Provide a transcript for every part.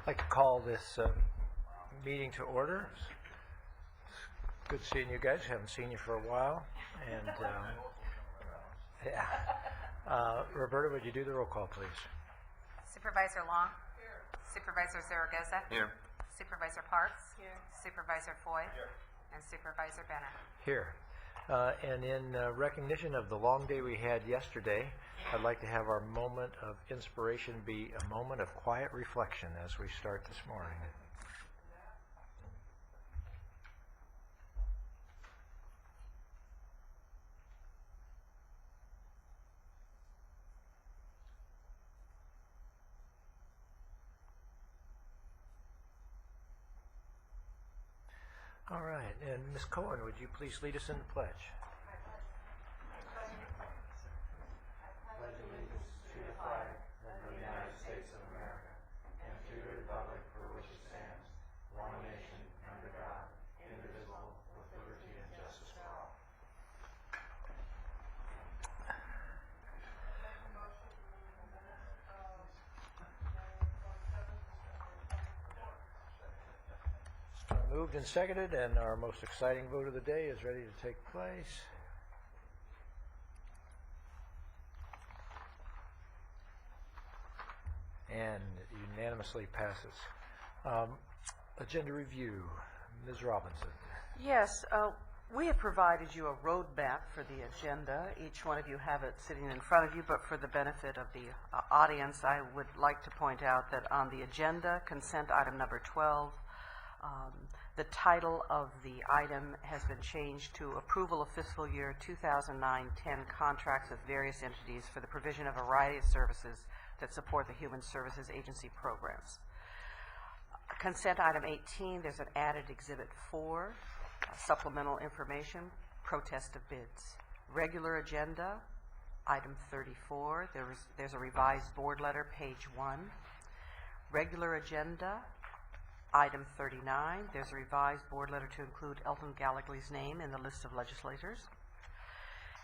I'd like to call this meeting to order. It's good seeing you guys. Haven't seen you for a while. And Roberta, would you do the roll call, please? Supervisor Long? Here. Supervisor Zaragoza? Here. Supervisor Parks? Here. Supervisor Foy? Here. And Supervisor Bennett? Here. And in recognition of the long day we had yesterday, I'd like to have our moment of inspiration be a moment of quiet reflection as we start this morning. All right, and Ms. Cohen, would you please lead us in the pledge? Pledge allegiance to the flag of the United States of America and to the republic for which it stands, one nation under God, indivisible, with liberty and justice for all. Moved and seconded, and our most exciting vote of the day is ready to take place. And unanimously passes. Agenda review, Ms. Robinson. Yes, we have provided you a roadmap for the agenda. Each one of you have it sitting in front of you, but for the benefit of the audience, I would like to point out that on the agenda, consent item number 12, the title of the item has been changed to Approval of Fiscal Year 2009-10 Contracts with Various Entities for the Provision of a Variety of Services that Support the Human Services Agency Programs. Consent item 18, there's an added Exhibit 4, supplemental information, protest of bids. Regular agenda, item 34, there's a revised board letter, page 1. Regular agenda, item 39, there's a revised board letter to include Elton Gallagher's name in the list of legislators.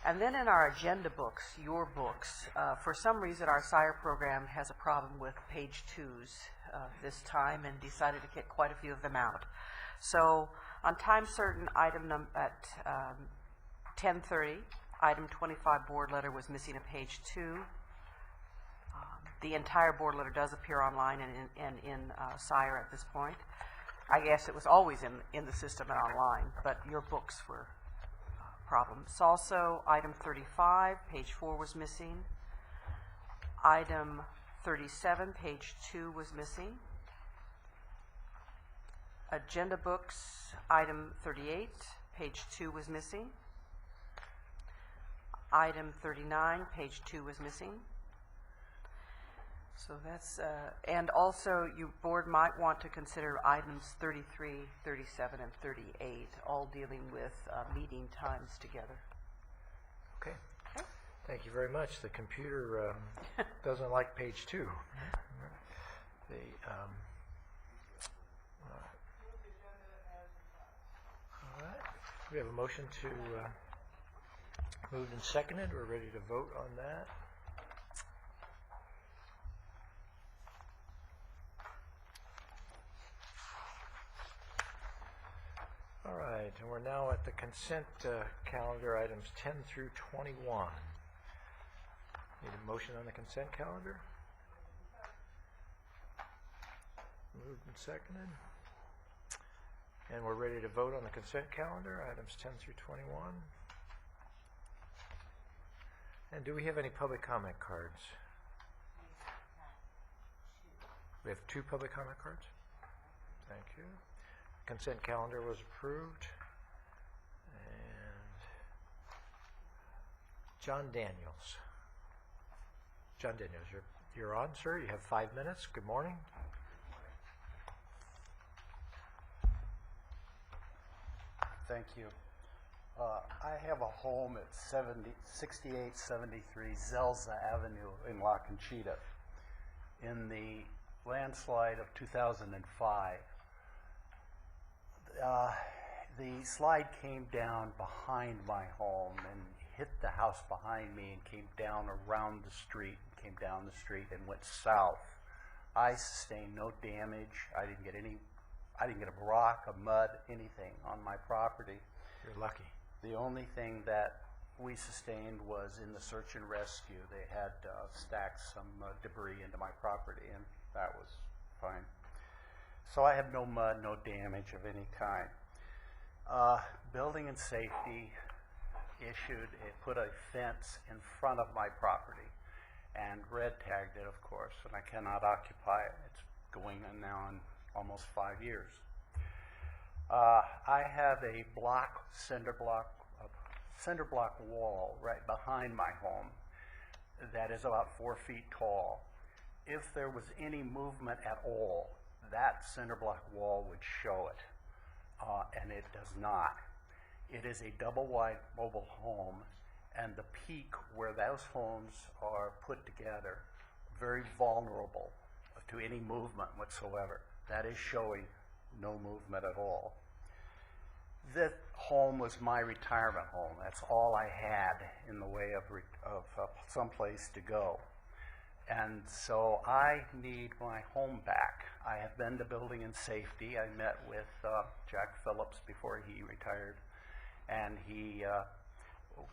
And then in our agenda books, your books, for some reason our SIRE program has a problem with page 2s this time and decided to kick quite a few of them out. So on time certain, item at 10:30, item 25 board letter was missing a page 2. The entire board letter does appear online and in SIRE at this point. I guess it was always in the system and online, but your books were problems. Also, item 35, page 4 was missing. Item 37, page 2 was missing. Agenda books, item 38, page 2 was missing. Item 39, page 2 was missing. So that's, and also you board might want to consider items 33, 37, and 38, all dealing with meeting times together. Okay. Thank you very much. The computer doesn't like page 2. All right. We have a motion to moved and seconded. We're ready to vote on that. All right, and we're now at the consent calendar, items 10 through 21. Need a motion on the consent calendar? Moved and seconded. And we're ready to vote on the consent calendar, items 10 through 21. And do we have any public comment cards? We have 2 public comment cards? Thank you. Consent calendar was approved. And John Daniels. John Daniels, you're on, sir. You have 5 minutes. Good morning. Thank you. I have a home at 6873 Zelza Avenue in La Conchita. In the landslide of 2005, the slide came down behind my home and hit the house behind me and came down around the street, came down the street and went south I sustained no damage. I didn't get a rock, a mud, anything on my property. You're lucky. The only thing that we sustained was in the search and rescue. They had stacked some debris into my property, and that was fine. So I have no mud, no damage of any kind. Building and safety put a fence in front of my property and red tagged it, of course, and I cannot occupy it. It's going on now on almost 5 years. I have a cinder block wall right behind my home that is about 4 feet tall. If there was any movement at all, that cinder block wall would show it, and it does not. It is a double-wide mobile home, and the peak where those homes are put together, very vulnerable to any movement whatsoever. That is showing no movement at all. This home was my retirement home. That's all I had in the way of some place to go. And so I need my home back. I have been to Building and Safety. I met with Jack Phillips before he retired, and he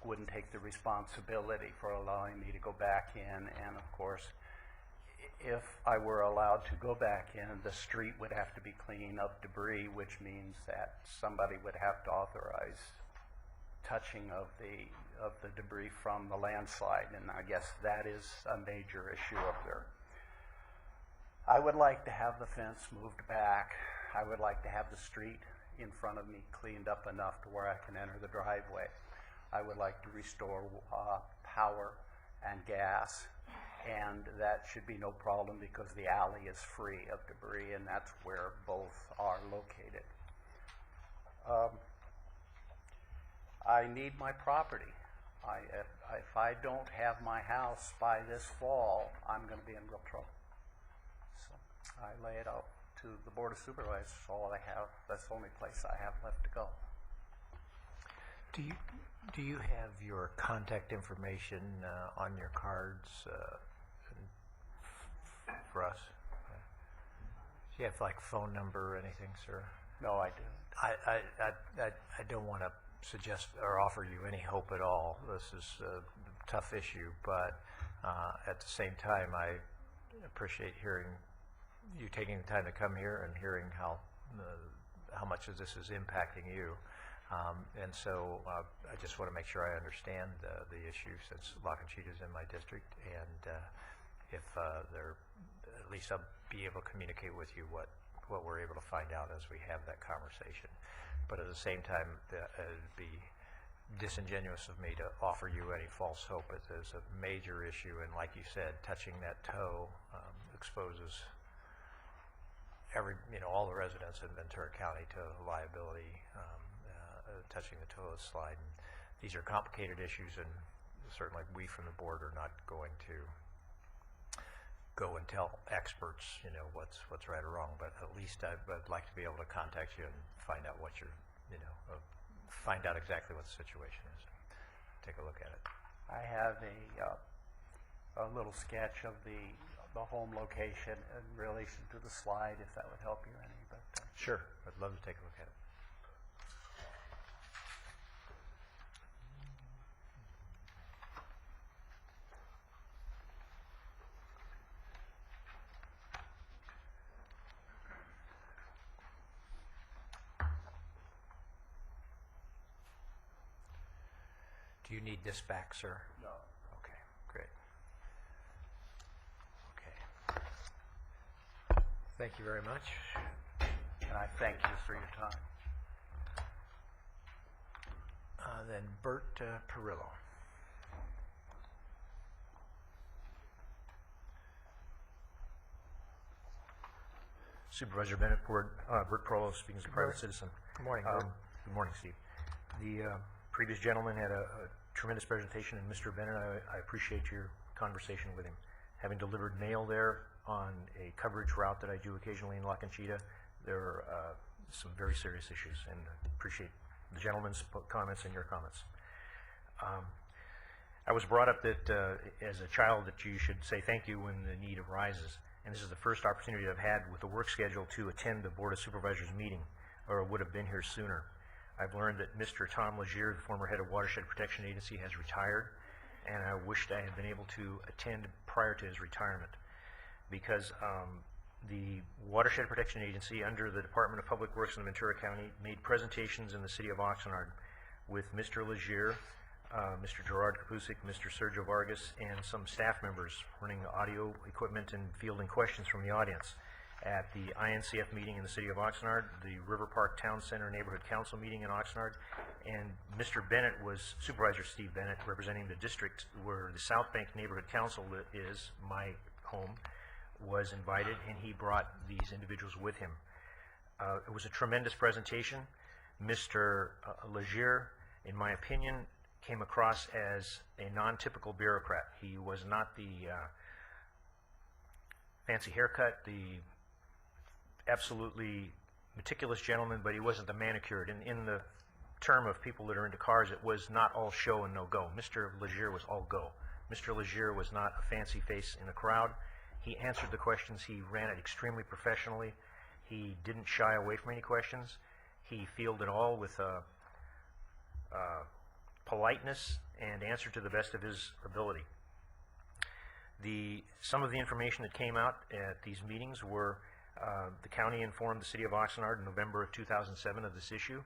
wouldn't take the responsibility for allowing me to go back in. And of course, if I were allowed to go back in, the street would have to be clean of debris, which means that somebody would have to authorize touching of the debris from the landslide, and I guess that is a major issue up there. I would like to have the fence moved back. I would like to have the street in front of me cleaned up enough to where I can enter the driveway. I would like to restore power and gas, and that should be no problem because the alley is free of debris, and that's where both are located. I need my property. If I don't have my house by this fall, I'm going to be in real trouble. So I lay it out to the Board of Supervisors. All I have, that's the only place I have left to go. Do you have your contact information on your cards for us? Do you have like phone number or anything, sir? No, I didn't. I don't want to suggest or offer you any hope at all. This is a tough issue, but at the same time, I appreciate hearing you taking the time to come here and hearing how much of this is impacting you. And so I just want to make sure I understand the issue, since La Conchita is in my district, and if there, at least I'll be able to communicate with you what we're able to find out as we have that conversation. But at the same time, it'd be disingenuous of me to offer you any false hope. It is a major issue, and like you said, touching that toe exposes all the residents in Ventura County to liability. Touching the toe of the slide. And these are complicated issues, and certainly we from the board are not going to go and tell experts, what's right or wrong. But at least I'd like to be able to contact you and find out what find out exactly what the situation is. Take a look at it. I have a little sketch of the home location in relation to the slide, if that would help you any. But sure, I'd love to take a look at it. Do you need this back, sir? no. Okay, great. Okay. Thank you very much. And I thank you for your time. Then Bert Perillo. Supervisor Bennett, Bert Perillo, speaking as a private citizen. Good morning. Good morning, Steve. The previous gentleman had a tremendous presentation, and Mr. Bennett, I appreciate your conversation with him. Having delivered mail there on a coverage route that I do occasionally in La Conchita, there are some very serious issues, and appreciate the gentleman's comments and your comments. I was brought up that as a child that you should say thank you when the need arises. and this is the first opportunity I've had with the work schedule to attend the Board of Supervisors meeting, or would have been here sooner. I've learned that Mr. Tom Legier, the former head of Watershed Protection Agency, has retired, and I wished I had been able to attend prior to his retirement, because the Watershed Protection Agency, under the Department of Public Works in Ventura County, made presentations in the city of Oxnard with Mr. Legier, Mr. Gerard Kapusik, Mr. Sergio Vargas, and some staff members running audio equipment and fielding questions from the audience at the INCF meeting in the city of Oxnard, the River Park Town Center Neighborhood Council meeting in Oxnard, and Mr. Bennett was, Supervisor Steve Bennett, representing the district where the South Bank Neighborhood Council is, my home, was invited, and he brought these individuals with him. It was a tremendous presentation. Mr. Legier, in my opinion, came across as a non-typical bureaucrat. He was not the fancy haircut, the absolutely meticulous gentleman, but he wasn't the manicured. In the term of people that are into cars, it was not all show and no go. Mr. Legier was all go. Mr. Legier was not a fancy face in the crowd. He answered the questions. He ran it extremely professionally. He didn't shy away from any questions. He fielded all with politeness and answered to the best of his ability. Some of the information that came out at these meetings were the county informed the city of Oxnard in November of 2007 of this issue,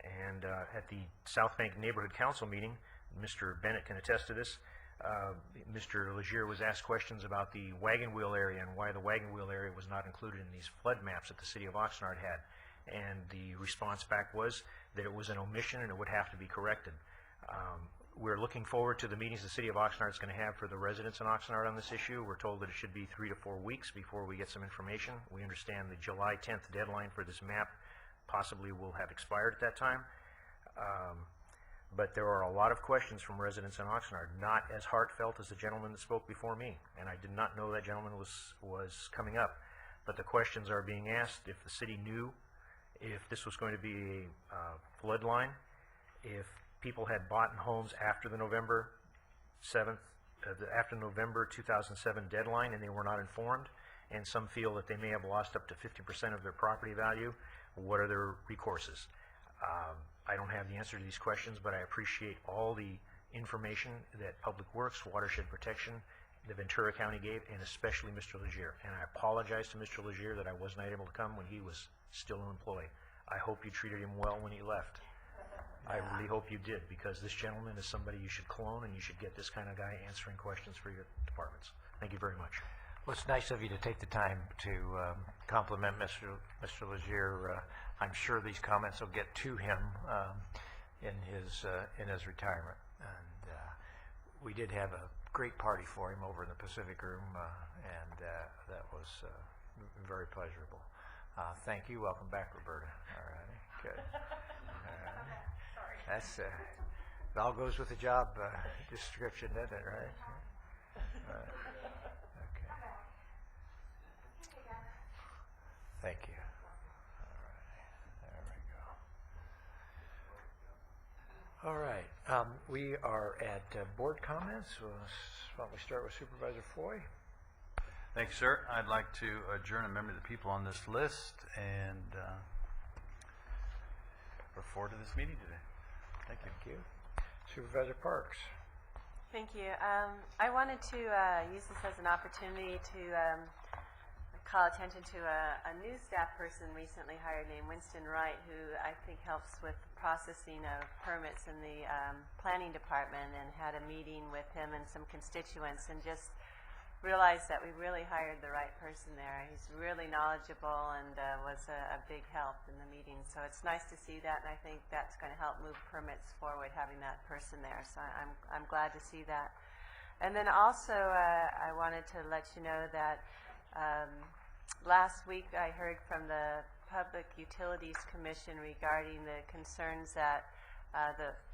and at the South Bank Neighborhood Council meeting, Mr. Bennett can attest to this, Mr. Legier was asked questions about the wagon wheel area and why the wagon wheel area was not included in these flood maps that the city of Oxnard had, and the response back was that it was an omission and it would have to be corrected. We're looking forward to the meetings the city of Oxnard is going to have for the residents in Oxnard on this issue. We're told that it should be 3 to 4 weeks before we get some information. We understand the July 10th deadline for this map possibly will have expired at that time. But there are a lot of questions from residents in Oxnard, not as heartfelt as the gentleman that spoke before me, and I did not know that gentleman was coming up. But the questions are being asked if the city knew if this was going to be a flood line, if people had bought homes after the November 7th, after November 2007 deadline and they were not informed, and some feel that they may have lost up to 50% of their property value. What are their recourses? I don't have the answer to these questions, but I appreciate all the information that Public Works, Watershed Protection, the Ventura County gave, and especially Mr. Legier. And I apologize to Mr. Legier that I was not able to come when he was still an employee. I hope you treated him well when he left. I really hope you did, because this gentleman is somebody you should clone, and you should get this kind of guy answering questions for your departments. Thank you very much. Well, it's nice of you to take the time to compliment Mr. Legier. I'm sure these comments will get to him in his retirement. And we did have a great party for him over in the Pacific Room, and that was very pleasurable. Thank you. Welcome back, Roberta. All right. Good. That's it all goes with the job description, doesn't it? Right. Okay. Thank you. All right. There we go. All right. We are at board comments. Why don't we start with Supervisor Foy? Thank you, sir. I'd like to adjourn a member of the people on this list and look forward to this meeting today. Thank you. Thank you. Supervisor Parks. Thank you. I wanted to use this as an opportunity to call attention to a new staff person recently hired named Winston Wright, who I think helps with the processing of permits in the planning department, and had a meeting with him and some constituents, and just realized that we really hired the right person there. He's really knowledgeable and was a big help in the meeting. So it's nice to see that, and I think that's going to help move permits forward, having that person there. So I'm glad to see that. And then also I wanted to let you know that last week I heard from the Public Utilities Commission regarding the concerns that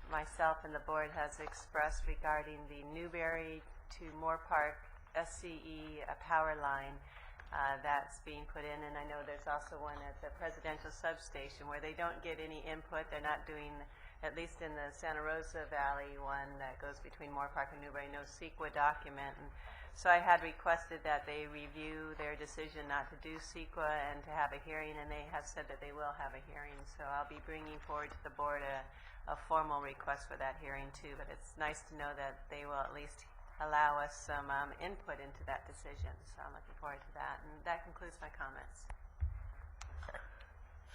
myself and the board has expressed regarding the Newberry to Moore Park SCE power line that's being put in, and I know there's also one at the Presidential Substation where they don't get any input. They're not doing, at least in the Santa Rosa Valley one that goes between Moore Park and Newberry, no CEQA document. And So I had requested that they review their decision not to do CEQA and to have a hearing, and they have said that they will have a hearing. So I'll be bringing forward to the board a formal request for that hearing too, but it's nice to know that they will at least allow us some input into that decision. So I'm looking forward to that, and that concludes my comments.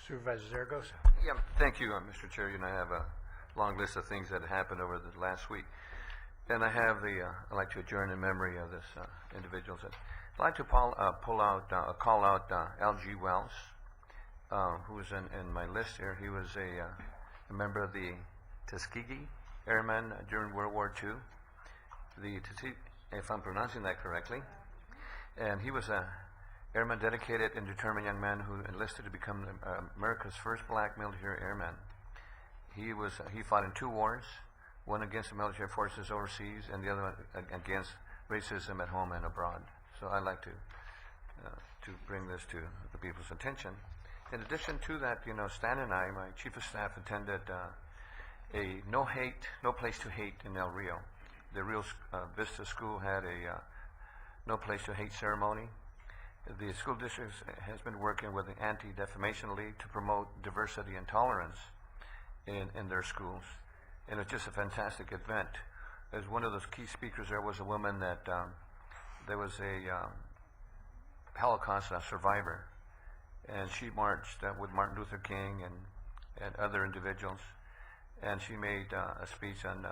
Supervisor Zaragoza. Yeah, thank you, Mr. Chair. I have a long list of things that happened over the last week. And I have I'd like to adjourn in memory of this individuals. I'd like to call out L.G. Wells, who was in my list here. He was a member of the Tuskegee Airmen during World War II. If I'm pronouncing that correctly. And he was a airman dedicated and determined young man who enlisted to become America's first black military airman. He fought in 2 wars, one against the military forces overseas and the other one against racism at home and abroad. So I'd like to bring this to the people's attention. In addition to that, Stan and I, my chief of staff, attended a No Place to Hate in El Rio. The Rio Vista School had a No Place to Hate ceremony. The school district has been working with the Anti-Defamation League to promote diversity and tolerance in their schools. And it's just a fantastic event. As one of those key speakers, there was a woman that there was a Holocaust survivor, and she marched with Martin Luther King and other individuals, and she made a speech on,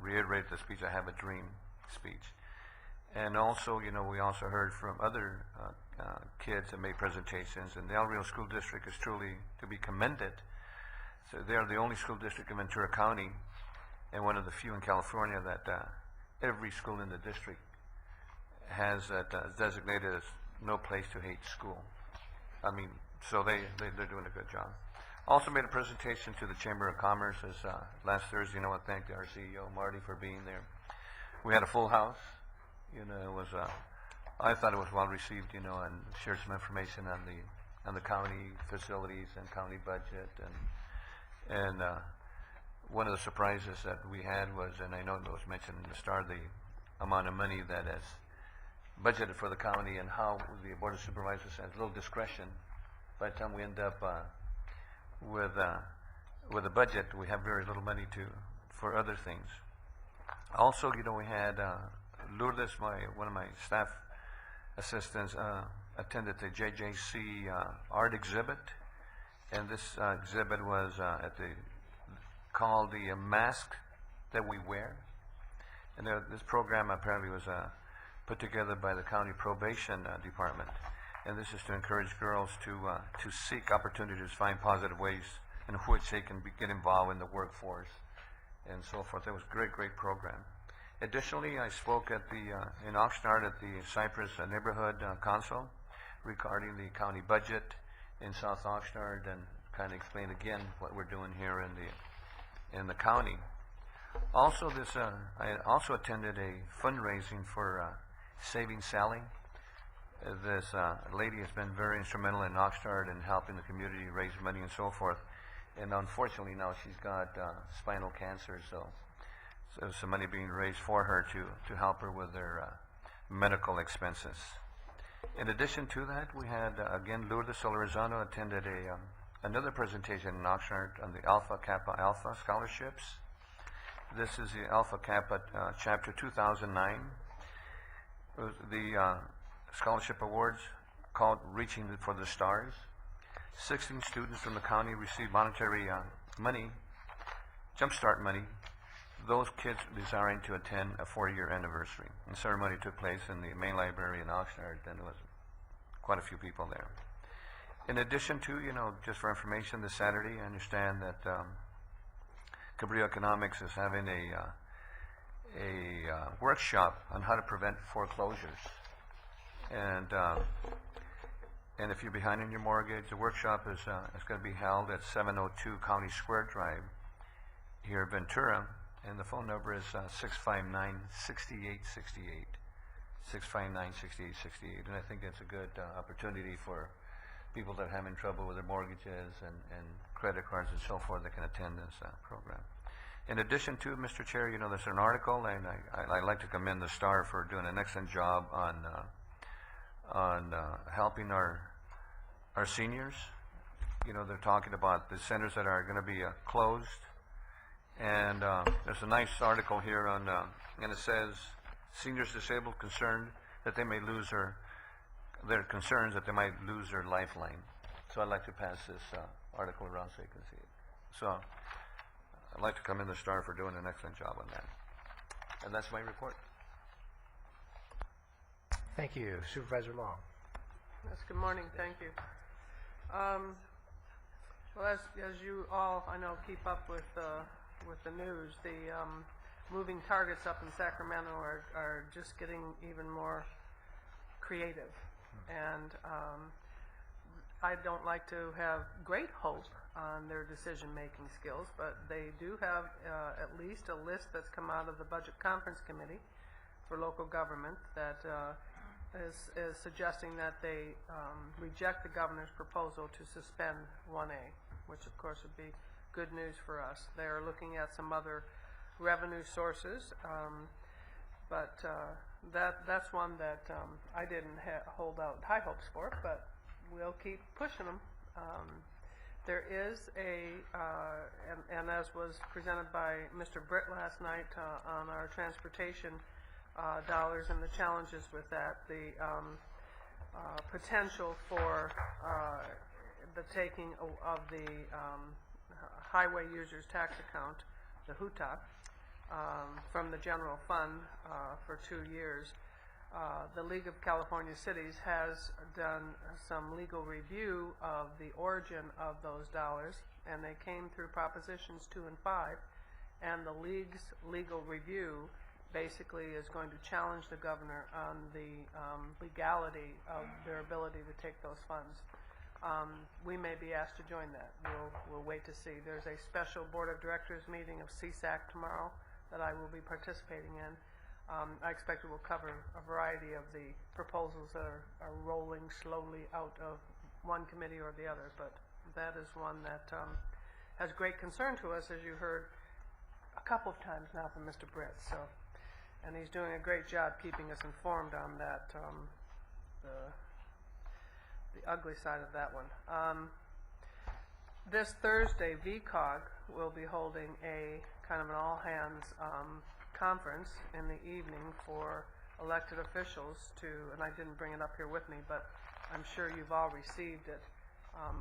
reiterated the speech, "I Have a Dream" speech. And also, we also heard from other kids that made presentations, and the El Rio School District is truly to be commended. So they are the only school district in Ventura County, and one of the few in California that every school in the district has that designated as No Place to Hate school. I mean, so they're doing a good job. Also made a presentation to the Chamber of Commerce last Thursday. I want to thank our CEO, Marty, for being there. We had a full house. It was I thought it was well received, and shared some information on the county facilities and county budget, and one of the surprises that we had was, and I know it was mentioned in the STAR, the amount of money that is budgeted for the county and how the Board of Supervisors has little discretion. By the time we end up with a budget, we have very little money for other things. Also, we had Lourdes, one of my staff assistants, attended the JJC art exhibit, and this exhibit was called the Mask That We Wear. And this program apparently was put together by the county probation department, and this is to encourage girls to seek opportunities, find positive ways in which they can get involved in the workforce and so forth. It was a great program. Additionally, I spoke in Oxnard at the Cypress Neighborhood Council regarding the county budget in South Oxnard, and kind of explain again what we're doing here in the county. Also, I also attended a fundraising for Saving Sally. This lady has been very instrumental in Oxnard in helping the community raise money and so forth. And unfortunately now she's got spinal cancer, so some money being raised for her to help her with her medical expenses. In addition to that, we had, again, Lourdes Solorzano attended another presentation in Oxnard on the Alpha Kappa Alpha scholarships. This is the Alpha Kappa Chapter 2009. The scholarship awards called Reaching for the Stars. 16 students from the county received monetary money, jumpstart money, those kids desiring to attend a 4-year anniversary. The ceremony took place in the main library in Oxnard, and there was quite a few people there. In addition to, just for information, this Saturday, I understand that Cabrillo Economics is having a workshop on how to prevent foreclosures. And if you're behind in your mortgage, the workshop is going to be held at 702 County Square Drive here in Ventura, and the phone number is 659-6868, 659-6868, and I think that's a good opportunity for people that are having trouble with their mortgages and credit cards and so forth that can attend this program. In addition to, Mr. Chair, there's an article, and I'd like to commend the Star for doing an excellent job on helping our seniors. They're talking about the centers that are going to be closed. And there's a nice article here on, and it says, seniors disabled concerned that they may lose their concerns that they might lose their lifeline. So I'd like to pass this article around so you can see it. So I'd like to commend the Star for doing an excellent job on that. And that's my report. Thank you. Supervisor Long. Yes, good morning, thank you. Well, as you all, I know, keep up with the news, the moving targets up in Sacramento are just getting even more creative. And I don't like to have great hope on their decision-making skills, but they do have at least a list that's come out of the Budget Conference Committee for local government that is suggesting that they reject the governor's proposal to suspend 1A, which of course would be good news for us. They are looking at some other revenue sources, but that's one that I didn't hold out high hopes for, but we'll keep pushing them. There is and as was presented by Mr. Britt last night on our transportation dollars and the challenges with that, the potential for the taking of the highway users tax account, the HUTA, from the general fund for 2 years. The League of California Cities has done some legal review of the origin of those dollars, and they came through Propositions 2 and 5, and the League's legal review basically is going to challenge the governor on the legality of their ability to take those funds. We may be asked to join that. We'll wait to see. There's a special board of directors meeting of CSAC tomorrow that I will be participating in. I expect it will cover a variety of the proposals that are rolling slowly out of one committee or the other, but that is one that has great concern to us, as you heard a couple of times now from Mr. Britt. So, and he's doing a great job keeping us informed on that, the ugly side of that one. This Thursday, VCOG will be holding a kind of an all-hands conference in the evening for elected officials to, and I didn't bring it up here with me, but I'm sure you've all received it,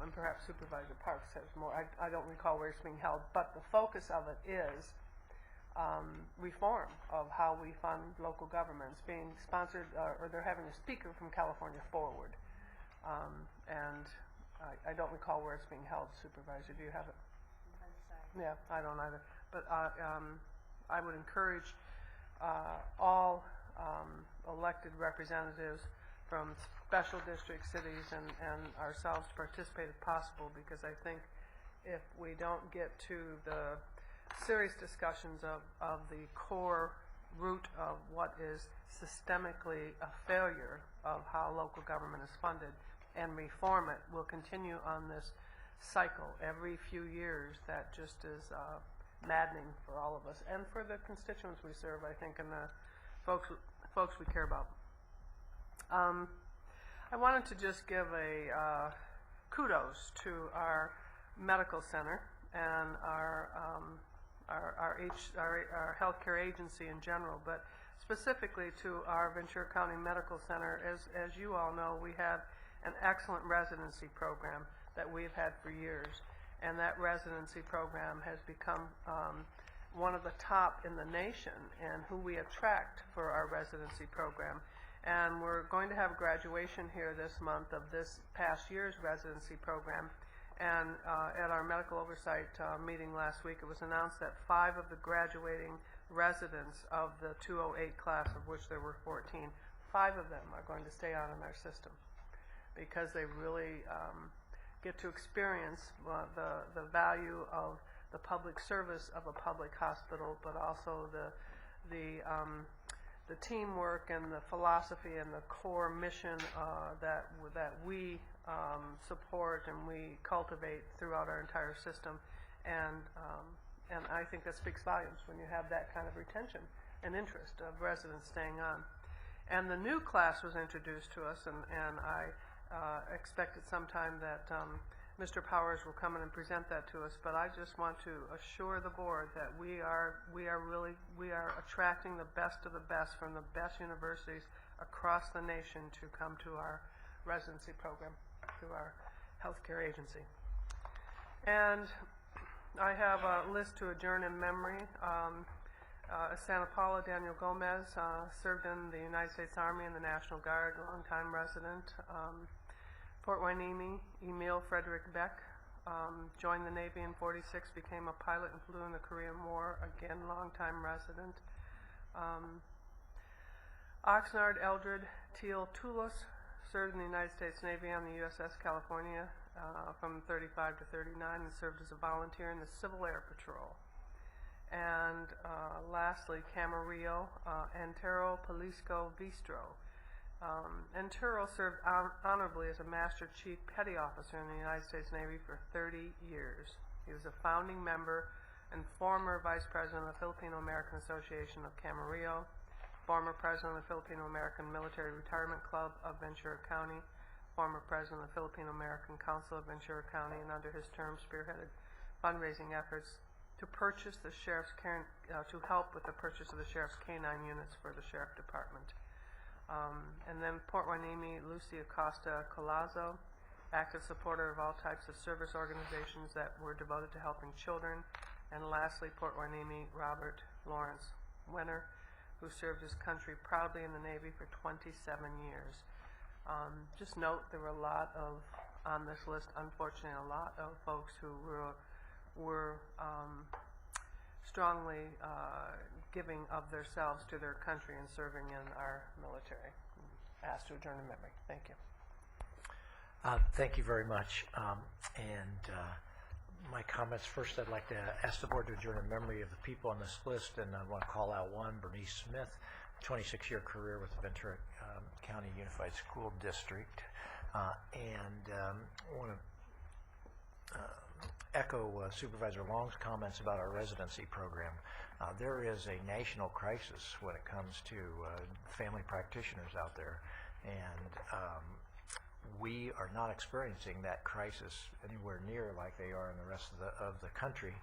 and perhaps Supervisor Parks has more. I don't recall where it's being held, but the focus of it is reform of how we fund local governments, being sponsored, or they're having a speaker from California Forward. And I don't recall where it's being held. Supervisor, do you have it? I'm sorry. Yeah, I don't either. But I would encourage all elected representatives from special district cities and ourselves to participate if possible, because I think if we don't get to the serious discussions of the core root of what is systemically a failure of how local government is funded and reform it, we'll continue on this cycle every few years that just is maddening for all of us and for the constituents we serve, I think, and the folks we care about. I wanted to just give a kudos to our medical center and our healthcare agency in general, but specifically to our Ventura County Medical Center. As you all know, we have an excellent residency program that we've had for years, and that residency program has become one of the top in the nation and who we attract for our residency program. And we're going to have graduation here this month of this past year's residency program. And at our medical oversight meeting last week, it was announced that 5 of the graduating residents of the 208 class, of which there were 14, 5 of them are going to stay on in our system because they really get to experience the value of the public service of a public hospital, but also the teamwork and the philosophy and the core mission that we support and we cultivate throughout our entire system. And And I think that speaks volumes when you have that kind of retention and interest of residents staying on. And the new class was introduced to us, and I expected sometime that Mr. Powers will come in and present that to us. But I just want to assure the board that we are attracting the best of the best from the best universities across the nation to come to our residency program through our healthcare agency. And I have a list to adjourn in memory. Santa Paula, Daniel Gomez served in the United States Army and the National Guard, longtime resident. Fort Hueneme, Emil Frederick Beck joined the Navy in '46, became a pilot and flew in the Korean War, again longtime resident. Oxnard Eldred Teal Toulos served in the United States Navy on the USS California from 35 to 39 and served as a volunteer in the Civil Air Patrol. And lastly, Camarillo, Antero Palisco Vistro. Antero served honorably as a Master Chief Petty Officer in the United States Navy for 30 years. He was a founding member and former Vice President of the Filipino-American Association of Camarillo, former President of the Filipino-American Military Retirement Club of Ventura County, former President of the Filipino-American Council of Ventura County, and under his term spearheaded fundraising efforts to purchase the sheriff's to help with the purchase of the sheriff's canine units for the sheriff department. And then Port Hueneme, Lucy Acosta Colazo, active supporter of all types of service organizations that were devoted to helping children. And lastly, Port Hueneme, Robert Lawrence Wenner, who served his country proudly in the Navy for 27 years. Just note there were a lot of, on this list, unfortunately, a lot of folks who were strongly giving of themselves to their country and serving in our military. Asked to adjourn in memory. Thank you. Thank you very much. My comments first, I'd like to ask the board to adjourn in memory of the people on this list, and I want to call out one, Bernice Smith, 26-year career with the Ventura County Unified School District, and want to echo Supervisor Long's comments about our residency program. There is a national crisis when it comes to family practitioners out there, and we are not experiencing that crisis anywhere near like they are in the rest of the country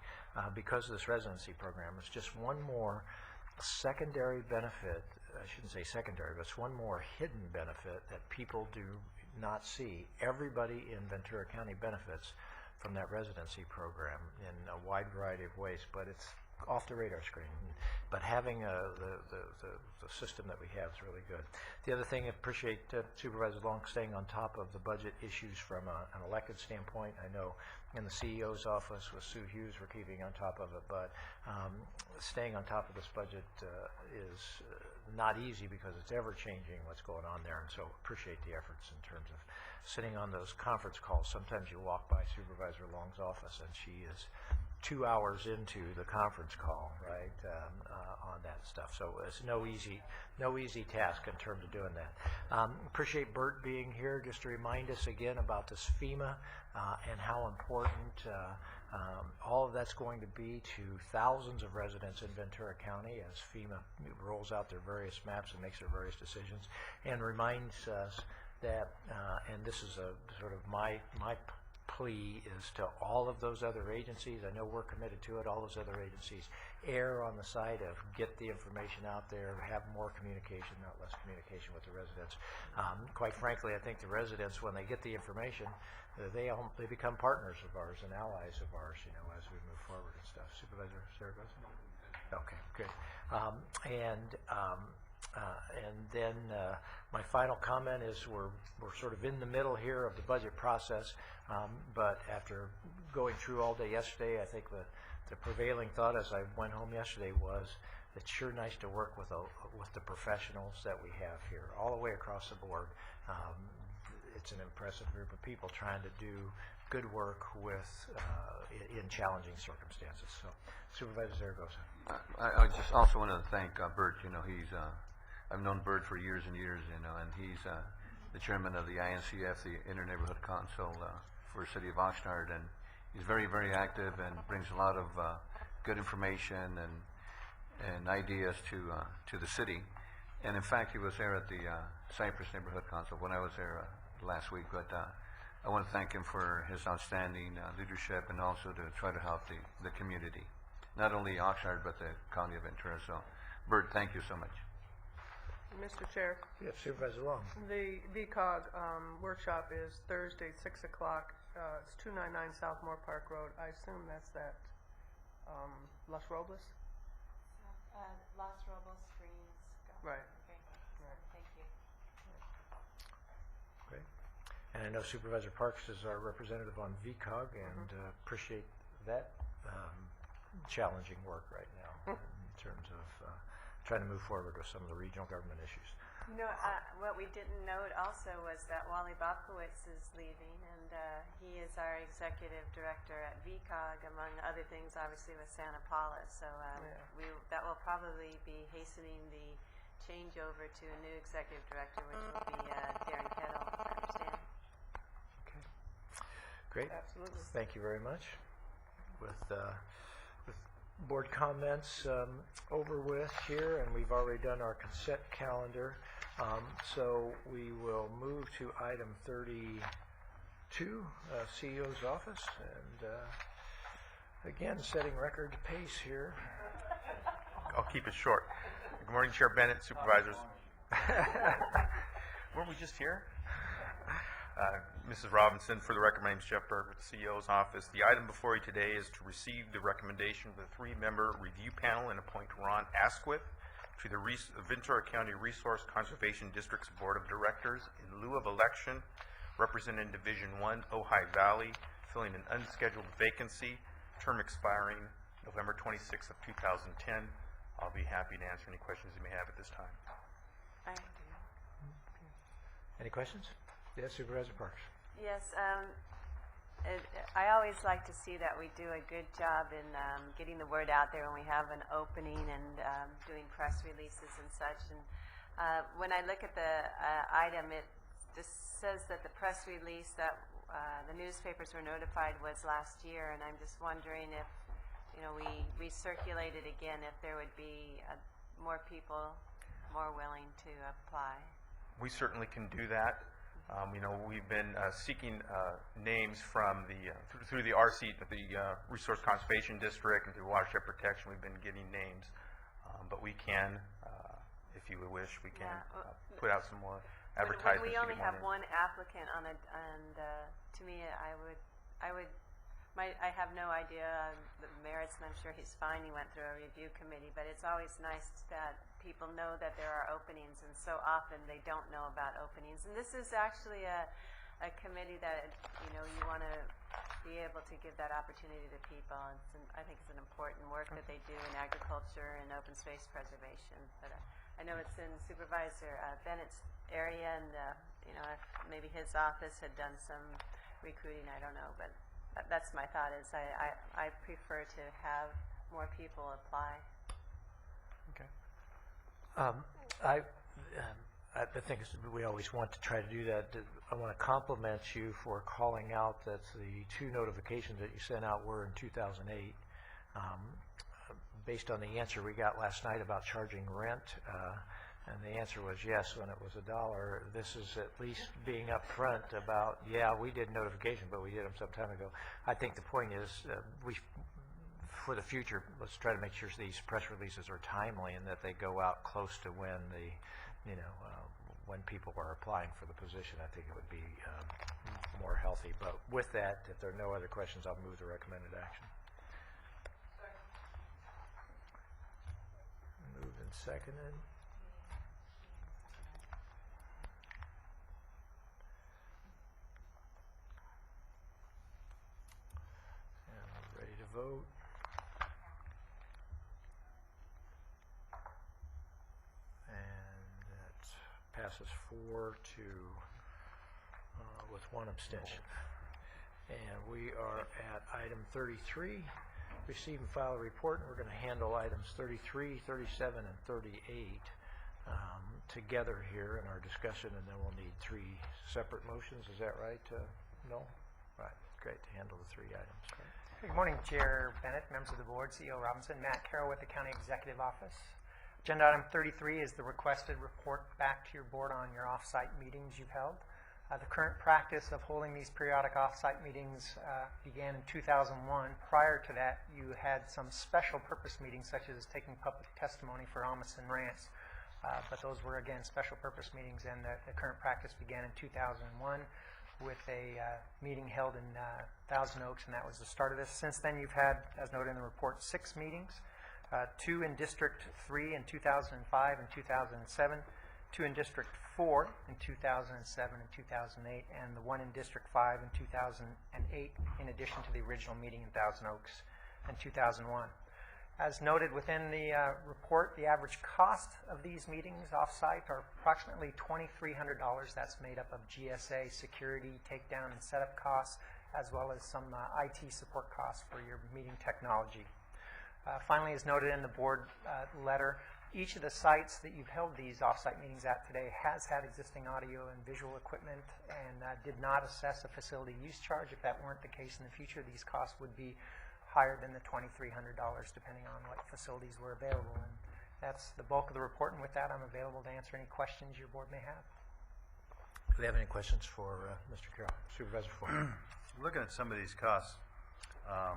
because of this residency program. It's just one more secondary benefit. I shouldn't say secondary, but it's one more hidden benefit that people do not see. Everybody in Ventura County benefits from that residency program in a wide variety of ways, but it's off the radar screen. But having the system that we have is really good. The other thing, I appreciate Supervisor Long staying on top of the budget issues from an elected standpoint. I know in the CEO's office with Sue Hughes, we're keeping on top of it, but staying on top of this budget is not easy because it's ever changing what's going on there, and so appreciate the efforts in terms of sitting on those conference calls. Sometimes you walk by Supervisor Long's office and she is 2 hours into the conference call, right, on that stuff. So it's no easy task in terms of doing that. Appreciate Bert being here just to remind us again about this FEMA and how important all of that's going to be to thousands of residents in Ventura County as FEMA rolls out their various maps and makes their various decisions, and reminds us that, and this is a sort of my plea is to all of those other agencies. I know we're committed to it. All those other agencies err on the side of get the information out there, have more communication, not less communication with the residents. Quite frankly, I think the residents, when they get the information, they become partners of ours and allies of ours, you know, as we move forward and stuff. Supervisor Zaragoza? Okay, good. And then my final comment is we're sort of in the middle here of the budget process, but after going through all day yesterday, I think the prevailing thought as I went home yesterday was it's sure nice to work with the professionals that we have here all the way across the board. It's an impressive group of people trying to do good work with in challenging circumstances. So, Supervisor Zaragoza. I just also want to thank Bert. You know, I've known Bert for years and years, you know, and he's the chairman of the INCF, the Inter-Neighborhood Council for the City of Oxnard, and he's very, very active and brings a lot of good information and ideas to the city. And in fact, he was there at the Cypress Neighborhood Council when I was there last week. But I want to thank him for his outstanding leadership and also to try to help the community, not only Oxnard but the county of Ventura. So, Bert, thank you so much. Mr. Chair, Yes, Supervisor Long. the VCOG workshop is Thursday, 6 o'clock. It's 299 South Moore Park Road. I assume that's that Los Robles? Los Robles Greens. Right. Okay. Thank you. Great. And I know Supervisor Parks is our representative on VCOG, and appreciate that challenging work right now in terms of trying to move forward with some of the regional government issues. You know, what we didn't note also was that Wally Bobkowitz is leaving, and he is our executive director at VCOG, among other things, obviously with Santa Paula. So that will probably be hastening the changeover to a new executive director, which will be Darren Kettle, I understand. Okay. Great. Absolutely. Thank you very much. With board comments over with here, and we've already done our consent calendar. So we will move to item 32, CEO's office, and again, setting record pace here. I'll keep it short. Good morning, Chair Bennett, Supervisors. Weren't we just here? Mrs. Robinson, for the record, my name is Jeff Berg with the CEO's office. The item before you today is to receive the recommendation of the three-member review panel and appoint Ron Asquith to the Ventura County Resource Conservation District's Board of Directors in lieu of election, representing Division 1, Ojai Valley, filling an unscheduled vacancy, term expiring November 26th of 2010. I'll be happy to answer any questions you may have at this time. Any questions? Yes, Supervisor Parks. Yes, I always like to see that we do a good job in getting the word out there when we have an opening and doing press releases and such. And when I look at the item, it just says that the press release that the newspapers were notified was last year, and I'm just wondering if, you know, we recirculate it again, if there would be more people more willing to apply. We certainly can do that. You know, we've been seeking names from the through the RC, the Resource Conservation District, and through Watershed Protection. We've been getting names, but we can, if you would wish, we can put out some more advertisements. When we only have one applicant on it, and to me, I have no idea the merits, and I'm sure he's fine. He went through a review committee, but it's always nice that people know that there are openings, and so often they don't know about openings. And this is actually a committee that, you know, you want to be able to give that opportunity to people. I think it's an important work that they do in agriculture and open space preservation. But I know it's in Supervisor Bennett's area, and you know, if maybe his office had done some recruiting, I don't know, but that's my thought. Is I prefer to have more people apply. Okay. I think we always want to try to do that. I want to compliment you for calling out that the two notifications that you sent out were in 2008. Based on the answer we got last night about charging rent, and the answer was yes when it was $1. This is at least being upfront about, yeah, we did notification, but we did them some time ago. I think the point is for the future, let's try to make sure these press releases are timely and that they go out close to when the, when people are applying for the position. I think it would be more healthy. But with that, if there are no other questions, I'll move the recommended action. Moved and seconded. And we're ready to vote. Passes 4 to with 1 abstention. And we are at item 33, receive and file a report, and we're going to handle items 33, 37, and 38 together here in our discussion, and then we'll need 3 separate motions. Is that right? No? Right. Great to handle the 3 items. Right. Good morning, Chair Bennett, members of the board, CEO Robinson, Matt Carroll with the County Executive Office. Agenda item 33 is the requested report back to your board on your off-site meetings you've held. The current practice of holding these periodic off-site meetings began in 2001. Prior to that, you had some special purpose meetings, such as taking public testimony for almost and rants. But those were, again, special purpose meetings, and the current practice began in 2001 with a meeting held in Thousand Oaks, and that was the start of this. Since then, you've had, as noted in the report, 6 meetings, 2 in District 3 in 2005 and 2007, 2 in District 4 in 2007 and 2008, and the 1 in District 5 in 2008, in addition to the original meeting in Thousand Oaks in 2001. As noted within the report, the average cost of these meetings off-site are approximately $2,300. That's made up of GSA, security, takedown, and setup costs, as well as some IT support costs for your meeting technology. Finally, as noted in the board letter, each of the sites that you've held these off-site meetings at today has had existing audio and visual equipment and did not assess a facility use charge. If that weren't the case in the future, these costs would be higher than the $2,300, depending on what facilities were available. And that's the bulk of the report, and with that, I'm available to answer any questions your board may have. Do we have any questions for Mr. Carroll? Supervisor Ford. Looking at some of these costs, I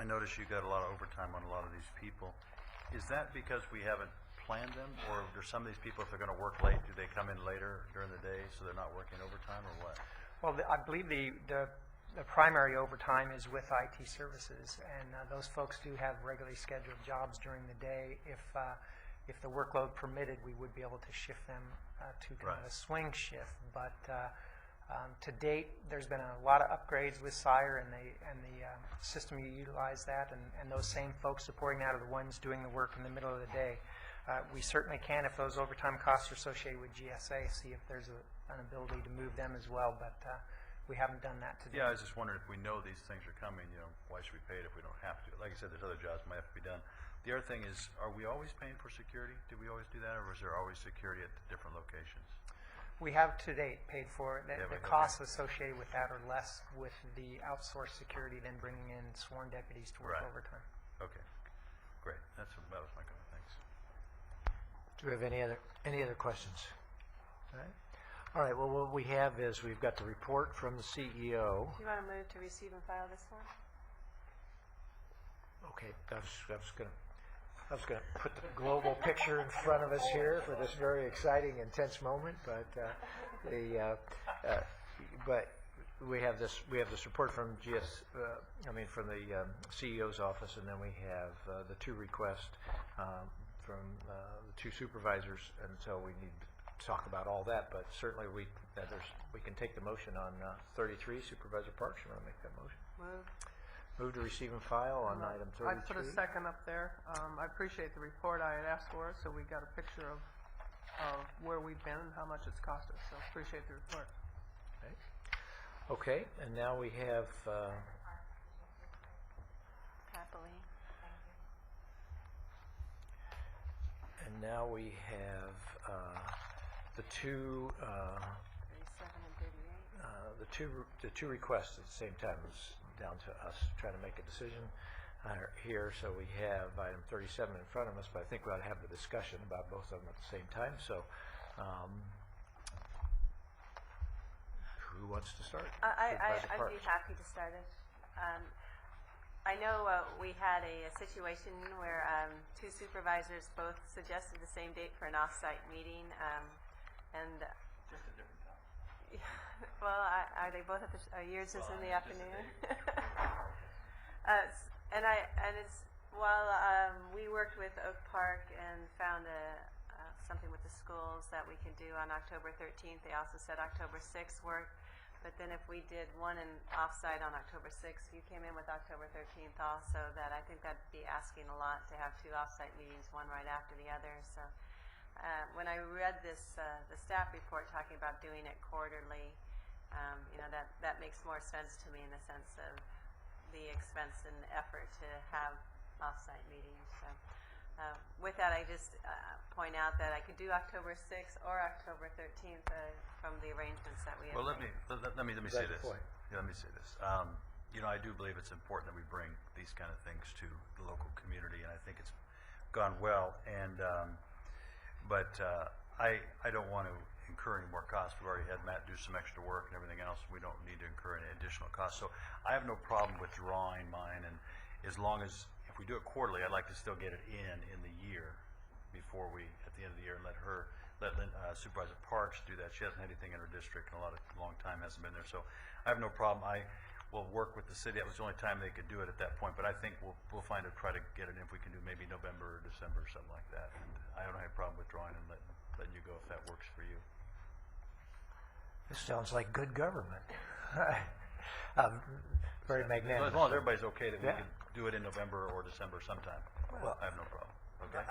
notice you got a lot of overtime on a lot of these people. Is that because we haven't planned them, or do some of these people, if they're going to work late, do they come in later during the day so they're not working overtime, or what? Well, I believe the primary overtime is with IT services, and those folks do have regularly scheduled jobs during the day. If the workload permitted, we would be able to shift them to kind of a swing shift. But to date, there's been a lot of upgrades with SIRE, and the system you utilize that, and those same folks supporting that are the ones doing the work in the middle of the day. We certainly can, if those overtime costs are associated with GSA, see if there's an ability to move them as well. But we haven't done that today. Yeah, I was just wondering, if we know these things are coming, why should we pay it if we don't have to? Like I said, there's other jobs that might have to be done. The other thing is, are we always paying for security? Do we always do that, or is there always security at different locations? We have to date paid for it. The costs associated with that are less with the outsourced security than bringing in sworn deputies to work overtime. Okay, great. That was my comment. Thanks. Do we have any other questions? All right. All right, well, what we have is we've got the report from the CEO. Do you want to move to receive and file this one? Okay, I was going to put the global picture in front of us here for this very exciting, intense moment, but we have this report from from the CEO's office, and then we have the 2 requests from the 2 supervisors, and so we need to talk about all that. But certainly we can take the motion on 33. Supervisor Parks, you want to make that motion? Move to receive and file on item 33. I put a second up there. I appreciate the report I had asked for, so we got a picture of where we've been and how much it's cost us. So appreciate the report. Okay, and now we have Happily. and now we have the 2 37 and 38. the two requests at the same time. It's down to us trying to make a decision here. So we have item 37 in front of us, but I think we ought to have the discussion about both of them at the same time. So who wants to start? I'd be happy to start it. I know we had a situation where 2 supervisors both suggested the same date for an off-site meeting, and Just a different time. well, are they both at the? Yours is in the afternoon. We worked with Oak Park and found something with the schools that we could do on October 13th. They also said October 6th worked. But then if we did one off-site on October 6th, you came in with October 13th also, that I think that'd be asking a lot to have 2 off-site meetings, one right after the other. So when I read this, the staff report talking about doing it quarterly, that makes more sense to me in the sense of the expense and effort to have off-site meetings. So with that, I just point out that I could do October 6th or October 13th from the arrangements that we have. Well, let made. me say this. Yeah, let me say this. you know, I do believe it's important that we bring these kind of things to the local community, and I think it's gone well. And but I don't want to incur any more costs. We've already had Matt do some extra work and everything else. We don't need to incur any additional costs. So I have no problem withdrawing mine, and as long as, if we do it quarterly, I'd like to still get it in the year before we, at the end of the year, and let Supervisor Parks do that. She hasn't had anything in her district in a long time, hasn't been there. So I have no problem. I will work with the city. That was the only time they could do it at that point, but I think we'll find a try to get it in if we can do maybe November or December or something like that. And I don't have a problem withdrawing and letting you go if that works for you. This sounds like good government. Very magnanimous. As long as everybody's okay that we can do it in November or December sometime, Well, I have no problem. Okay?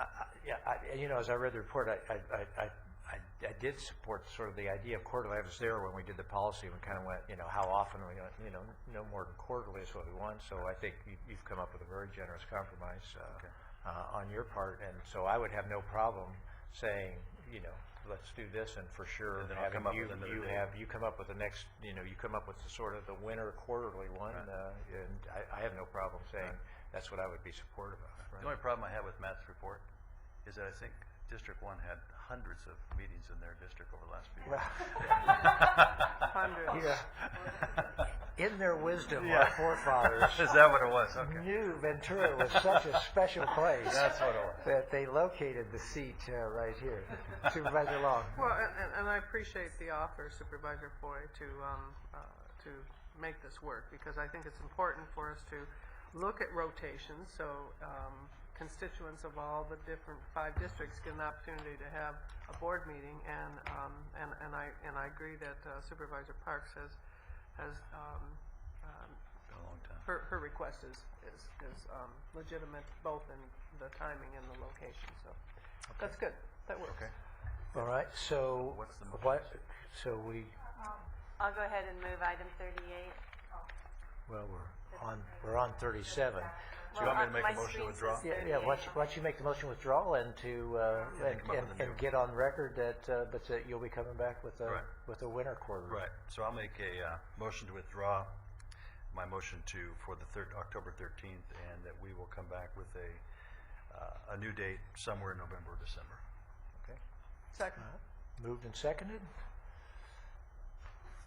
As I read the report, I did support sort of the idea of quarterly. I was there when we did the policy, and we kind of went, how often we went, no more than quarterly is what we want. So I think you've come up with a very generous compromise on your part, and so I would have no problem saying, let's do this, and for sure, And then I'll come up with another date. you come up with the next, you come up with the sort of the winter quarterly one, Right. and I have no problem saying that's what I would be supportive of. Right? The only problem I have with Matt's report is that I think District 1 had hundreds of meetings in their district over the last few years. Hundreds. In their wisdom, our forefathers Is that what it was? Okay. knew Ventura was such a special place That's what it was. that they located the seat right here. Supervisor Long. Well, and I appreciate the offer, Supervisor Foy, to make this work, because I think it's important for us to look at rotations, so constituents of all the different 5 districts get an opportunity to have a board meeting, and I agree that Supervisor Parks has Been a long time. her request is legitimate, both in the timing and the location. So that's good. That works. Okay. All right, so What's the motion? so we, I'll go ahead and move item 38. well, we're on 37. Do you want me to make my a motion to screen withdraw? says Yeah, why don't you make the motion withdrawal and to and get on record that you'll be coming back with Right. a winter quarter. Right. So I'll make a motion to withdraw my motion for the October 13th, and that we will come back with a new date somewhere in November or December. Okay. Second. Moved and seconded.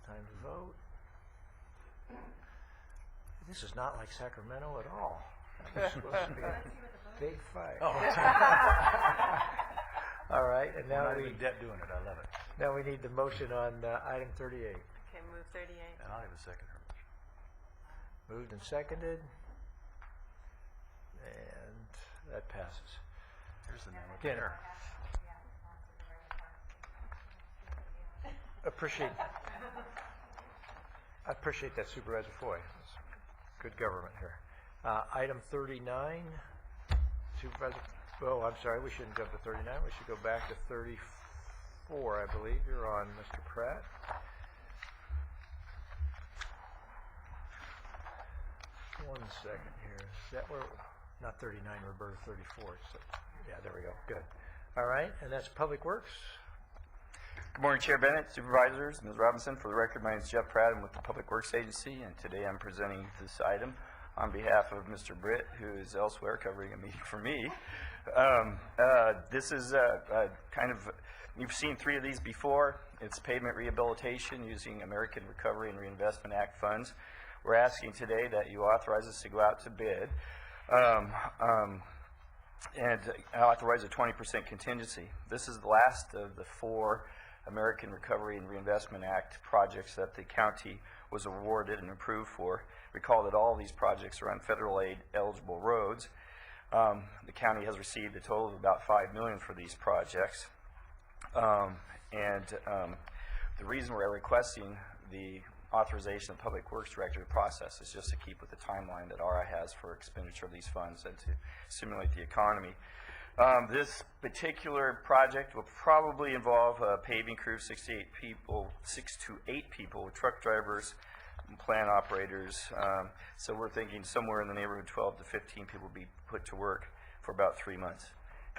Time to vote. This is not like Sacramento at all. It's supposed to be a big fight. Oh. All right, and We're now not we even debt doing it. I love it. now we need the motion on item 38. Okay, move 38. And I'll even second her motion. Moved and seconded, and that passes. Here's the name of Dinner. I appreciate that, Supervisor Foy. It's good government here. Item 39, Supervisor, oh, I'm sorry, we shouldn't jump to 39. We should go back to 34, I believe. You're on, Mr. Pratt. One second here. Is that where, not 39, Roberta, 34. So, yeah, there we go. Good. All right, and that's Public Works. Good morning, Chair Bennett, Supervisors, Ms. Robinson. For the record, my name is Jeff Pratt. I'm with the Public Works Agency, and today I'm presenting this item on behalf of Mr. Britt, who is elsewhere covering a meeting for me. This is kind of, you've seen 3 of these before. It's pavement rehabilitation using American Recovery and Reinvestment Act funds. We're asking today that you authorize us to go out to bid and authorize a 20% contingency. This is the last of the 4 American Recovery and Reinvestment Act projects that the county was awarded and approved for. Recall that all of these projects are on federal aid eligible roads. The county has received a total of about $5 million for these projects. The reason we're requesting the authorization of the Public Works Director to process is just to keep with the timeline that RI has for expenditure of these funds and to stimulate the economy. This particular project will probably involve a paving crew of 6 to 8 people, with truck drivers and plant operators. So we're thinking somewhere in the neighborhood of 12 to 15 people will be put to work for about 3 months.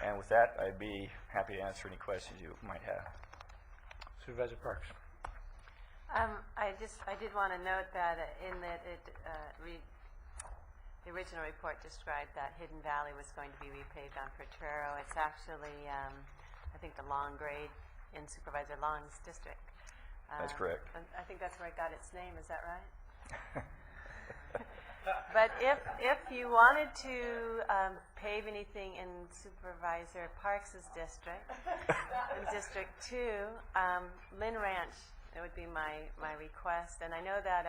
And with that, I'd be happy to answer any questions you might have. Supervisor Parks. I did want to note that in that the original report described that Hidden Valley was going to be repaved on Potrero. It's actually, I think, the Long grade in Supervisor Long's district. That's correct. And I think that's where it got its name. Is that right? But if you wanted to pave anything in Supervisor Parks's district, in District 2, Lynn Ranch, it would be my request. And I know that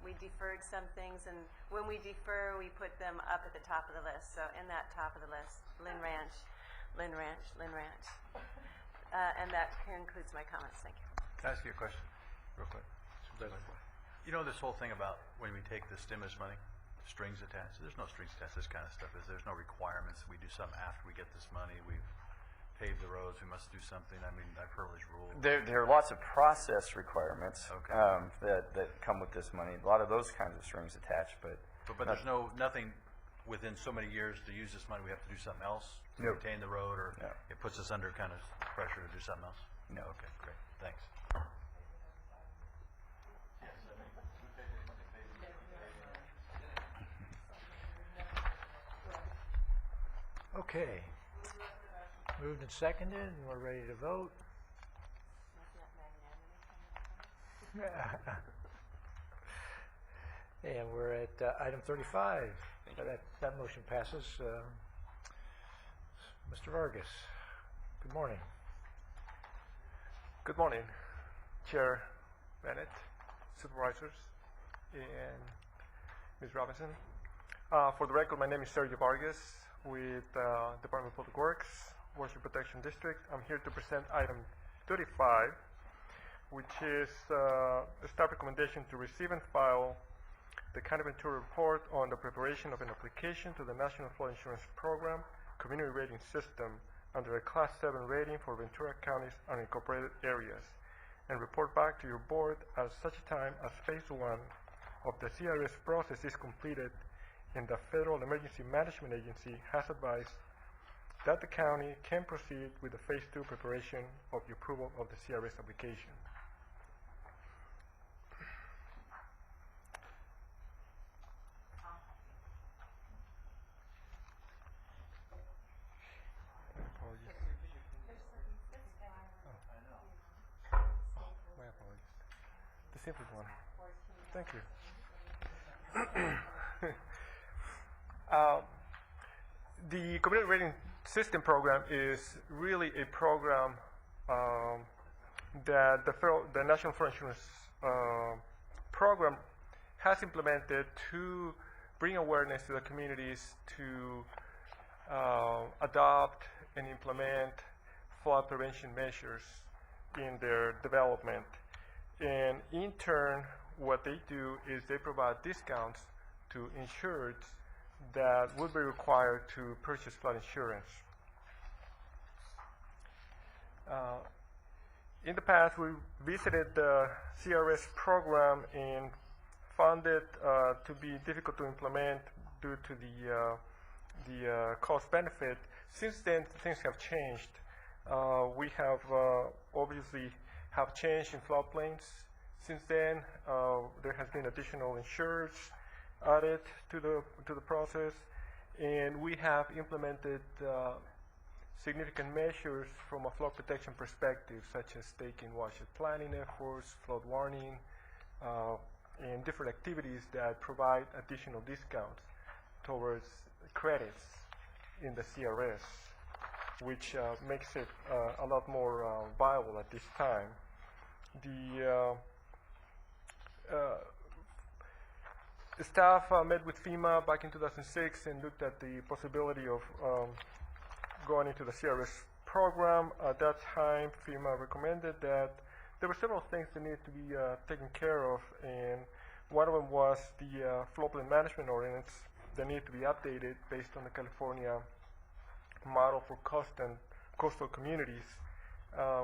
we deferred some things, and when we defer, we put them up at the top of the list. So in that top of the list, Lynn Ranch, Lynn Ranch, Lynn Ranch. And that concludes my comments. Thank you. Can I ask you a question, real quick? You know this whole thing about when we take the stimulus money, strings attached? There's no strings attached to this kind of stuff. There's no requirements. We do something after we get this money. We've paved the roads. We must do something. I mean, I've heard this rule. There are lots of process requirements Okay. that come with this money. A lot of those kinds of strings attached, but But there's nothing within so many years to use this money. We have to do something else to Nope. maintain the road, or No. it puts us under kind of pressure to do something else? No. Okay, great. Thanks. Okay. Moved and seconded, and we're ready to vote. And we're at item 35. That motion passes. Mr. Vargas, good morning. Good morning, Chair Bennett, Supervisors, and Ms. Robinson. For the record, my name is Sergio Vargas with Department of Public Works, Watershed Protection District. I'm here to present item 35, which is a staff recommendation to receive and file the County Ventura report on the preparation of an application to the National Flood Insurance Program Community Rating System under a Class 7 rating for Ventura County's unincorporated areas, and report back to your board at such time as Phase 1 of the CRS process is completed and the Federal Emergency Management Agency has advised that the county can proceed with the Phase 2 preparation of the approval of the CRS application. My apologies. The simplest one. Thank you. The Community Rating System program is really a program that the National Flood Insurance program has implemented to bring awareness to the communities to adopt and implement flood prevention measures in their development. And in turn, what they do is they provide discounts to insureds that would be required to purchase flood insurance. In the past, we visited the CRS program and found it to be difficult to implement due to the cost benefit. Since then, things have changed. We have obviously have changed in floodplains. Since then, there has been additional insurers added to the process, and we have implemented significant measures from a flood protection perspective, such as taking watershed planning efforts, flood warning, and different activities that provide additional discounts towards credits in the CRS, which makes it a lot more viable at this time. The staff met with FEMA back in 2006 and looked at the possibility of going into the CRS program. At that time, FEMA recommended that there were several things that needed to be taken care of, and one of them was the floodplain management ordinance that needed to be updated based on the California model for coastal communities.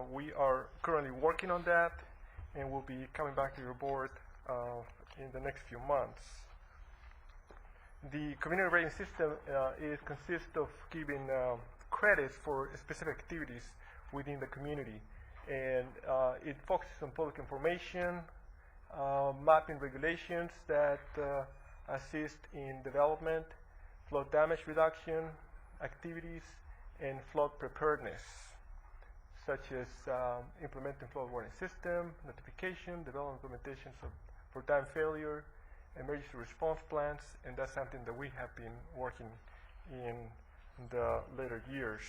We are currently working on that, and we'll be coming back to your board in the next few months. The community rating system consists of giving credits for specific activities within the community, and it focuses on public information mapping regulations that assist in development, flood damage reduction activities, and flood preparedness, such as implementing flood warning system, notification, development implementations for dam failure, emergency response plans, and that's something that we have been working in the later years.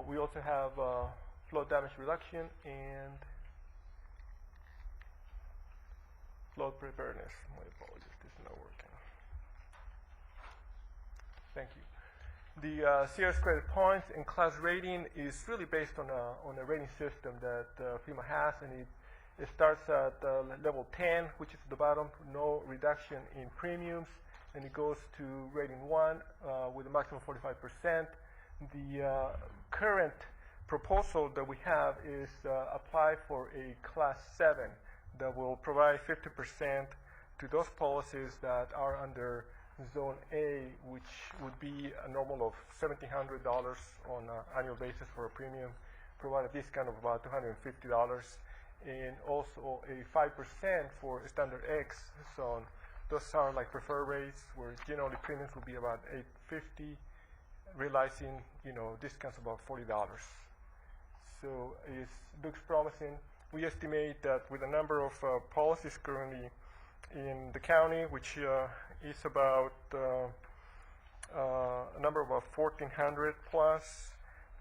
We also have flood damage reduction and flood preparedness. My apologies, this is not working. Thank you. The CRS credit points and class rating is really based on a rating system that FEMA has, and it starts at level 10, which is the bottom, no reduction in premiums, and it goes to rating 1 with a maximum 45%. The current proposal that we have is apply for a class 7 that will provide 50% to those policies that are under Zone A, which would be a normal of $1,700 on an annual basis for a premium, provide a discount of about $250, and also a 5% for standard X zone. Those are like preferred rates, where generally premiums will be about $850, realizing discounts about $40. So it looks promising. We estimate that with a number of policies currently in the county, which is about a number of about 1,400 plus,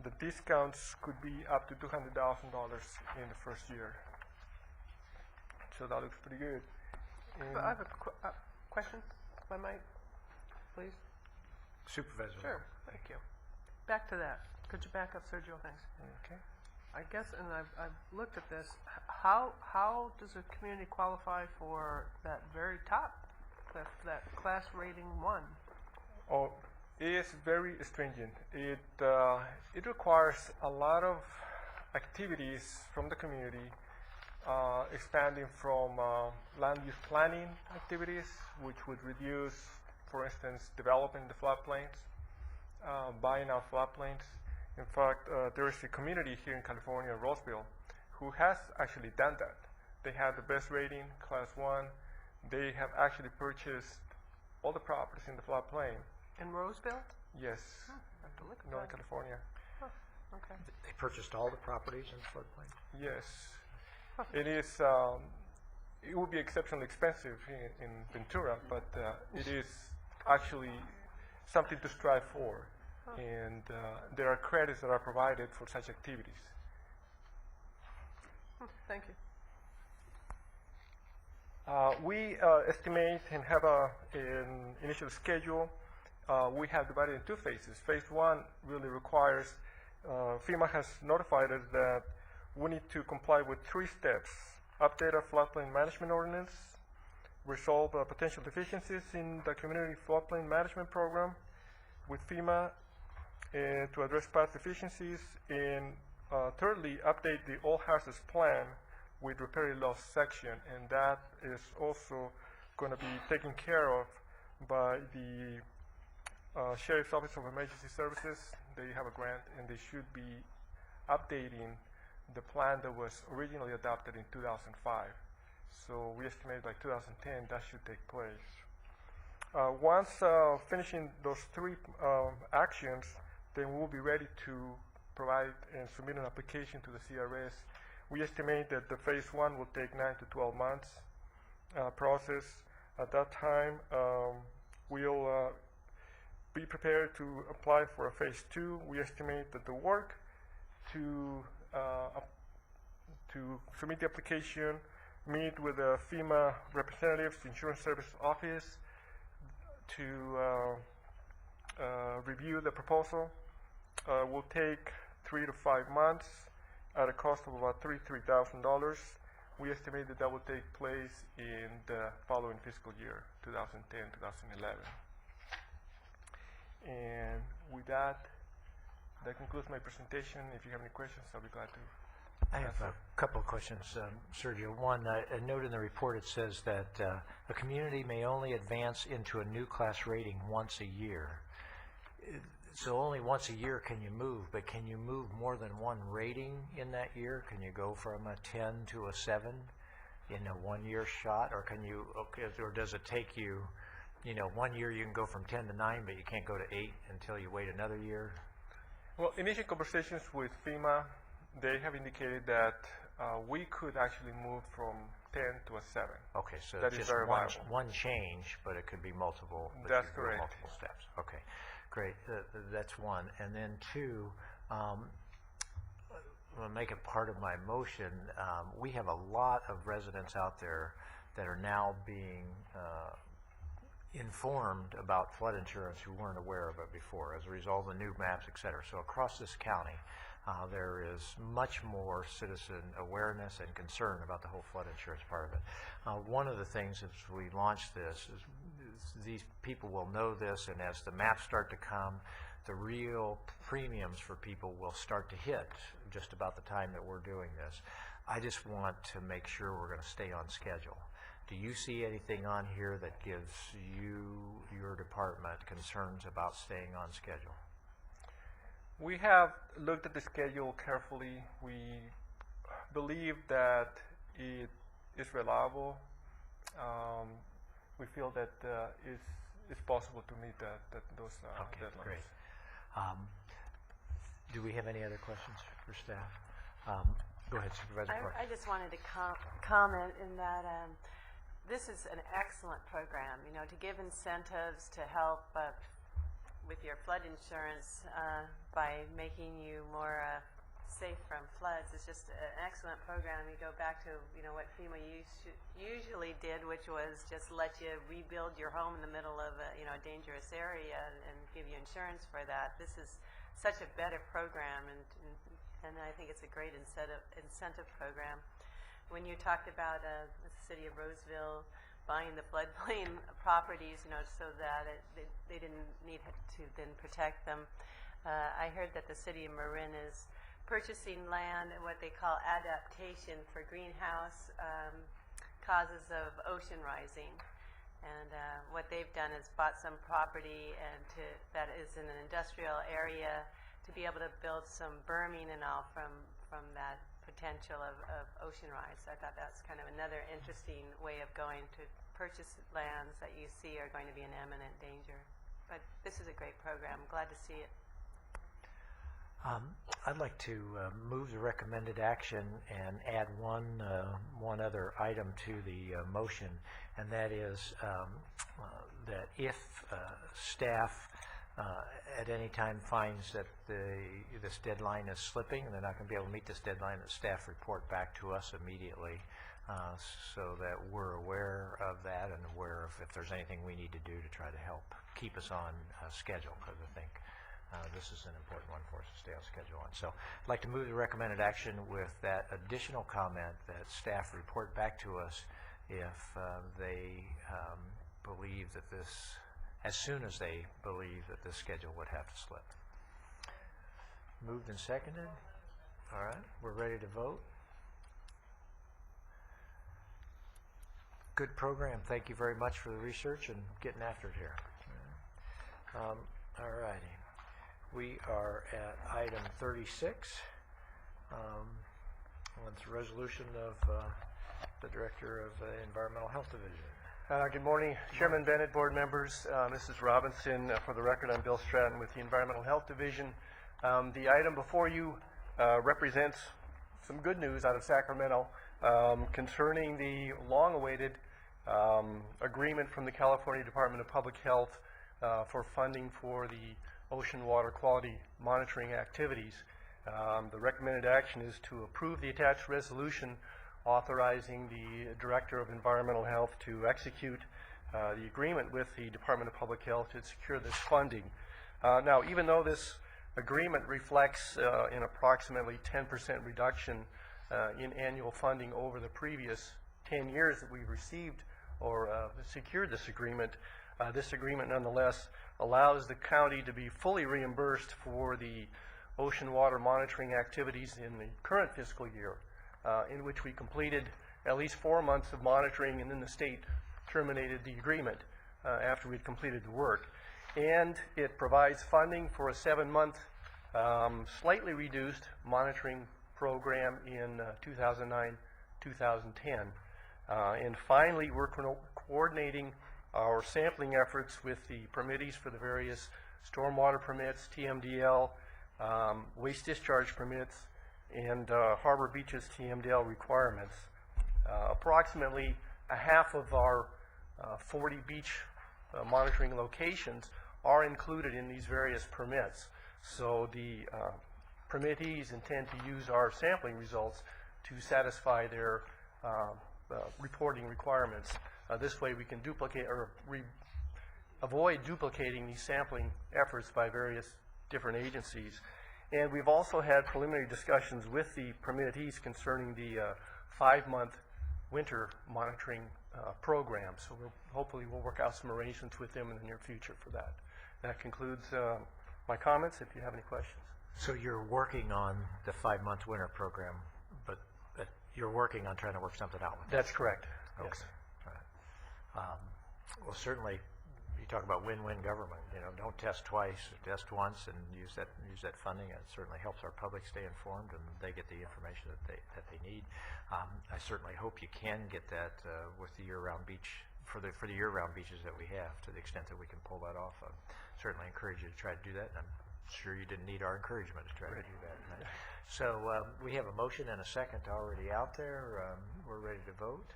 the discounts could be up to $200,000 in the first year. So that looks pretty good. I have a question, if I might, please. Supervisor. Sure, thank you. Back to that. Could you back up, Sergio? Thanks. Okay. I guess, and I've looked at this, how does a community qualify for that very top, that class rating 1? Oh, it is very stringent. It requires a lot of activities from the community, expanding from land use planning activities, which would reduce, for instance, developing the floodplains, buying out floodplains. In fact, there is a community here in California, Roseville, who has actually done that. They have the best rating, class 1. They have actually purchased all the properties in the floodplain. In Roseville? Yes, I have to look at Northern that. California. Okay. They purchased all the properties in the floodplain? Yes. It is, it would be exceptionally expensive in Ventura, but it is actually something to strive for. And there are credits that are provided for such activities. Thank you. We estimate and have an initial schedule. We have divided in 2 phases. Phase 1 really requires, FEMA has notified us that we need to comply with 3 steps: update our floodplain management ordinance, resolve potential deficiencies in the community floodplain management program with FEMA to address past deficiencies, and thirdly, update the all hazards plan with repair loss section, and that is also going to be taken care of by the Sheriff's Office of Emergency Services. They have a grant, and they should be updating the plan that was originally adopted in 2005. So we estimate like 2010 that should take place. Once finishing those 3 actions, then we will be ready to provide and submit an application to the CRS. We estimate that the phase 1 will take 9 to 12 months process. At that time, we'll be prepared to apply for a phase 2. We estimate that the work to submit the application, meet with the FEMA representatives, the Insurance Service Office, to review the proposal, will take 3 to 5 months at a cost of about $3,000. We estimate that that will take place in the following fiscal year, 2010, 2011. And with that, that concludes my presentation. If you have any questions, I'll be glad to I have a couple of questions, Sergio. One, a note in the report, it says that a community may only advance into a new class rating once a year. So only once a year can you move, but can you move more than one rating in that year? Can you go from a 10 to a 7 in a 1-year shot, or can you, or does it take you, 1 year you can go from 10 to 9, but you can't go to 8 until you wait another year? Well, initial conversations with FEMA, they have indicated that we could actually move from 10 to a 7. Okay, so That is just very viable. one change, but it could be multiple. that That's you go correct. Multiple steps. Okay, great. That's one. And then two, I'm going to make it part of my motion. We have a lot of residents out there that are now being informed about flood insurance who weren't aware of it before as a result of the new maps, et cetera. So across this county, there is much more citizen awareness and concern about the whole flood insurance part of it. One of the things as we launch this is these people will know this, and as the maps start to come, the real premiums for people will start to hit just about the time that we're doing this. I just want to make sure we're going to stay on schedule. Do you see anything on here that gives you, your department, concerns about staying on schedule? We have looked at the schedule carefully. We believe that it is reliable. We feel that it's possible to meet those Okay, deadlines. great. Do we have any other questions for staff? Go ahead, Supervisor Parks. I just wanted to comment in that this is an excellent program, to give incentives to help with your flood insurance by making you more safe from floods is just an excellent program. You go back to what FEMA usually did, which was just let you rebuild your home in the middle of a dangerous area and give you insurance for that. This is such a better program, and I think it's a great incentive program. When you talked about the city of Roseville buying the floodplain properties, so that they didn't need to then protect them, I heard that the city of Marin is purchasing land and what they call adaptation for greenhouse causes of ocean rising. And what they've done is bought some property that is in an industrial area to be able to build some berming and all from that potential of ocean rise. So I thought that's kind of another interesting way of going to purchase lands that you see are going to be in imminent danger. But this is a great program. I'm glad to see it. I'd like to move the recommended action and add one other item to the motion, and that is that if staff at any time finds that this deadline is slipping and they're not going to be able to meet this deadline, that staff report back to us immediately so that we're aware of that and aware of if there's anything we need to do to try to help keep us on schedule, because I think this is an important one for us to stay on schedule on. So I'd like to move the recommended action with that additional comment that staff report back to us if they believe that this, as soon as they believe that this schedule would have to slip. Moved and seconded. All right, we're ready to vote. Good program. Thank you very much for the research and getting after it here. All righty. We are at item 36. It's a resolution of the Director of the Environmental Health Division. Good morning, Chairman Bennett, board members. Mrs. Robinson. For the record, I'm Bill Stratton with the Environmental Health Division. The item before you represents some good news out of Sacramento concerning the long-awaited agreement from the California Department of Public Health for funding for the ocean water quality monitoring activities. The recommended action is to approve the attached resolution authorizing the Director of Environmental Health to execute the agreement with the Department of Public Health to secure this funding. Now, even though this agreement reflects an approximately 10% reduction in annual funding over the previous 10 years that we've received or secured this agreement nonetheless allows the county to be fully reimbursed for the ocean water monitoring activities in the current fiscal year, in which we completed at least 4 months of monitoring, and then the state terminated the agreement after we'd completed the work. and it provides funding for a 7-month, slightly reduced monitoring program in 2009-2010. And finally, we're coordinating our sampling efforts with the permittees for the various stormwater permits, TMDL, waste discharge permits, and Harbor Beach's TMDL requirements. Approximately a half of our 40 beach monitoring locations are included in these various permits. So the permittees intend to use our sampling results to satisfy their reporting requirements. This way we can duplicate or avoid duplicating these sampling efforts by various different agencies. And we've also had preliminary discussions with the permittees concerning the 5-month winter monitoring program. So hopefully we'll work out some arrangements with them in the near future for that. That concludes my comments. If you have any questions. So you're working on the 5-month winter program, but you're working on trying to work something out with That's correct. Okay. Yes. Right. Well, certainly, you talk about win-win government. You know, don't test twice, test once, and use that funding. It certainly helps our public stay informed, and they get the information that they need. I certainly hope you can get that with the year-round beach for the year-round beaches that we have, to the extent that we can pull that off. I certainly encourage you to try to do that, and I'm sure you didn't need our encouragement to try to do that. Right? So we have a motion and a second already out there. We're ready to vote.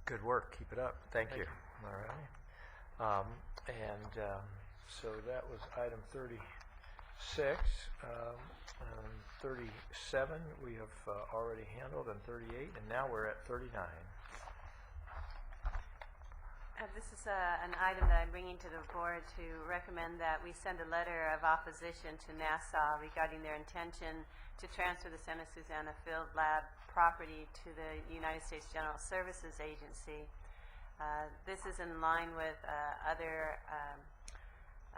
Good work. Keep it up. Thank you. All right. So that was item 36. 37 we have already handled, and 38, and now we're at 39. This is an item that I'm bringing to the board to recommend that we send a letter of opposition to NASA regarding their intention to transfer the Santa Susana Field Lab property to the United States General Services Agency. This is in line with other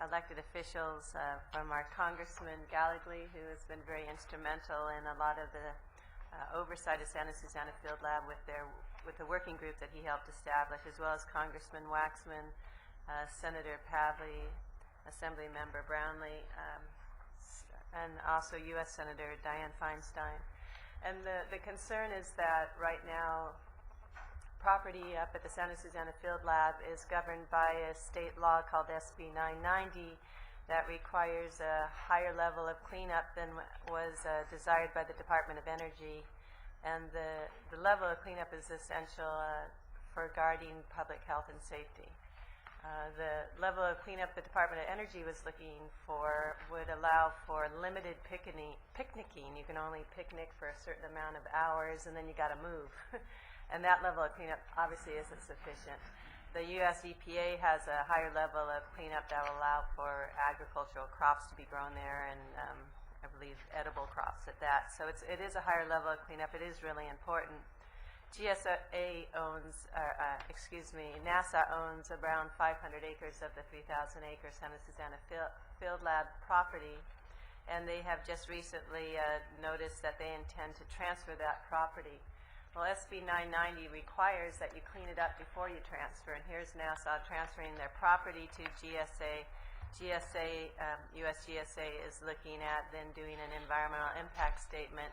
elected officials from our Congressman Gallagly, who has been very instrumental in a lot of the oversight of Santa Susana Field Lab with the working group that he helped establish, as well as Congressman Waxman, Senator Pavley, Assembly Member Brownlee, and also U.S. Senator Dianne Feinstein. And the concern is that right now, property up at the Santa Susana Field Lab is governed by a state law called SB 990 that requires a higher level of cleanup than was desired by the Department of Energy. And the level of cleanup is essential for guarding public health and safety. The level of cleanup the Department of Energy was looking for would allow for limited picnicking. You can only picnic for a certain amount of hours, and then you got to move. And that level of cleanup obviously isn't sufficient. The U.S. EPA has a higher level of cleanup that will allow for agricultural crops to be grown there, and I believe edible crops at that. So it is a higher level of cleanup. It is really important. NASA owns around 500 acres of the 3,000-acre Santa Susana Field Lab property, and they have just recently noticed that they intend to transfer that property. Well, SB 990 requires that you clean it up before you transfer, and here's NASA transferring their property to GSA. US GSA is looking at then doing an environmental impact statement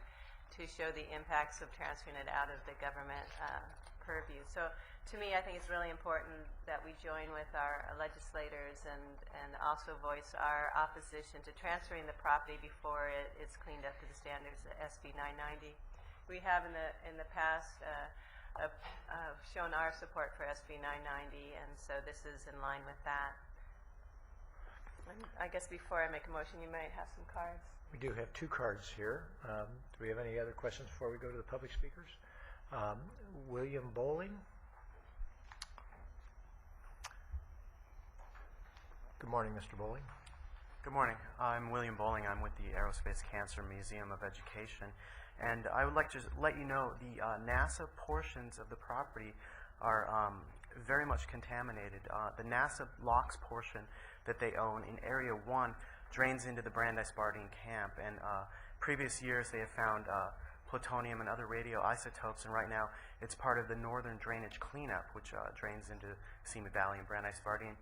to show the impacts of transferring it out of the government purview. So to me, I think it's really important that we join with our legislators and also voice our opposition to transferring the property before it is cleaned up to the standards of SB 990. We have in the past shown our support for SB 990, and so this is in line with that. And I guess before I make a motion, you might have some cards. We do have 2 cards here. Do we have any other questions before we go to the public speakers? William Bowling. Good morning, Mr. Bowling. Good morning. I'm William Bowling. I'm with the Aerospace Cancer Museum of Education. And I would like to let you know the NASA portions of the property are very much contaminated. The NASA locks portion that they own in Area 1 drains into the Brandeis Bardeen camp. And previous years they have found plutonium and other radioisotopes, and right now it's part of the northern drainage cleanup, which drains into Simi Valley and Brandeis Bardeen.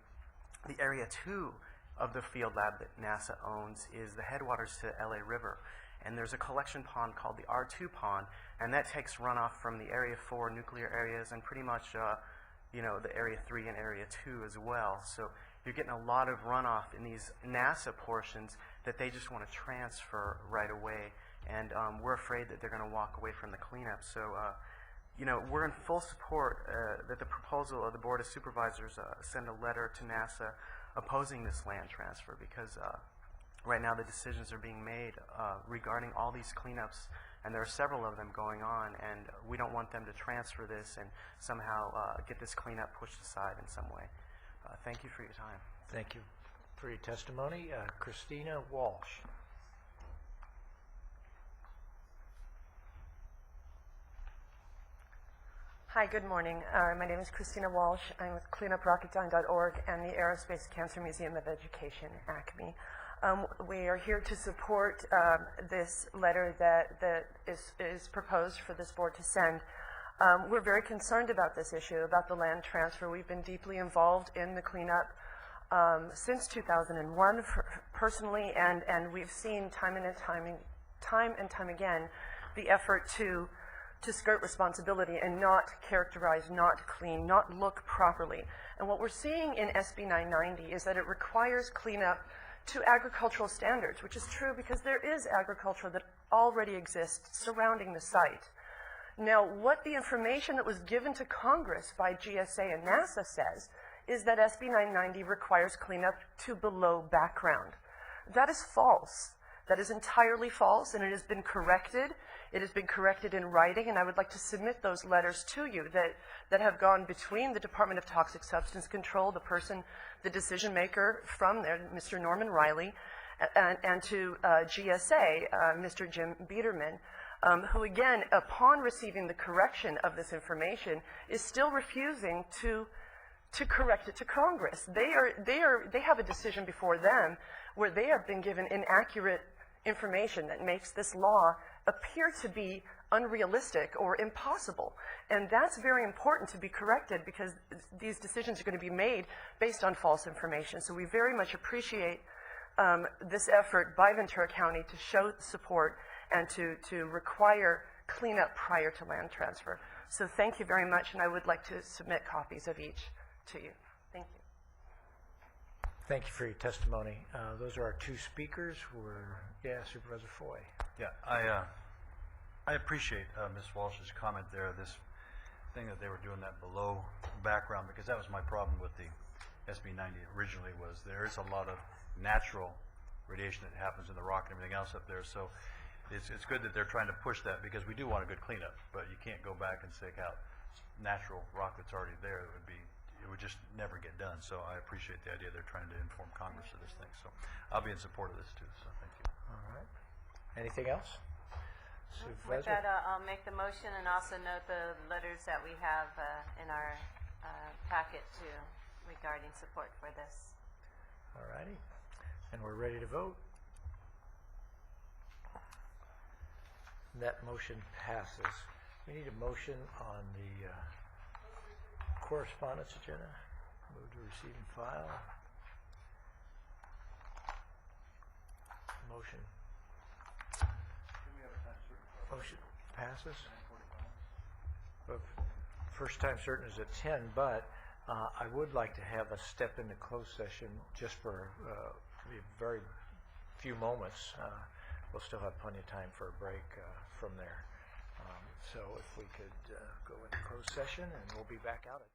The Area 2 of the field lab that NASA owns is the headwaters to LA River, and there's a collection pond called the R2 pond, and that takes runoff from the Area 4 nuclear areas and pretty much the Area 3 and Area 2 as well. So you're getting a lot of runoff in these NASA portions that they just want to transfer right away, and we're afraid that they're going to walk away from the cleanup. So we're in full support that the proposal of the Board of Supervisors send a letter to NASA opposing this land transfer, because right now the decisions are being made regarding all these cleanups, and there are several of them going on, and we don't want them to transfer this and somehow get this cleanup pushed aside in some way. Thank you for your time. Thank you for your testimony. Christina Walsh. Hi, good morning. My name is Christina Walsh. I'm with CleanUpRocketDown.org and the Aerospace Cancer Museum of Education, ACME. We are here to support this letter that is proposed for this board to send. We're very concerned about this issue, about the land transfer. We've been deeply involved in the cleanup since 2001 personally, and we've seen time and time again the effort to skirt responsibility and not characterize, not clean, not look properly. And what we're seeing in SB 990 is that it requires cleanup to agricultural standards, which is true because there is agriculture that already exists surrounding the site. Now, what the information that was given to Congress by GSA and NASA says is that SB 990 requires cleanup to below background. That is false. That is entirely false, and it has been corrected. It has been corrected in writing, and I would like to submit those letters to you that have gone between the Department of Toxic Substance Control, the decision maker from there, Mr. Norman Riley, and to GSA, Mr. Jim Biederman, who again, upon receiving the correction of this information, is still refusing to correct it to Congress. They have a decision before them where they have been given inaccurate information that makes this law appear to be unrealistic or impossible. And that's very important to be corrected because these decisions are going to be made based on false information. So we very much appreciate this effort by Ventura County to show support and to require cleanup prior to land transfer. So thank you very much, and I would like to submit copies of each to you. Thank you. Thank you for your testimony. Those are our two speakers. Supervisor Foy. Yeah, I appreciate Ms. Walsh's comment there, this thing that they were doing that below background, because that was my problem with the SB 90 originally, was there is a lot of natural radiation that happens in the rock and everything else up there. So it's good that they're trying to push that, because we do want a good cleanup, but you can't go back and take out natural rock that's already there. It would just never get done. So I appreciate the idea they're trying to inform Congress of this thing. So I'll be in support of this too. So thank you. All right. Anything else? With that, I'll make the motion and also note the letters that we have in our packet too regarding support for this. All righty. And we're ready to vote. That motion passes. We need a motion on the correspondence agenda. Move to receive and file. Motion. Motion passes. First time certain is at 10, but I would like to have us step into closed session just for a very few moments. We'll still have plenty of time for a break from there. So if we could go into closed session, and we'll be back out at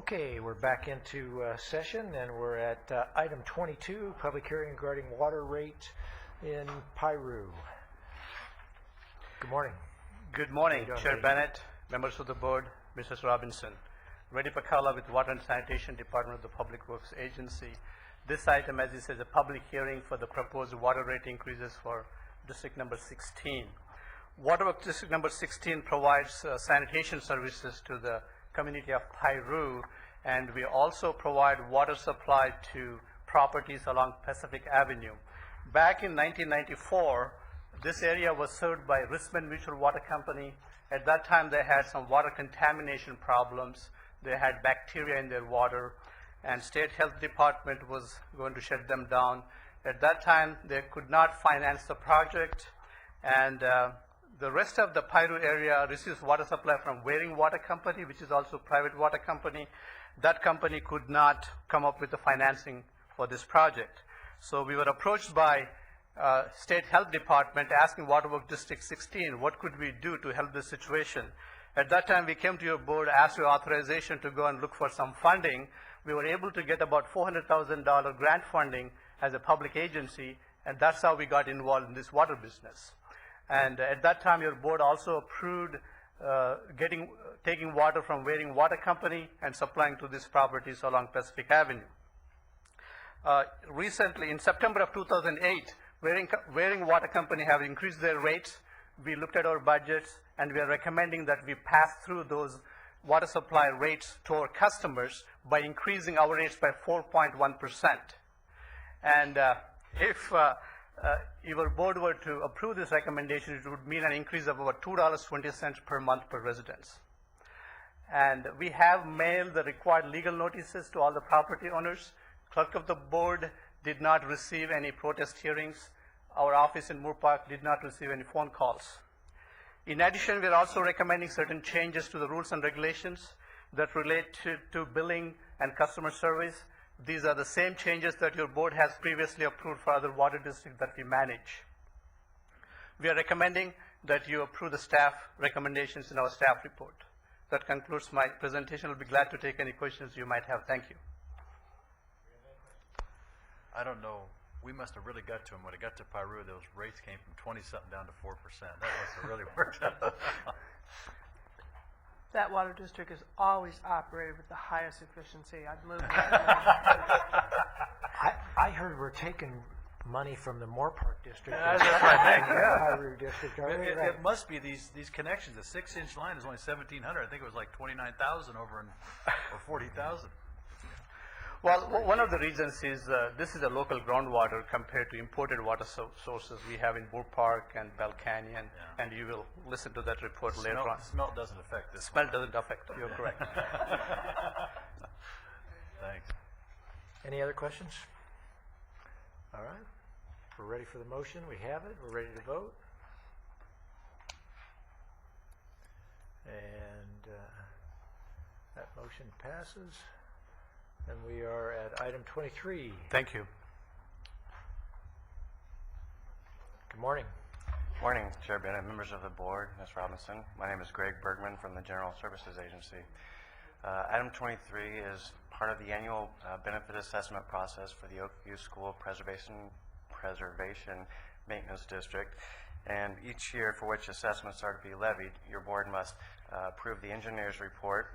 Okay, we're back into session, and we're at item 22, public hearing regarding water rate in Piru. Good morning. Good morning, How you doing, Chair Eddie? Bennett, members of the board, Mrs. Robinson. Reddy Pakala with Water and Sanitation Department of the Public Works Agency. This item, as you said, is a public hearing for the proposed water rate increases for District Number 16. Waterworks District Number 16 provides sanitation services to the community of Piru, and we also provide water supply to properties along Pacific Avenue. Back in 1994, this area was served by Richmond Mutual Water Company. At that time, they had some water contamination problems. They had bacteria in their water, and State Health Department was going to shut them down. At that time, they could not finance the project, and the rest of the Piru area receives water supply from Waring Water Company, which is also a private water company. That company could not come up with the financing for this project. So we were approached by State Health Department asking Waterworks District 16, what could we do to help this situation? At that time, we came to your board, asked for authorization to go and look for some funding. We were able to get about $400,000 grant funding as a public agency, and that's how we got involved in this water business. And at that time, your board also approved taking water from Waring Water Company and supplying to these properties along Pacific Avenue. Recently, in September of 2008, Waring Water Company have increased their rates. We looked at our budgets, and we are recommending that we pass through those water supply rates to our customers by increasing our rates by 4.1%. And if your board were to approve this recommendation, it would mean an increase of about $2.20 per month per residence. And we have mailed the required legal notices to all the property owners. Clerk of the board did not receive any protest hearings. Our office in Moore Park did not receive any phone calls. In addition, we are also recommending certain changes to the rules and regulations that relate to billing and customer service. These are the same changes that your board has previously approved for other water districts that we manage. We are recommending that you approve the staff recommendations in our staff report. That concludes my presentation. I'll be glad to take any questions you might have. Thank you. I don't know. We must have really got to them. When it got to Piru, those rates came from 20-something down to 4%. That must have really worked out. That water district has always operated with the highest efficiency. I've moved. I heard we're taking money from the Moore Park district. That's what I think, Piru district. Are we right? It must be these connections. The 6-inch line is only 1,700. I think it was like 29,000 over in, or 40,000. Well, one of the reasons is this is a local groundwater compared to imported water sources we have in Moore Park and Bell Canyon, and you will listen to that report later on. Smell doesn't affect this. Smell doesn't affect. You're correct. Thanks. Any other questions? All right. We're ready for the motion. We have it. We're ready to vote. And that motion passes. And we are at item 23. Thank you. Good morning. Morning, Chair Bennett, members of the board, Ms. Robinson. My name is Greg Bergman from the General Services Agency. Item 23 is part of the annual benefit assessment process for the Oakview School Preservation Maintenance District. And each year for which assessments are to be levied, your board must approve the engineer's report,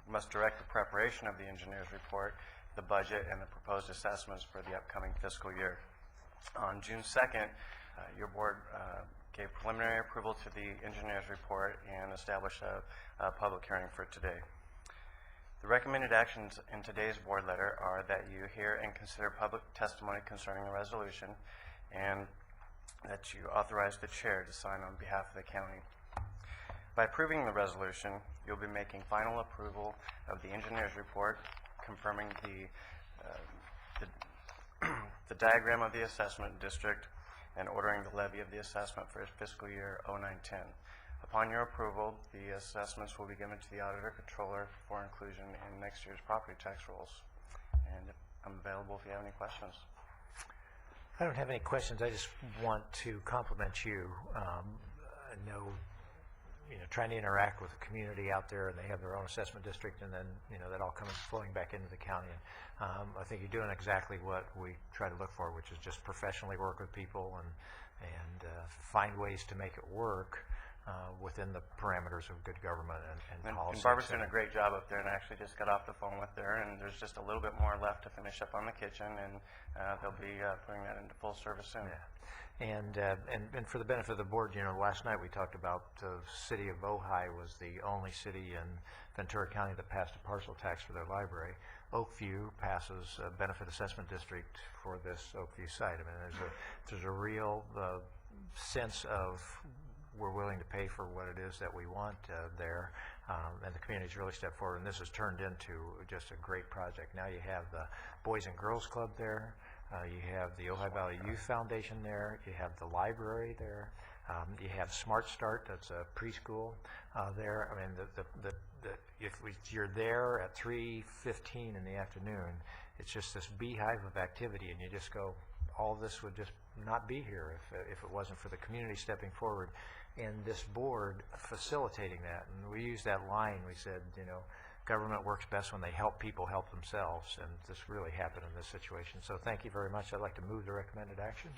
must direct the preparation of the engineer's report, the budget, and the proposed assessments for the upcoming fiscal year. On June 2nd, your board gave preliminary approval to the engineer's report and established a public hearing for today. The recommended actions in today's board letter are that you hear and consider public testimony concerning the resolution, and that you authorize the chair to sign on behalf of the county. By approving the resolution, you'll be making final approval of the engineer's report, confirming the diagram of the assessment district, and ordering the levy of the assessment for fiscal year 09-10. Upon your approval, the assessments will be given to the auditor controller for inclusion in next year's property tax rolls. And I'm available if you have any questions. I don't have any questions. I just want to compliment you. I know trying to interact with the community out there, and they have their own assessment district, and then, that all comes flowing back into the county. And I think you're doing exactly what we try to look for, which is just professionally work with people and find ways to make it work within the parameters of good government and policy. And Barbara's doing a great job up there, and I actually just got off the phone with her, and there's just a little bit more left to finish up on the kitchen, and they'll be putting that into full service soon. Yeah. And for the benefit of the board, last night we talked about the city of Ojai was the only city in Ventura County that passed a partial tax for their library. Oakview passes a benefit assessment district for this Oakview site. I mean, there's a real sense of we're willing to pay for what it is that we want there, and the community's really stepped forward, and this has turned into just a great project. Now you have the Boys and Girls Club there, you have the Ojai Valley Youth Foundation there, you have the library there, you have Smart Start, that's a preschool there. I mean, if you're there at 3:15 in the afternoon, it's just this beehive of activity, and you just go, all this would just not be here if it wasn't for the community stepping forward and this board facilitating that. And we used that line, we said, government works best when they help people help themselves, and this really happened in this situation. So thank you very much. I'd like to move the recommended action.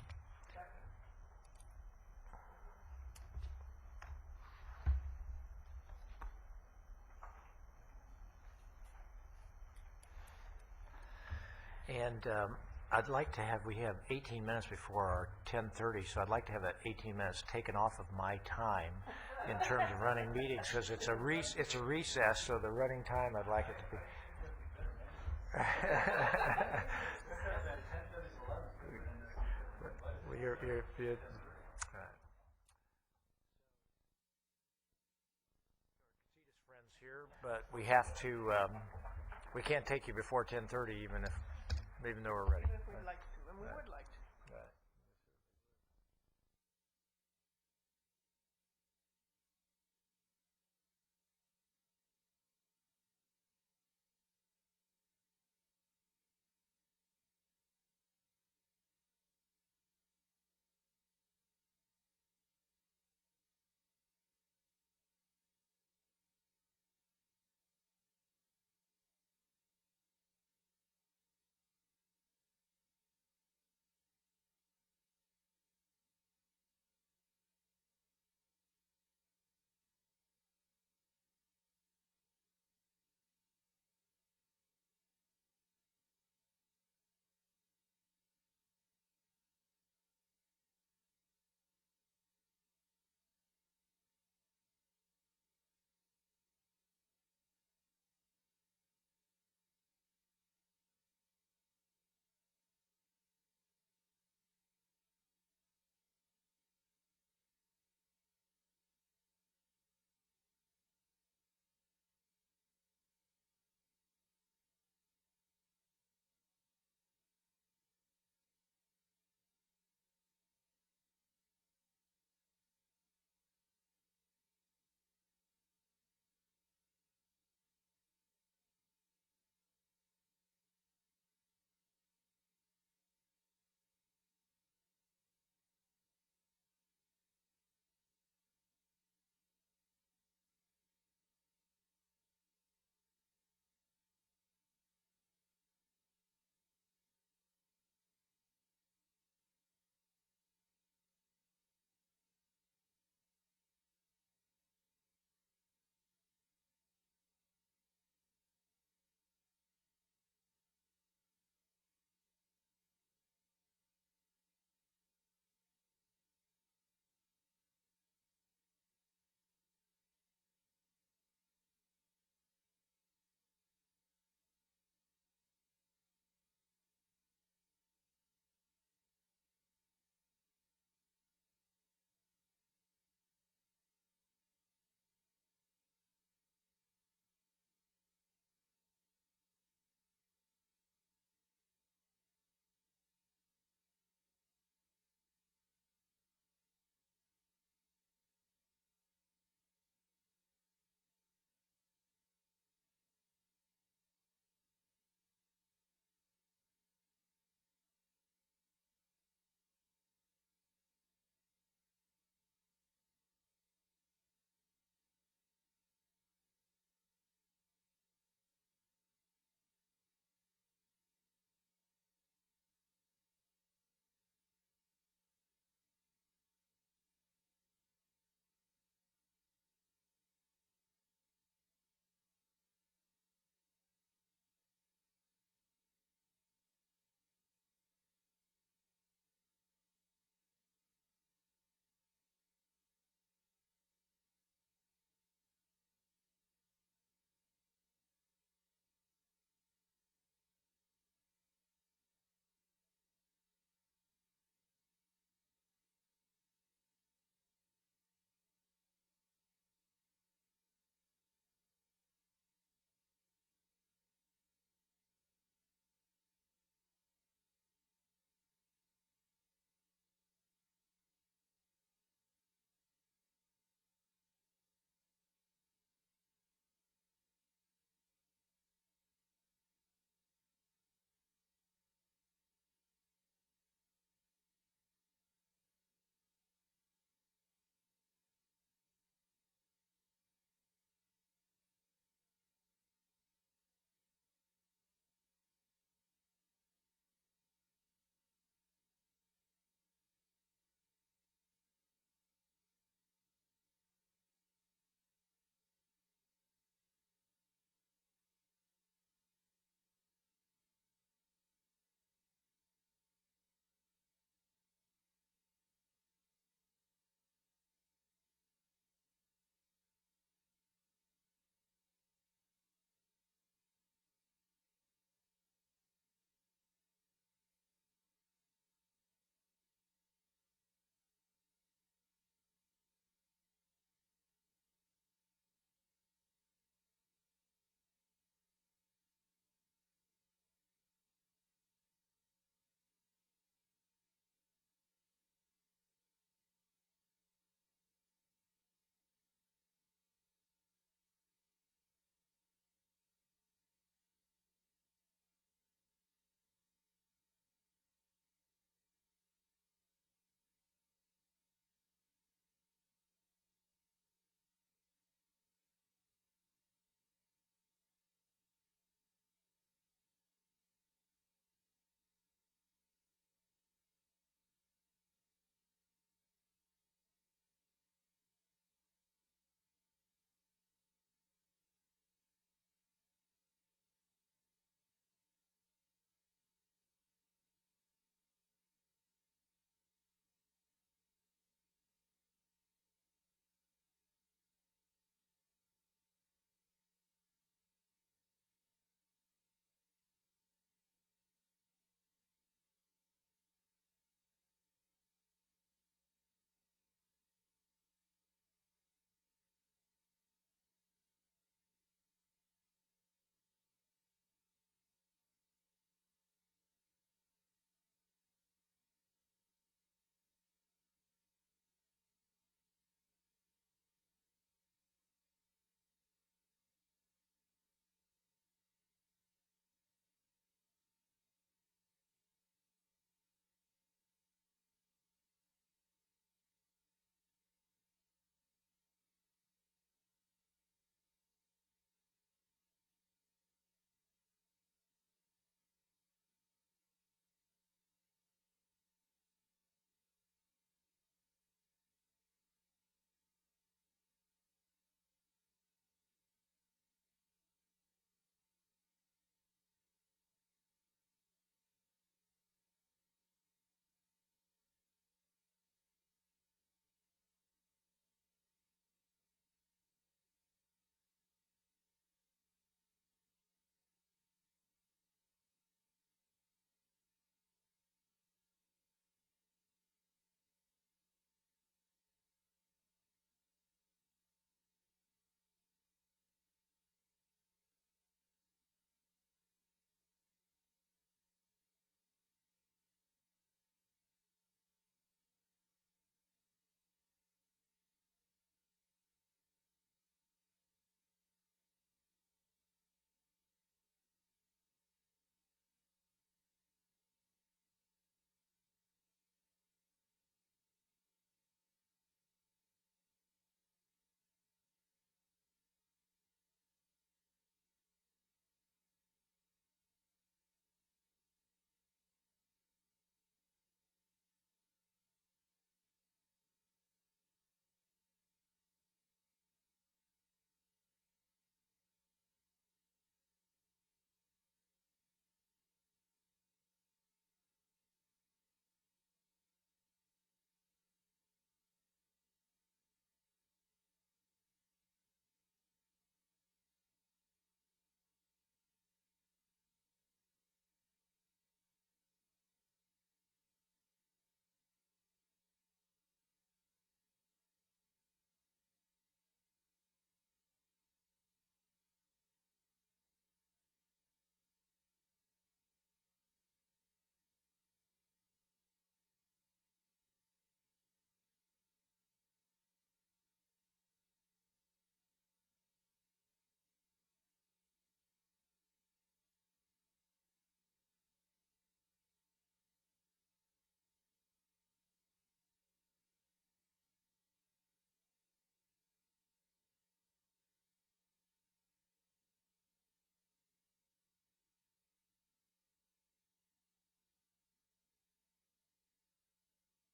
And I'd like to have, we have 18 minutes before our 10:30, so I'd like to have that 18 minutes taken off of my time in terms of running meetings, because it's a recess, so the running time, I'd like it to be. Well, you're friends here, but we have to, we can't take you before 10:30, even though we're ready. If we'd like to, and we would like to.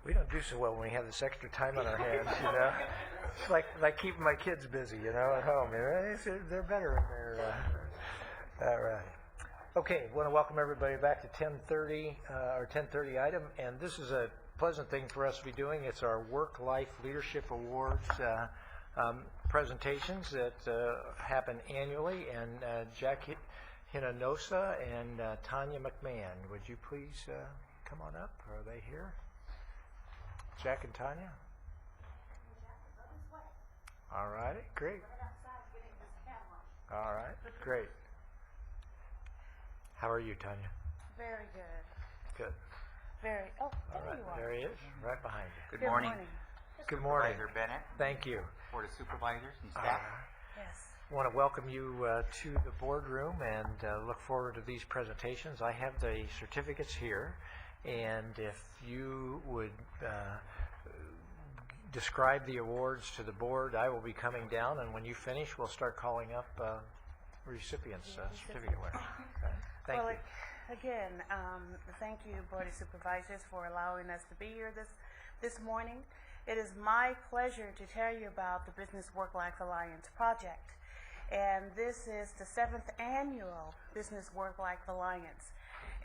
We don't do so well when we have this extra time on our hands, you know? It's like keeping my kids busy, you know, at home. You know? They're better in their... all right. Okay, want to welcome everybody back to 10:30, our 10:30 item, and this is a pleasant thing for us to be doing. It's our Work-Life Leadership Awards presentations that happen annually, and Jack Hinanosa and Tanya McMahon, would you please come on up? Are they here? Jack and Tanya? All right, great. All right, great. How are you, Tanya? Very good. Good. Very. Oh, All there right, you are. there he is, right behind you. Good morning. Good morning. Supervisor Bennett. Thank you. Board of Supervisors and staff. Yes. I want to welcome you to the boardroom and look forward to these presentations. I have the certificates here, and if you would describe the awards to the board, I will be coming down, and when you finish, we'll start calling up recipients, certificate winners. Okay. Thank you. Again, thank you, Board of Supervisors, for allowing us to be here this morning. It is my pleasure to tell you about the Business Work-Life Alliance project. And this is the 7th annual Business Work-Life Alliance.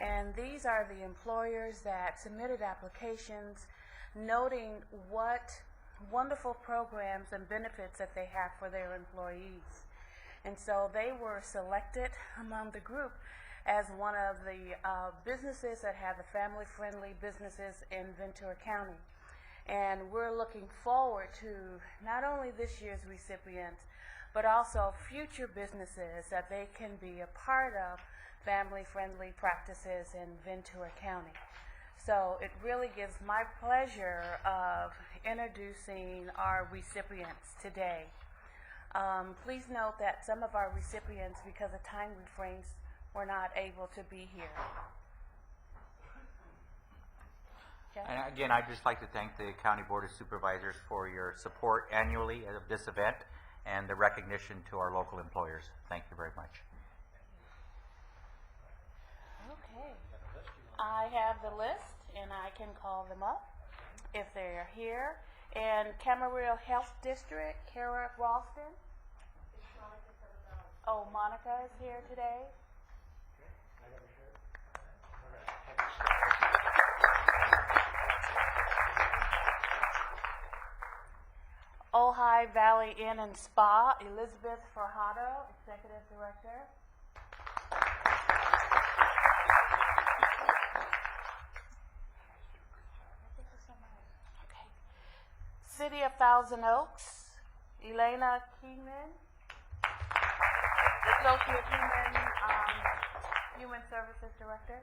And these are the employers that submitted applications noting what wonderful programs and benefits that they have for their employees. And so they were selected among the group as one of the businesses that have the family-friendly businesses in Ventura County. And we're looking forward to not only this year's recipients, but also future businesses that they can be a part of family-friendly practices in Ventura County. So it really gives my pleasure of introducing our recipients today. Please note that some of our recipients, because of time refrains, were not able to be here. And again, I'd just like to thank the County Board of Supervisors for your support annually of this event and the recognition to our local employers. Thank you very much. Okay. I have the list, and I can call them up if they're here. And Camarillo Health District, Kara Ralston. Oh, Monica is here today. Ojai Valley Inn and Spa, Elizabeth Farhado, Executive Director. Okay. City of Thousand Oaks, Elena Keenan, Associate Human Services Director.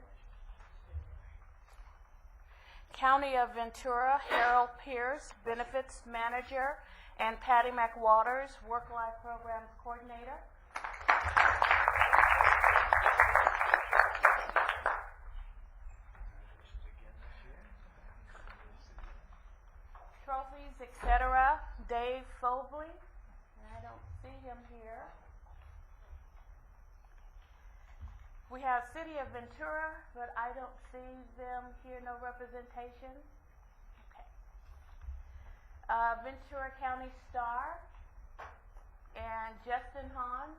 County of Ventura, Harold Pierce, Benefits Manager, and Patty McWaters, Work-Life Programs Coordinator. Trophies, etc., Dave Fobley. I don't see him here. We have City of Ventura, but I don't see them here, no representation. Okay. Ventura County Star and Justin Hahn.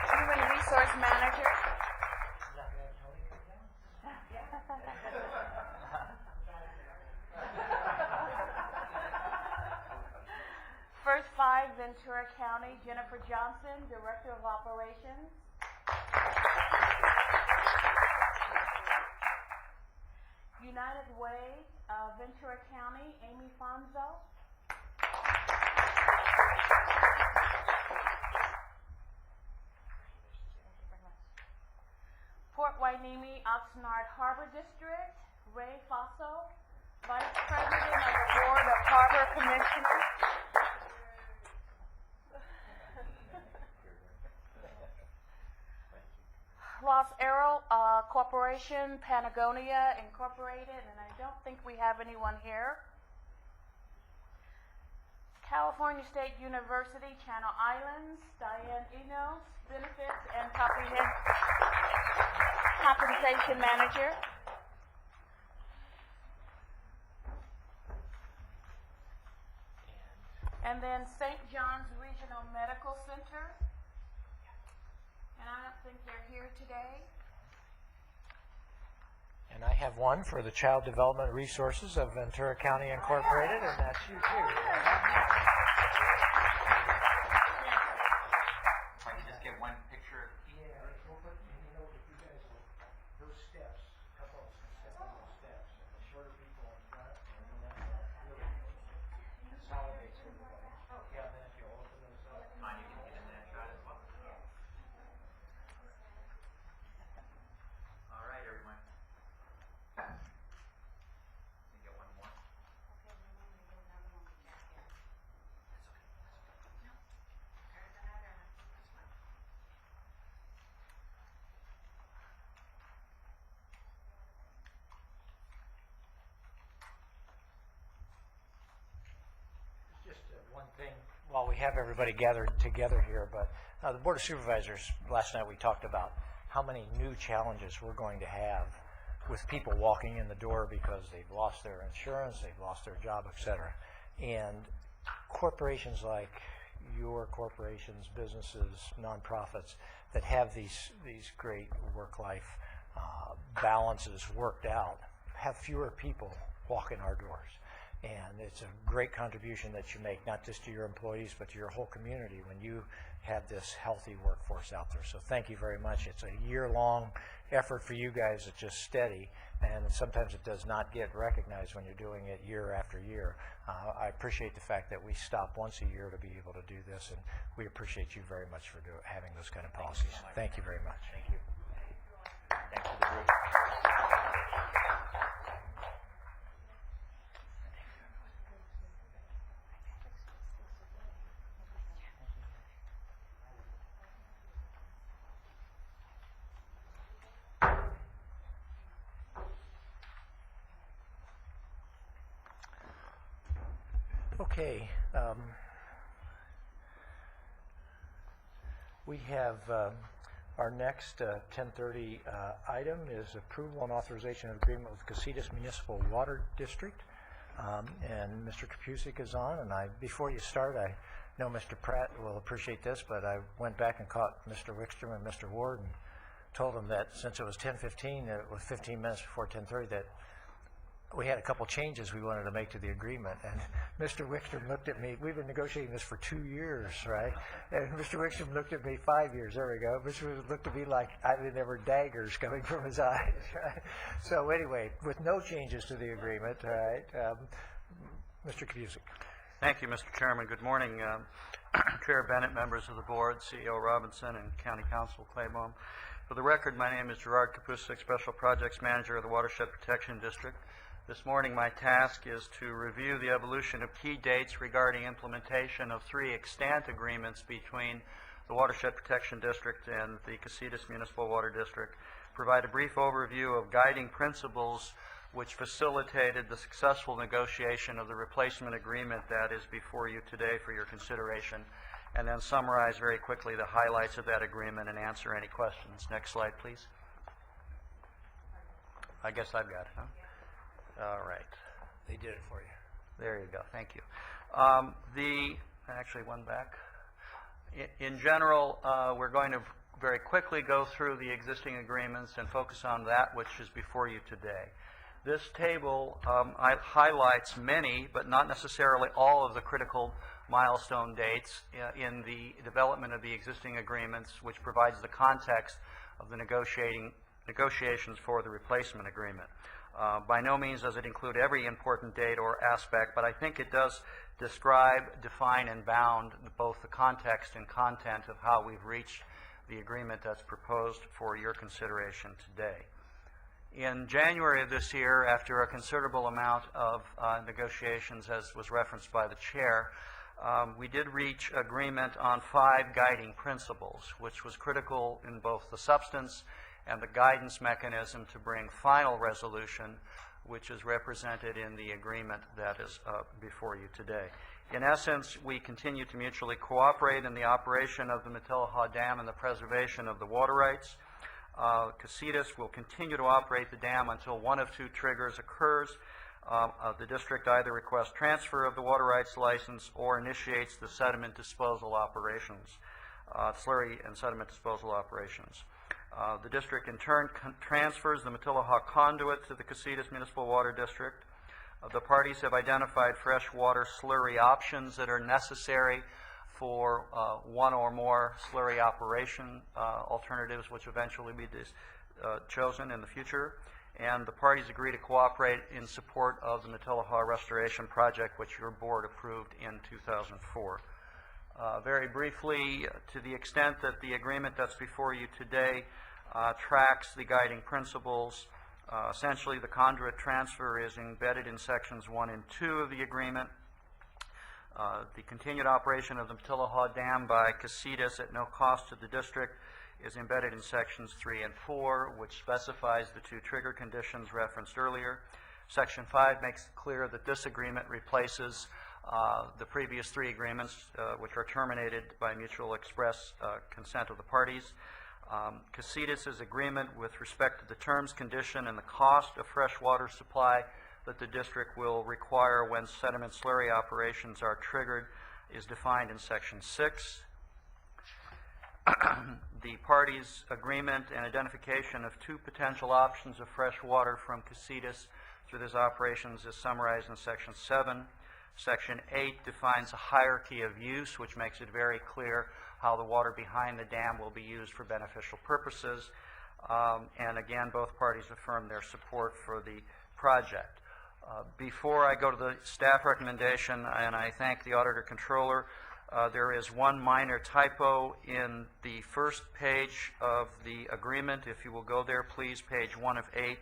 Human Resource Manager. First Five, Ventura County, Jennifer Johnson, Director of Operations. United Way, Ventura County, Amy Fonzo. Port Hueneme, Oxnard Harbor District, Ray Faso, Vice President of the Board of Harbor Commissioners. Los Arrow Corporation, Patagonia Incorporated, and I don't think we have anyone here. California State University, Channel Islands, Diane Enos, Benefits and Compensation Manager. And then St. John's Regional Medical Center. And I don't think they're here today. And I have one for the Child Development Resources of Ventura County Incorporated, and that's you too. If I could just get one picture. Those steps, a couple of them step on those steps, and the shorter people in front, and then that really consolidates everybody. Yeah, then if you open those up. Mind you can get in that shot as well. All right, everyone. Can we get one more? Just one thing while we have everybody gathered together here, but the Board of Supervisors, last night we talked about how many new challenges we're going to have with people walking in the door because they've lost their insurance, they've lost their job, et cetera. And corporations like your corporations, businesses, nonprofits that have these great work-life balances worked out have fewer people walk in our doors. And it's a great contribution that you make, not just to your employees, but to your whole community when you have this healthy workforce out there. So thank you very much. It's a year-long effort for you guys. It's just steady, and sometimes it does not get recognized when you're doing it year after year. I appreciate the fact that we stop once a year to be able to do this, and we appreciate you very much for having those kind of policies. Thank you very much. Thank you. Thanks to the group. Okay. We have our next 10:30 item is approval and authorization of agreement with Casitas Municipal Water District. And Mr. Kapusik is on. And before you start, I know Mr. Pratt will appreciate this, but I went back and caught Mr. Wickstrom and Mr. Ward and told them that since it was 10:15, it was 15 minutes before 10:30, that we had a couple changes we wanted to make to the agreement. And Mr. Wickstrom looked at me. We've been negotiating this for 2 years, right? And Mr. Wickstrom looked at me 5 years. There we go. Mr. Wickstrom looked at me like there were daggers coming from his eyes, right? So anyway, with no changes to the agreement, all right, Mr. Kapusik. Thank you, Mr. Chairman. Good morning, Chair Bennett, members of the board, CEO Robinson, and County Council Claiborne. For the record, my name is Gerard Kapusik, Special Projects Manager of the Watershed Protection District. This morning, my task is to review the evolution of key dates regarding implementation of 3 extant agreements between the Watershed Protection District and the Casitas Municipal Water District, provide a brief overview of guiding principles which facilitated the successful negotiation of the replacement agreement that is before you today for your consideration, and then summarize very quickly the highlights of that agreement and answer any questions. Next slide, please. I guess I've got it, huh? All right. They did it for you. There you go. Thank you. Actually, one back. In general, we're going to very quickly go through the existing agreements and focus on that which is before you today. This table highlights many, but not necessarily all, of the critical milestone dates in the development of the existing agreements, which provides the context of the negotiations for the replacement agreement. By no means does it include every important date or aspect, but I think it does describe, define, and bound both the context and content of how we've reached the agreement that's proposed for your consideration today. In January of this year, after a considerable amount of negotiations, as was referenced by the chair, we did reach agreement on 5 guiding principles, which was critical in both the substance and the guidance mechanism to bring final resolution, which is represented in the agreement that is before you today. In essence, we continue to mutually cooperate in the operation of the Matilahaw Dam and the preservation of the water rights. Casitas will continue to operate the dam until one of 2 triggers occurs. the district either requests transfer of the water rights license or initiates the sediment disposal operations, slurry and sediment disposal operations. The district in turn transfers the Matilahaw conduit to the Casitas Municipal Water District. The parties have identified freshwater slurry options that are necessary for one or more slurry operation alternatives, which eventually be chosen in the future. And the parties agree to cooperate in support of the Matilahaw Restoration Project, which your board approved in 2004. Very briefly, to the extent that the agreement that's before you today tracks the guiding principles, essentially the conduit transfer is embedded in sections 1 and 2 of the agreement. The continued operation of the Matilahaw Dam by Casitas at no cost to the district is embedded in sections 3 and 4, which specifies the 2 trigger conditions referenced earlier. Section 5 makes it clear that this agreement replaces the previous 3 agreements, which are terminated by mutual express consent of the parties. Casitas' agreement with respect to the terms, condition, and the cost of freshwater supply that the district will require when sediment slurry operations are triggered is defined in section 6. The parties' agreement and identification of 2 potential options of fresh water from Casitas through these operations is summarized in section 7. Section 8 defines a hierarchy of use, which makes it very clear how the water behind the dam will be used for beneficial purposes. And again, both parties affirm their support for the project. Before I go to the staff recommendation, and I thank the Auditor Controller, there is one minor typo in the first page of the agreement. If you will go there, please, page 1 of 8.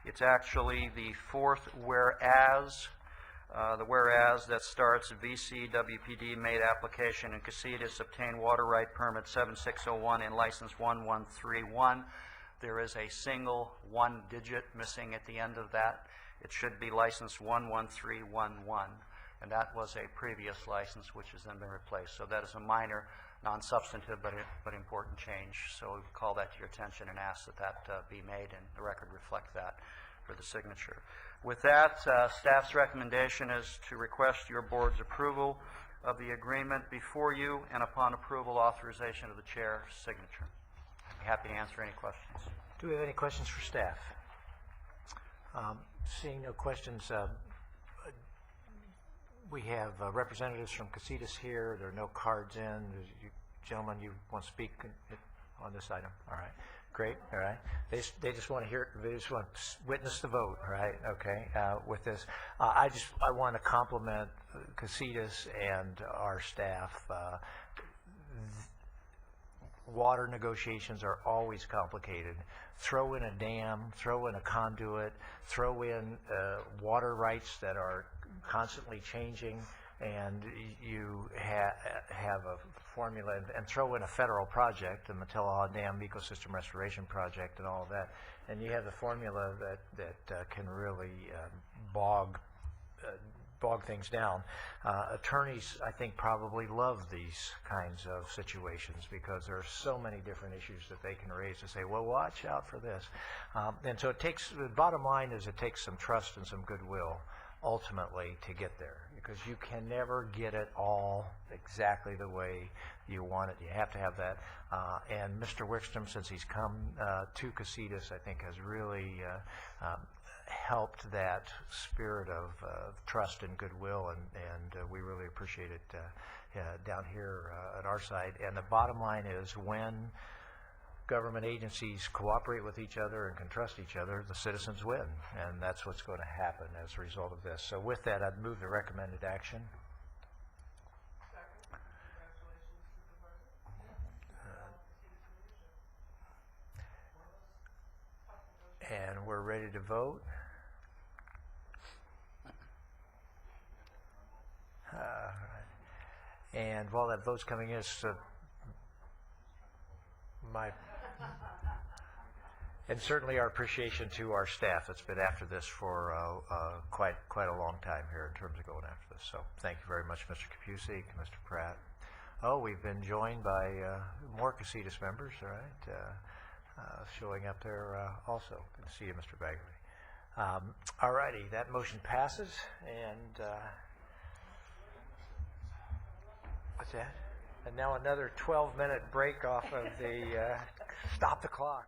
It's actually the 4th whereas. The whereas that starts VC WPD made application and Casitas obtained water right permit 7601 and license 1131. There is a single 1 digit missing at the end of that. It should be license 11311. And that was a previous license which has then been replaced. So that is a minor, non-substantive, but important change. So we call that to your attention and ask that that be made and the record reflect that for the signature. With that, staff's recommendation is to request your board's approval of the agreement before you, and upon approval, authorization of the chair's signature. I'd be happy to answer any questions. Do we have any questions for staff? Seeing no questions, we have representatives from Casitas here. There are no cards in. Gentlemen, you want to speak on this item? All right. Great. All right. They just want to hear. They just want to witness the vote. Right. Okay. With this, I want to compliment Casitas and our staff. Water negotiations are always complicated. Throw in a dam, throw in a conduit, throw in water rights that are constantly changing, and you have a formula, and throw in a federal project, the Matilahaw Dam Ecosystem Restoration Project and all of that, and you have the formula that can really bog things down. Attorneys, I think, probably love these kinds of situations because there are so many different issues that they can raise to say, well, watch out for this. And so the bottom line is it takes some trust and some goodwill ultimately to get there, because you can never get it all exactly the way you want it. You have to have that. And Mr. Wickstrom, since he's come to Casitas, I think has really helped that spirit of trust and goodwill, and we really appreciate it down here at our side. And the bottom line is, when government agencies cooperate with each other and can trust each other, the citizens win, and that's what's going to happen as a result of this. So with that, I'd move the recommended action. And we're ready to vote. And while that vote's coming in, and certainly our appreciation to our staff that's been after this for quite a long time here in terms of going after this. So thank you very much, Mr. Kapusik, Mr. Pratt. Oh, we've been joined by more Casitas members, all right, showing up there also. Good to see you, Mr. Bagley. All righty, that motion passes, and what's that? And now another 12-minute break off of the stop the clock.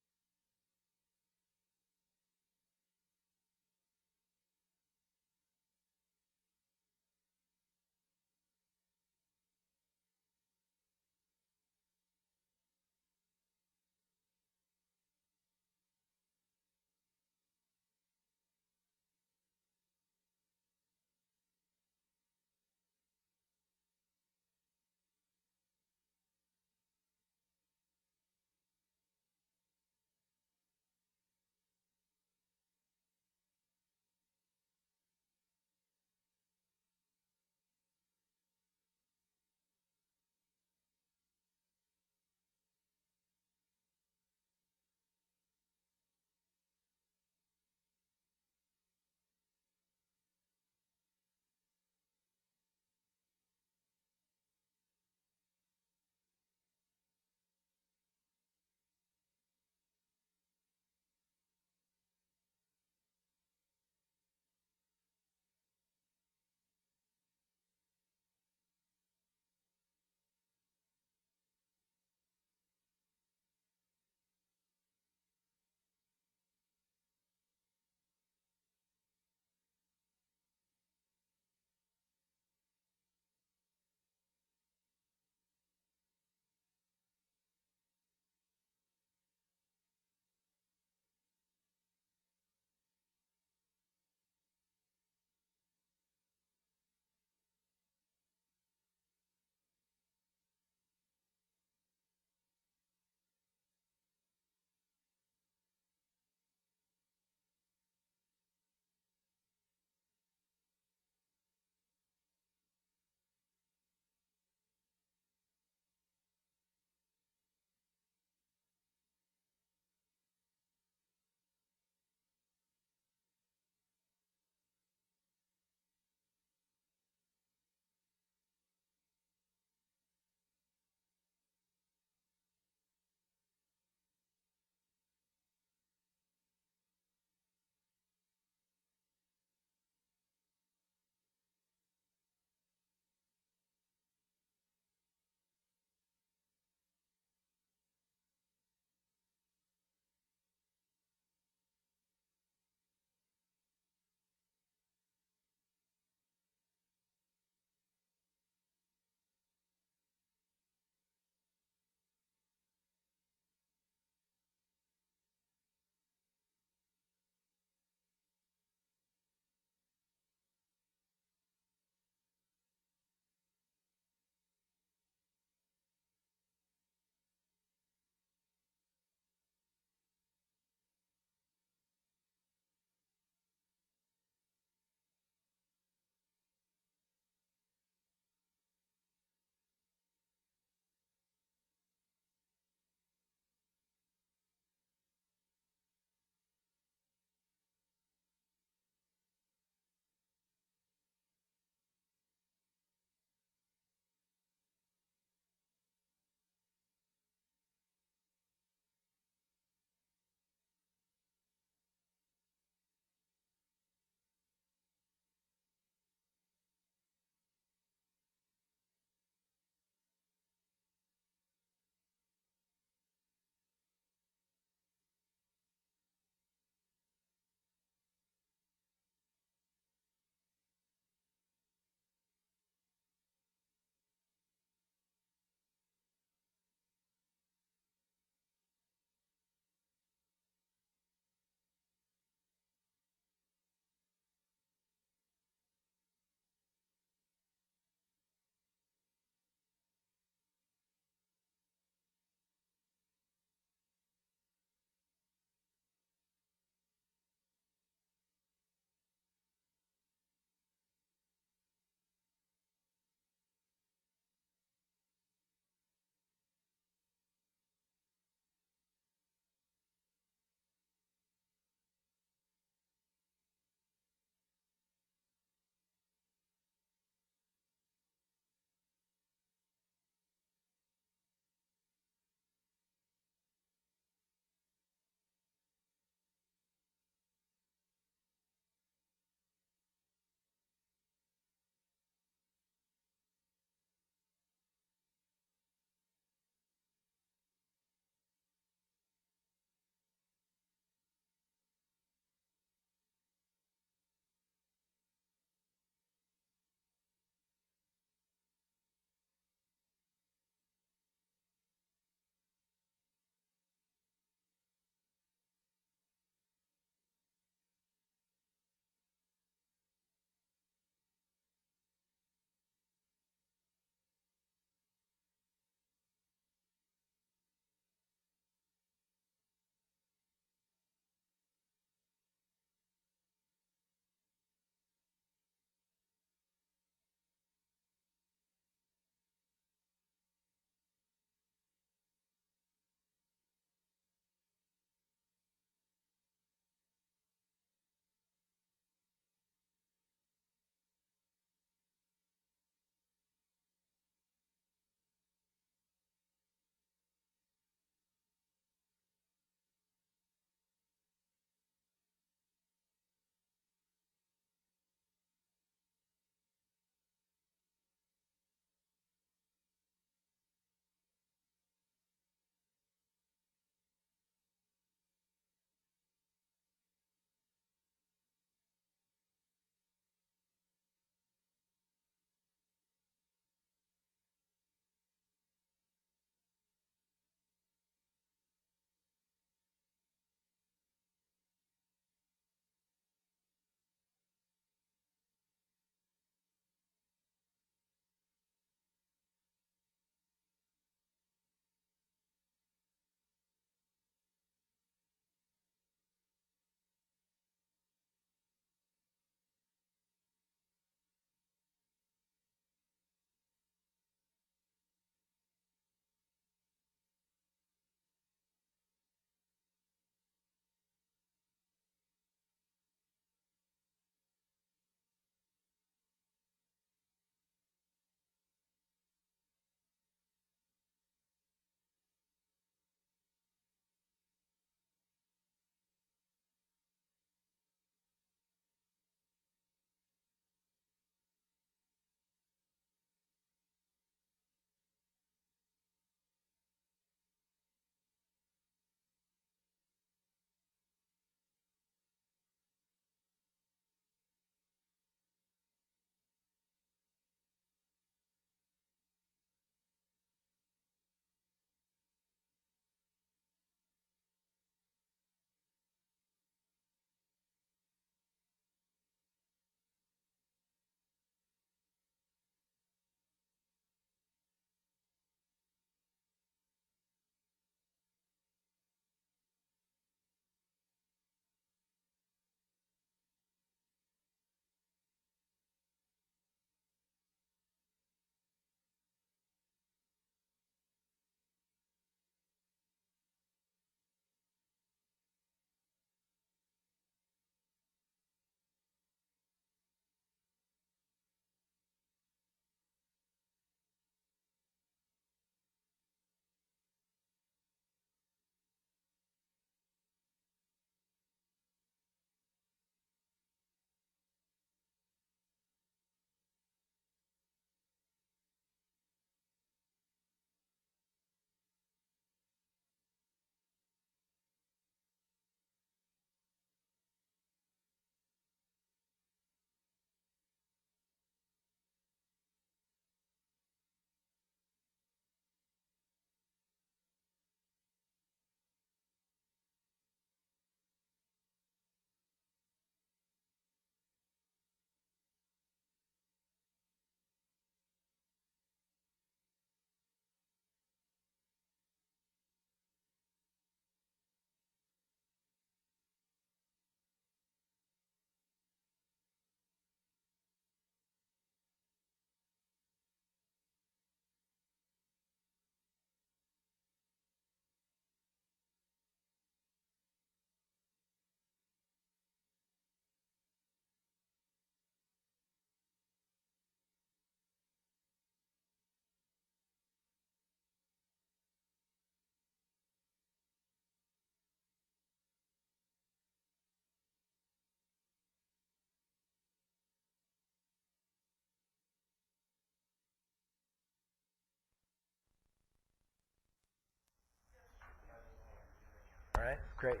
Great.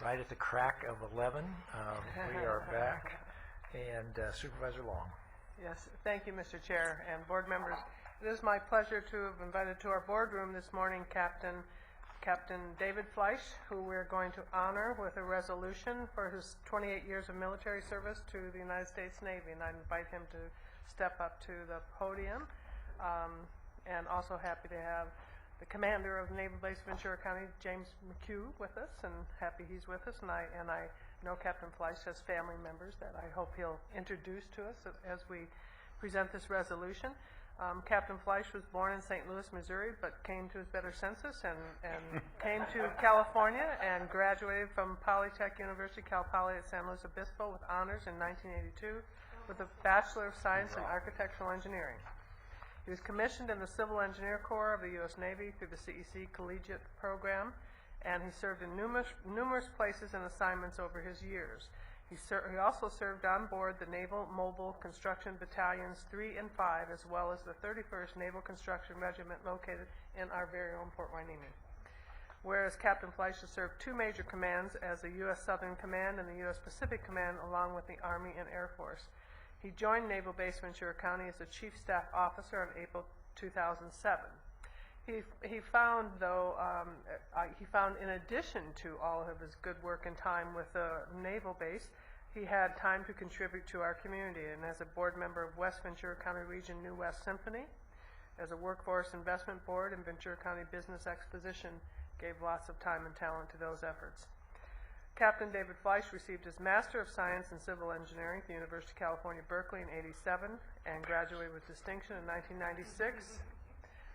Right at the crack of 11, we are back. And Supervisor Long. Yes, thank you, Mr. Chair and board members. It is my pleasure to have invited to our boardroom this morning Captain David Fleisch, who we're going to honor with a resolution for his 28 years of military service to the United States Navy, and I invite him to step up to the podium. And also happy to have the commander of Naval Base Ventura County, James McHugh, with us, and happy he's with us. And I know Captain Fleisch has family members that I hope he'll introduce to us as we present this resolution. Captain Fleisch was born in St. Louis, Missouri, but came to his better senses and came to California and graduated from Polytech University, Cal Poly at San Luis Obispo with honors in 1982 with a Bachelor of Science in Architectural Engineering. He was commissioned in the Civil Engineer Corps of the U.S. Navy through the CEC Collegiate Program, and he served in numerous places and assignments over his years. He also served on board the Naval Mobile Construction Battalions 3 and 5, as well as the 31st Naval Construction Regiment located in our very own Port Hueneme. Whereas Captain Fleisch has served two major commands as the U.S. Southern Command and the U.S. Pacific Command, along with the Army and Air Force. He joined Naval Base Ventura County as the Chief Staff Officer in April 2007. He found, in addition to all of his good work and time with the naval base, he had time to contribute to our community. And as a board member of West Ventura County Region New West Symphony, as a workforce investment board and Ventura County Business Exposition, gave lots of time and talent to those efforts. Captain David Fleisch received his Master of Science in Civil Engineering at the University of California, Berkeley in '87 and graduated with distinction in 1996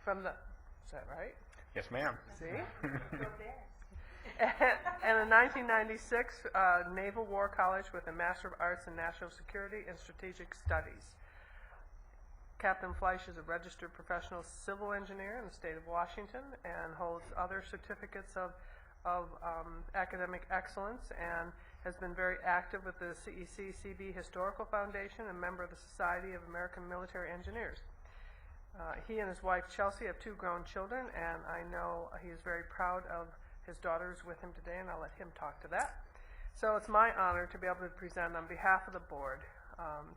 from the, is that right? Yes, ma'am. See? And in 1996, Naval War College with a Master of Arts in National Security and Strategic Studies. Captain Fleisch is a registered professional civil engineer in the state of Washington and holds other certificates of academic excellence, and has been very active with the CEC-CB Historical Foundation and member of the Society of American Military Engineers. He and his wife Chelsea have two grown children, and I know he is very proud of his daughters with him today, and I'll let him talk to that. So it's my honor to be able to present on behalf of the board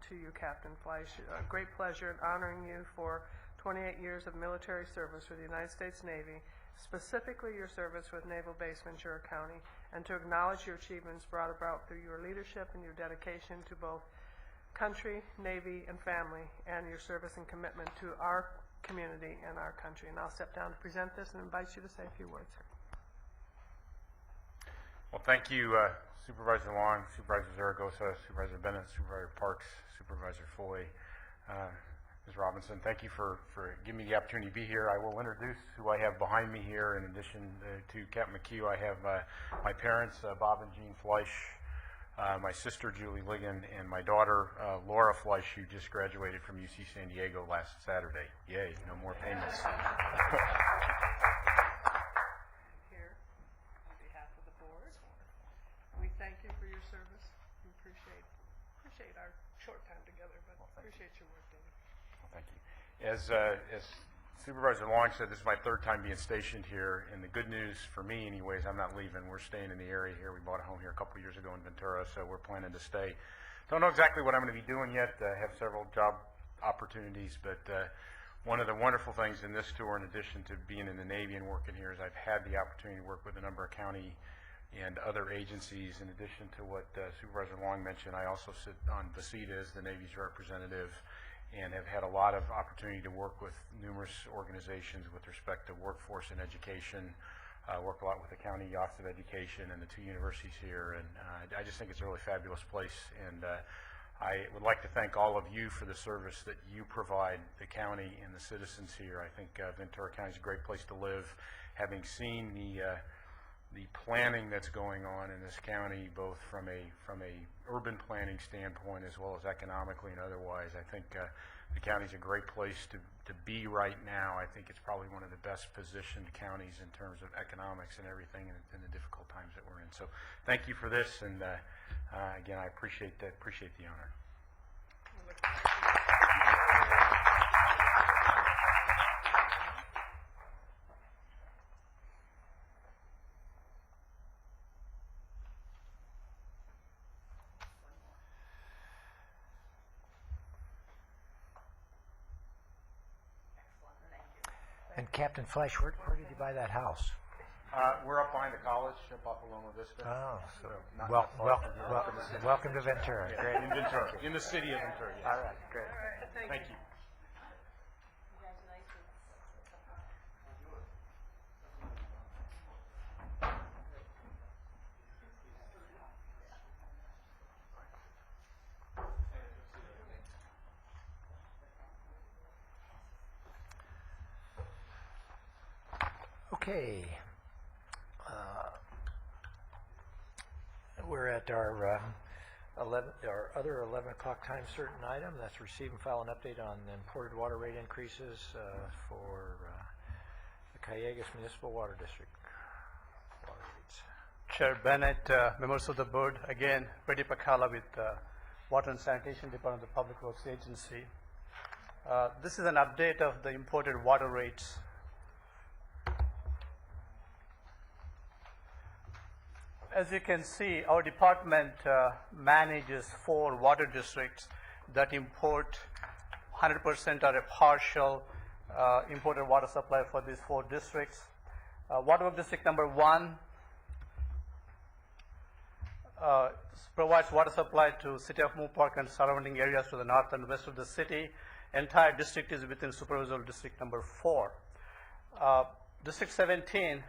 to you, Captain Fleisch. A great pleasure in honoring you for 28 years of military service for the United States Navy, specifically your service with Naval Base Ventura County, and to acknowledge your achievements brought about through your leadership and your dedication to both country, Navy, and family, and your service and commitment to our community and our country. And I'll step down to present this and invite you to say a few words. Well, thank you, Supervisor Long, Supervisor Zaragoza, Supervisor Bennett, Supervisor Parks, Supervisor Foy, Ms. Robinson. Thank you for giving me the opportunity to be here. I will introduce who I have behind me here. In addition to Captain McHugh, I have my parents, Bob and Jean Fleisch, my sister, Julie Ligon, and my daughter, Laura Fleisch, who just graduated from UC San Diego last Saturday. Yay, no more payments. Here, on behalf of the board, we thank you for your service. We appreciate our short time together, but appreciate your work, David. Thank you. As Supervisor Long said, this is my third time being stationed here, and the good news for me anyways, I'm not leaving. We're staying in the area here. We bought a home here a couple years ago in Ventura, so we're planning to stay. Don't know exactly what I'm going to be doing yet. I have several job opportunities, but one of the wonderful things in this tour, in addition to being in the Navy and working here, is I've had the opportunity to work with a number of county and other agencies. In addition to what Supervisor Long mentioned, I also sit on VACITA as the Navy's representative, and have had a lot of opportunity to work with numerous organizations with respect to workforce and education. Work a lot with the County Office of Education and the two universities here, and I just think it's a really fabulous place. And I would like to thank all of you for the service that you provide the county and the citizens here. I think Ventura County is a great place to live. Having seen the planning that's going on in this county, both from a urban planning standpoint as well as economically and otherwise, I think the county's a great place to be right now. I think it's probably one of the best positioned counties in terms of economics and everything in the difficult times that we're in. So thank you for this, and again, I appreciate the honor. And Captain Fleisch, where did you buy that house? We're up behind the college, up off of Loma Vista. Oh, so not well, far from here, up in the city. welcome to Ventura. Yeah, Great. in Ventura, in the city of Ventura. Yes. All right, great. Thank you. Okay. We're at our our other 11 o'clock time certain item. That's receive and file an update on imported water rate increases for the Callegas Municipal Water District water rates. Chair Bennett, members of the board, again, Reddy Pakala with Water and Sanitation Department of the Public Works Agency. This is an update of the imported water rates. As you can see, our department manages 4 water districts that import 100% or a partial imported water supply for these 4 districts. Waterworks District number 1 provides water supply to City of Moore Park and surrounding areas to the north and west of the city. Entire district is within Supervisor District number 4. District 17,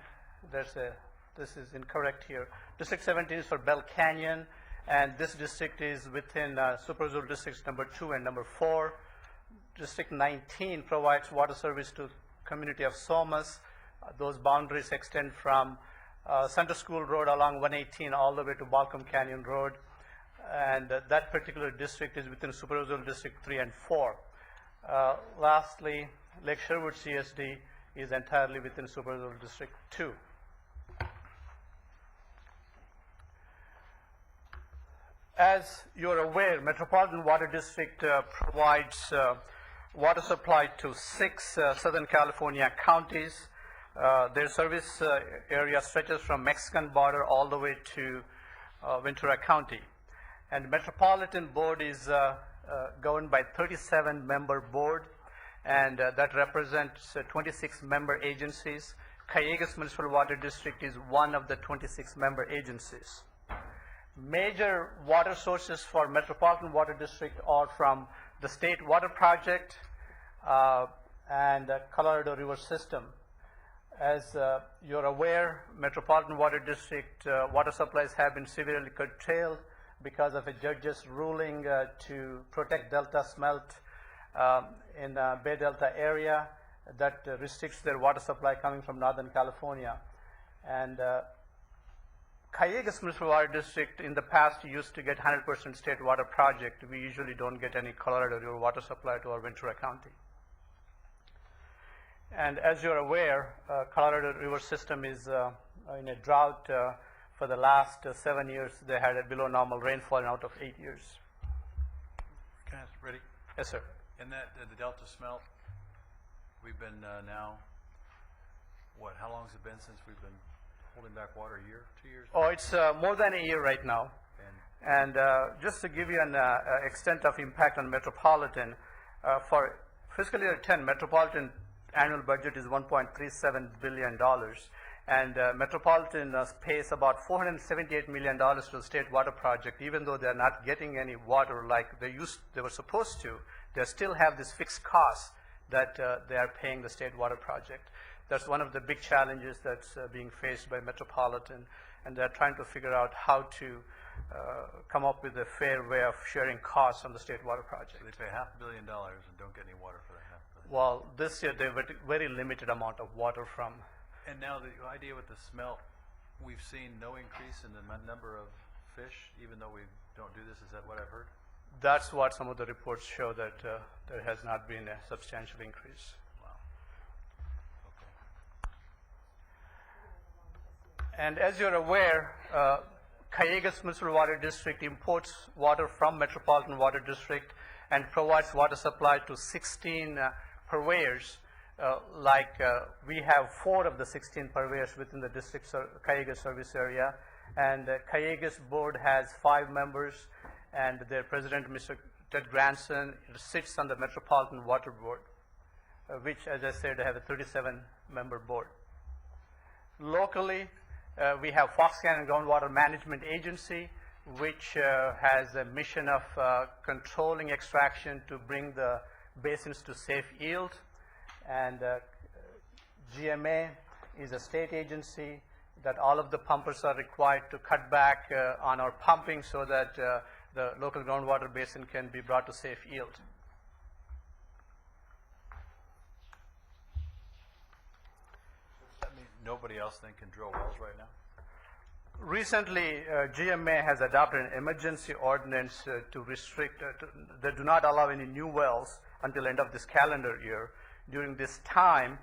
this is incorrect here. District 17 is for Bell Canyon, and this district is within Supervisor Districts number 2 and number 4. District 19 provides water service to community of Somas. Those boundaries extend from Center School Road along 118 all the way to Balcom Canyon Road, and that particular district is within Supervisor District 3 and 4. Lastly, Lake Sherwood CSD is entirely within Supervisor District 2. As you're aware, Metropolitan Water District provides water supply to 6 Southern California counties. Their service area stretches from Mexican border all the way to Ventura County. And Metropolitan Board is governed by 37-member board, and that represents 26 member agencies. Callegas Municipal Water District is one of the 26 member agencies. Major water sources for Metropolitan Water District are from the State Water Project and Colorado River System. As you're aware, Metropolitan Water District water supplies have been severely curtailed because of a judge's ruling to protect delta smelt in Bay Delta area that restricts their water supply coming from Northern California. And Callegas Municipal Water District in the past used to get 100% state water project. We usually don't get any Colorado River water supply to our Ventura County. And as you're aware, Colorado River system is in a drought for the last 7 years. They had a below normal rainfall in out of 8 years. Can I ask, Reddy? Yes, sir. In that, the Delta smelt, we've been now, how long has it been since we've been holding back water? A year, 2 years? Oh, it's more than a year right now. And just to give you an extent of impact on Metropolitan, for fiscal year 10, Metropolitan annual budget is $1.37 billion. And Metropolitan pays about $478 million to the state water project, even though they're not getting any water like they were supposed to. They still have this fixed cost that they are paying the state water project. That's one of the big challenges that's being faced by Metropolitan, and they're trying to figure out how to come up with a fair way of sharing costs on the state water project. So they pay $500 million and don't get any water for that $500 million. Well, this year they have very limited amount of water from. And now the idea with the smelt, we've seen no increase in the number of fish, even though we don't do this. Is that what I've heard? That's what some of the reports show, that there has not been a substantial increase. Wow. Okay. And as you're aware, Callegas Municipal Water District imports water from Metropolitan Water District and provides water supply to 16 purveyors. We have 4 of the 16 purveyors within the district's Callegas service area, and Callegas board has 5 members, and their president, Mr. Ted Granson, sits on the Metropolitan Water Board. which, as I said, have a 37-member board. Locally, we have Fox Canyon Groundwater Management Agency, which has a mission of controlling extraction to bring the basins to safe yield. And GMA is a state agency that all of the pumpers are required to cut back on our pumping so that the local groundwater basin can be brought to safe yield. Does that mean nobody else then can drill wells right now? Recently, GMA has adopted an emergency ordinance to restrict, that do not allow any new wells until end of this calendar year. During this time,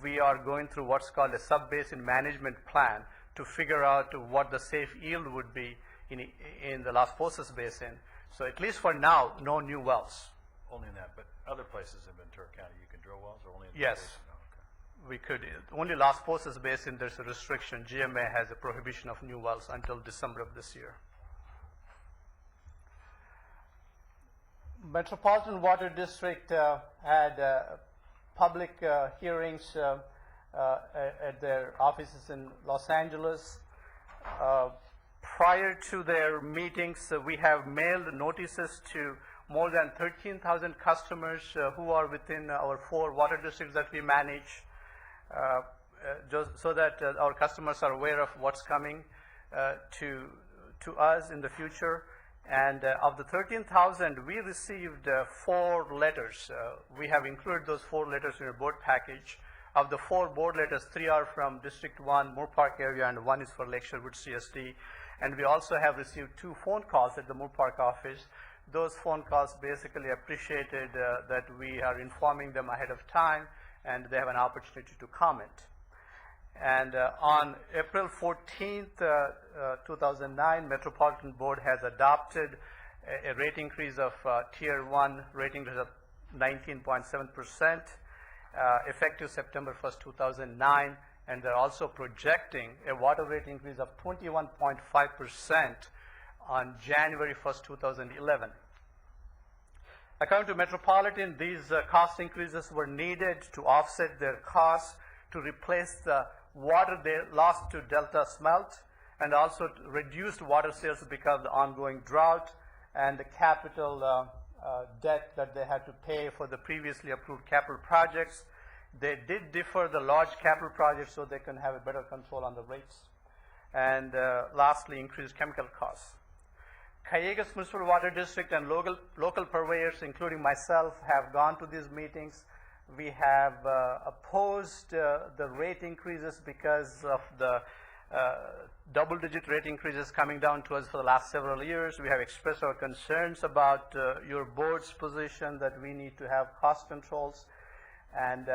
we are going through what's called a sub-basin management plan to figure out what the safe yield would be in the Las Posas Basin. So at least for now, no new wells. Only in that, but other places in Ventura County, you can drill wells, or only in the Yes. basin? Oh, okay. We could, only Las Posas Basin, there's a restriction. GMA has a prohibition of new wells until December of this year. Metropolitan Water District had public hearings at their offices in Los Angeles. Prior to their meetings, we have mailed notices to more than 13,000 customers who are within our 4 water districts that we manage, just so that our customers are aware of what's coming to us in the future. And of the 13,000, we received 4 letters. We have included those 4 letters in our board package. Of the 4 board letters, 3 are from District 1, Moore Park area, and 1 is for Lake Sherwood CSD. And we also have received 2 phone calls at the Moore Park office. Those phone calls basically appreciated that we are informing them ahead of time, and they have an opportunity to comment. And on April 14th, 2009, Metropolitan Board has adopted a rate increase of Tier 1 rate increase of 19.7%, effective September 1st, 2009. And they're also projecting a water rate increase of 21.5% on January 1st, 2011. According to Metropolitan, these cost increases were needed to offset their costs to replace the water they lost to Delta Smelt, and also reduced water sales because of the ongoing drought and the capital debt that they had to pay for the previously approved capital projects. They did defer the large capital projects so they can have a better control on the rates. And lastly, increased chemical costs. Cayugas Municipal Water District and local purveyors, including myself, have gone to these meetings. We have opposed the rate increases because of the double-digit rate increases coming down to us for the last several years. We have expressed our concerns about your board's position that we need to have cost controls. And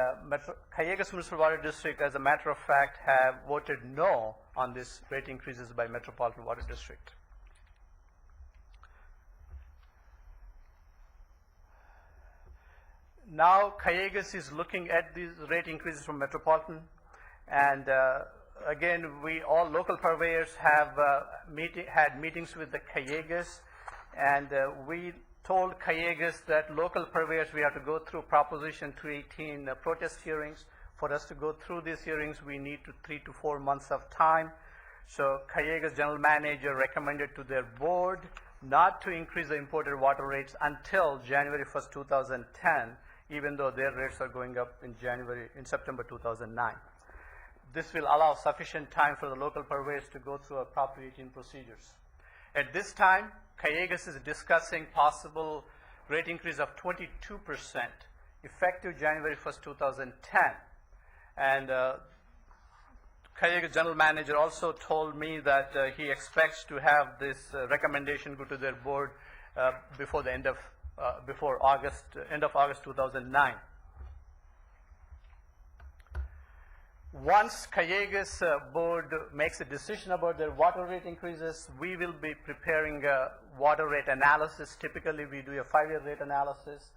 Cayugas Municipal Water District, as a matter of fact, have voted no on these rate increases by Metropolitan Water District. Now, Cayugas is looking at these rate increases from Metropolitan, and again, we all local purveyors have had meetings with the Cayugas, and we told Cayugas that local purveyors, we have to go through Proposition 318 protest hearings. For us to go through these hearings, we need 3 to 4 months of time. So Cayugas general manager recommended to their board not to increase the imported water rates until January 1st, 2010, even though their rates are going up in September 2009. This will allow sufficient time for the local purveyors to go through appropriating procedures. At this time, Cayugas is discussing possible rate increase of 22%, effective January 1st, 2010. And Cayugas general manager also told me that he expects to have this recommendation go to their board before the end of August 2009. Once Cayugas board makes a decision about their water rate increases, we will be preparing a water rate analysis. Typically, we do a 5-year rate analysis,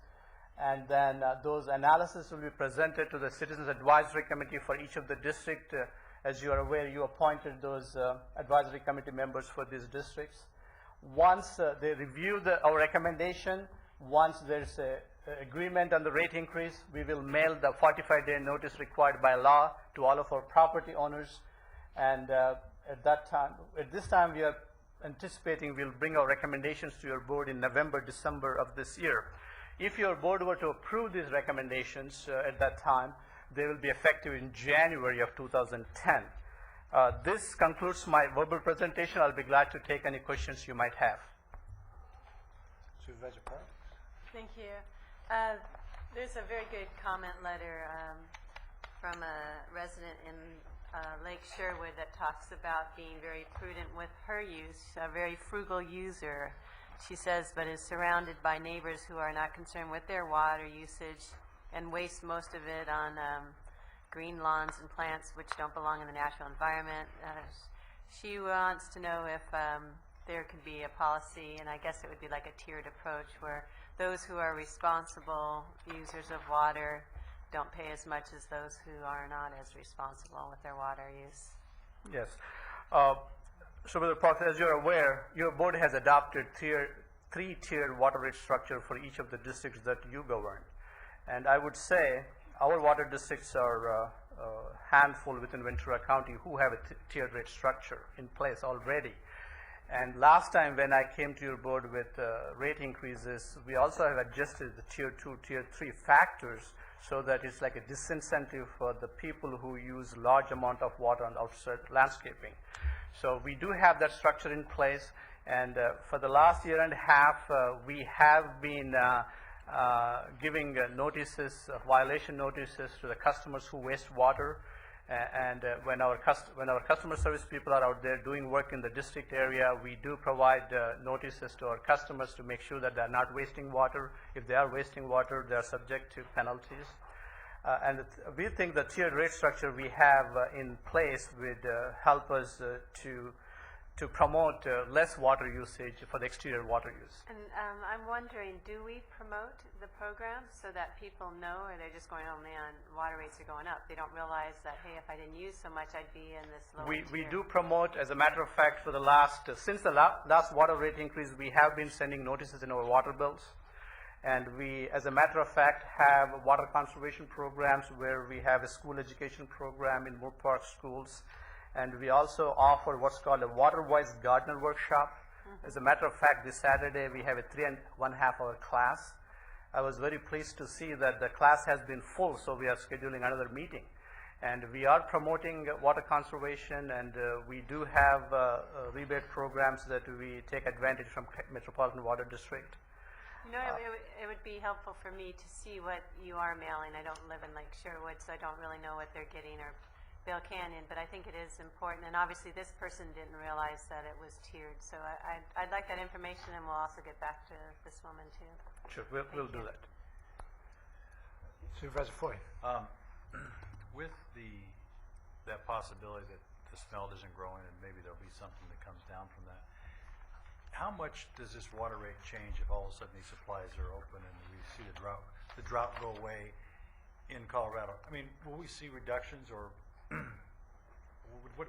and then those analysis will be presented to the Citizens Advisory Committee for each of the districts. As you are aware, you appointed those advisory committee members for these districts. Once they review our recommendation, once there's agreement on the rate increase, we will mail the 45-day notice required by law to all of our property owners. And at this time, we are anticipating we'll bring our recommendations to your board in November, December of this year. If your board were to approve these recommendations at that time, they will be effective in January of 2010. This concludes my verbal presentation. I'll be glad to take any questions you might have. Supervisor Parks? Thank you. There's a very good comment letter from a resident in Lake Sherwood that talks about being very prudent with her use, a very frugal user, she says, but is surrounded by neighbors who are not concerned with their water usage and waste most of it on green lawns and plants which don't belong in the natural environment. She wants to know if there could be a policy, and I guess it would be like a tiered approach, where those who are responsible users of water don't pay as much as those who are not as responsible with their water use. Yes. Supervisor Parks, as you're aware, your board has adopted three-tiered water rate structure for each of the districts that you govern. And I would say our water districts are a handful within Ventura County who have a tiered rate structure in place already. And last time when I came to your board with rate increases, we also have adjusted the tier 2, tier 3 factors so that it's like a disincentive for the people who use large amount of water on outside landscaping. So we do have that structure in place, and for the last year and a half, we have been giving notices, violation notices to the customers who waste water. And when our customer service people are out there doing work in the district area, we do provide notices to our customers to make sure that they're not wasting water. If they are wasting water, they're subject to penalties. And we think the tiered rate structure we have in place would help us to promote less water usage for the exterior water use. And I'm wondering, do we promote the program so that people know, or they're just going, oh man, water rates are going up? They don't realize that, hey, if I didn't use so much, I'd be in this lower tier. We do promote, as a matter of fact, for the last, since the last water rate increase, we have been sending notices in our water bills. And we, as a matter of fact, have water conservation programs where we have a school education program in Moore Park schools. And we also offer what's called a water-wise gardener workshop. As a matter of fact, this Saturday we have a 3.5-hour class. I was very pleased to see that the class has been full, so we are scheduling another meeting. And we are promoting water conservation, and we do have rebate programs that we take advantage from Metropolitan Water District. You know, it would be helpful for me to see what you are mailing. I don't live in Lake Sherwood, so I don't really know what they're getting, or Bill Canyon, but I think it is important. And obviously this person didn't realize that it was tiered. So I'd like that information, and we'll also get back to this woman too. Sure, we'll do that. Supervisor Foy. With that possibility that the smelt isn't growing and maybe there'll be something that comes down from that, how much does this water rate change if all of a sudden these supplies are open and we see the drought go away in Colorado? I mean, will we see reductions, or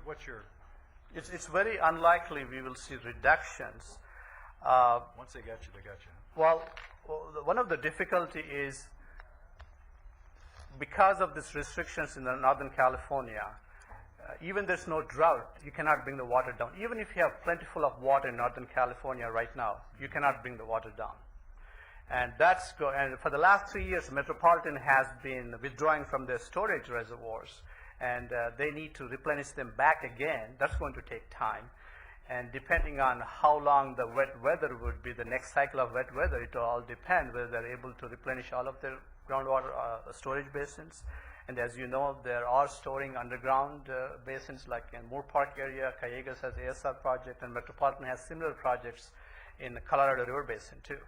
what's your... It's very unlikely we will see reductions. Once they got you, they got you. Well, one of the difficulty is because of these restrictions in Northern California, even there's no drought, you cannot bring the water down. Even if you have plentiful of water in Northern California right now, you cannot bring the water down. And and for the last 3 years, Metropolitan has been withdrawing from their storage reservoirs, and they need to replenish them back again. That's going to take time. And depending on how long the wet weather would be, the next cycle of wet weather, it will all depend whether they're able to replenish all of their groundwater storage basins. And as you know, there are storing underground basins, like in Moore Park area. Callegas has ASR project, and Metropolitan has similar projects in the Colorado River Basin too.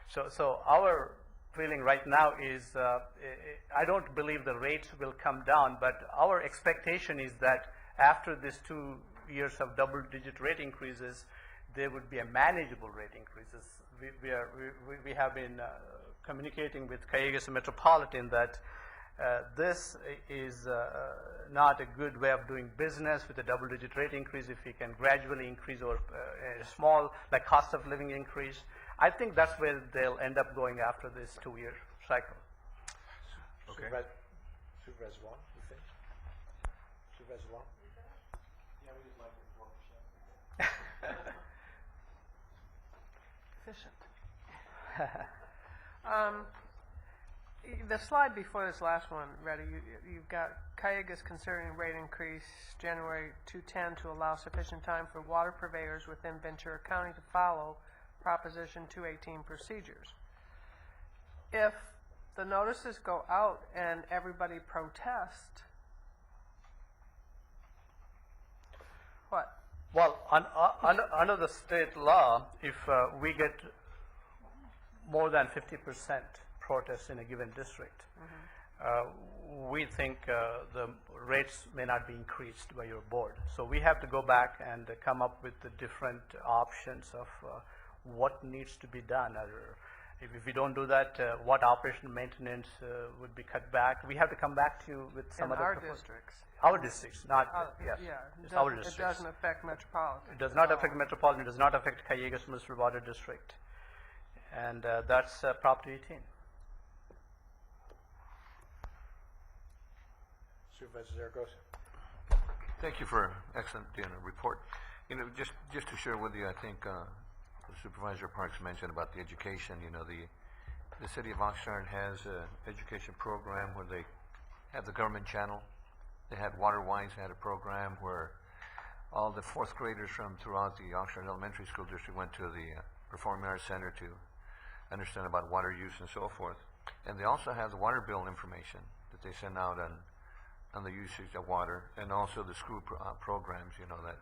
So our feeling right now is, I don't believe the rates will come down, but our expectation is that after these 2 years of double-digit rate increases, there would be a manageable rate increases. We have been communicating with Callegas and Metropolitan that this is not a good way of doing business with a double-digit rate increase. If we can gradually increase or small, like cost of living increase, I think that's where they'll end up going after this 2-year cycle. Okay. Supervisor Wong, you think? Supervisor Wong? Yeah, we just like the 4%. Efficient. The slide before this last one, Reddy, you've got Cayuga's considering rate increase January 210 to allow sufficient time for water purveyors within Ventura County to follow Proposition 218 procedures. If the notices go out and everybody protests, what? Well, under the state law, if we get more than 50% protests in a given district, we think the rates may not be increased by your board. So we have to go back and come up with the different options of what needs to be done. If we don't do that, what operation maintenance would be cut back? We have to come back to you with some in other our proposals. districts. Our districts, not, yes. Yeah, It's our it districts. doesn't affect metropolitan. It does not affect metropolitan, it does not affect Cayuga's Municipal Water District. And that's Prop 218. Supervisor Zaragoza. Thank you for an excellent report. Just to share with you, I think Supervisor Parks mentioned about the education. The city of Oxnard has an education program where they have the government channel. They had WaterWise had a program where all the 4th graders from throughout the Oxnard Elementary School District went to the Performing Arts Center to understand about water use and so forth. And they also have the water bill information that they send out on the usage of water, and also the school programs, that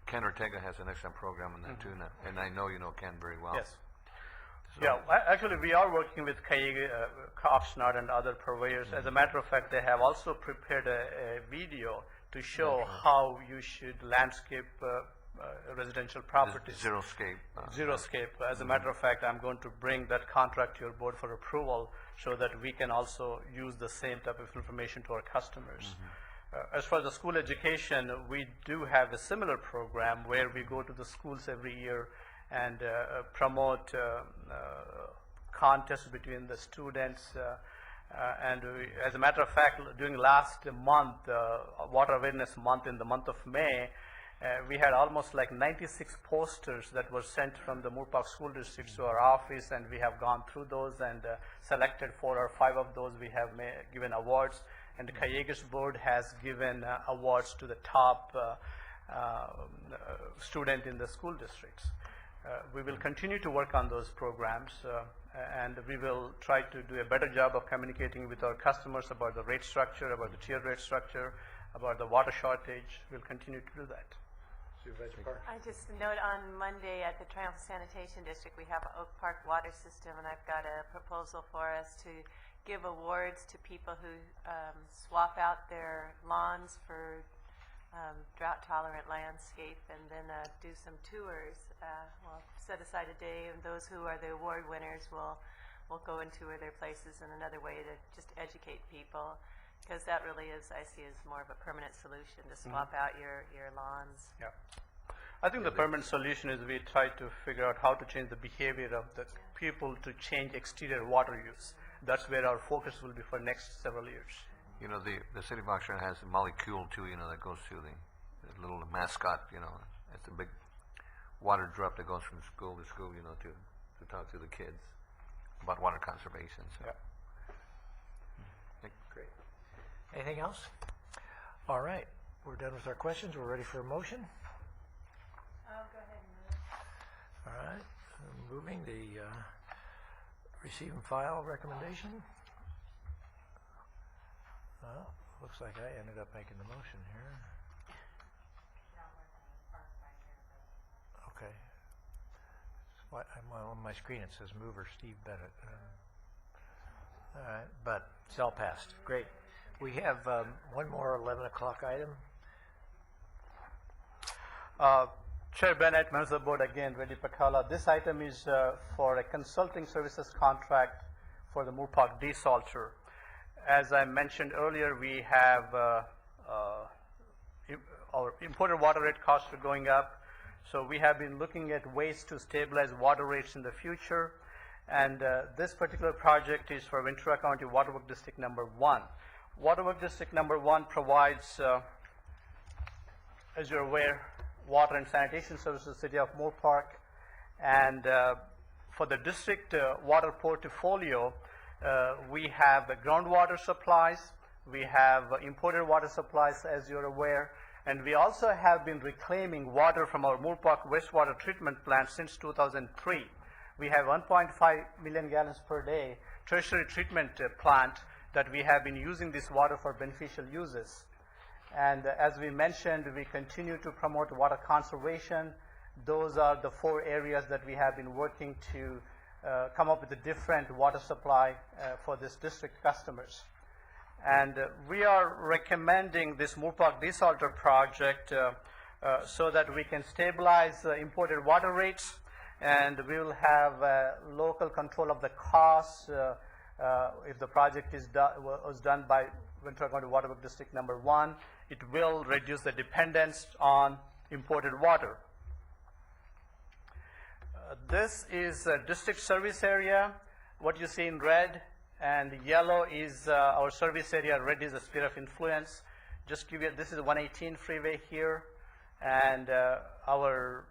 Ken Ortega has an excellent program on that too, and I know you know Ken very well. Yes. So Yeah, actually we are working with Cayuga, Oxnard and other purveyors. As a matter of fact, they have also prepared a video to show how you should landscape residential properties. Zeroscape. Zeroscape. As a matter of fact, I'm going to bring that contract to your board for approval so that we can also use the same type of information to our customers. As far as the school education, we do have a similar program where we go to the schools every year and promote contests between the students. And as a matter of fact, during last month, Water Awareness Month in the month of May, we had almost like 96 posters that were sent from the Moore Park School District to our office, and we have gone through those and selected 4 or 5 of those. We have given awards, and the Cayuga's board has given awards to the top student in the school districts. We will continue to work on those programs, and we will try to do a better job of communicating with our customers about the rate structure, about the tier rate structure, about the water shortage. We'll continue to do that. Supervisor Park. I just note on Monday at the Triumph Sanitation District, we have an Oak Park water system, and I've got a proposal for us to give awards to people who swap out their lawns for drought-tolerant landscape, and then do some tours. We'll set aside a day, and those who are the award winners will go and tour their places, in another way to just educate people, because that really is, I see, as more of a permanent solution to swap out your lawns. Yeah. I think the permanent solution is we try to figure out how to change the behavior of the people to change exterior water use. That's where our focus will be for next several years. The city of Oxnard has a molecule too, that goes through the little mascot, it's a big water drop that goes from school to school, to talk to the kids about water conservation. So. Yeah. Great. Anything else? All right, we're done with our questions. We're ready for a motion. Go ahead and move. All right, moving the receive and file recommendation. Looks like I ended up making the motion here. Okay. On my screen it says mover Steve Bennett. All right, but it's all passed. Great. We have one more 11 o'clock item. Chair Bennett, members of the board, again, Reddy Pakala. This item is for a consulting services contract for the Moore Park desalter. As I mentioned earlier, we have our imported water rate costs are going up, So we have been looking at ways to stabilize water rates in the future. And this particular project is for Ventura County Waterwork District Number 1. Waterwork District Number 1 provides, as you're aware, water and sanitation services to the city of Moore Park. And for the district water portfolio, we have groundwater supplies, we have imported water supplies, as you're aware, and we also have been reclaiming water from our Moore Park wastewater treatment plant since 2003. We have 1.5 million gallons per day tertiary treatment plant that we have been using this water for beneficial uses. And as we mentioned, we continue to promote water conservation. Those are the 4 areas that we have been working to come up with a different water supply for this district customers. And we are recommending this Moore Park desalter project so that we can stabilize imported water rates, and we will have local control of the costs if the project was done by Ventura County Waterwork District Number 1. It will reduce the dependence on imported water. This is a district service area. What you see in red and yellow is our service area. Red is the sphere of influence. Just give you, this is 118 freeway here, and our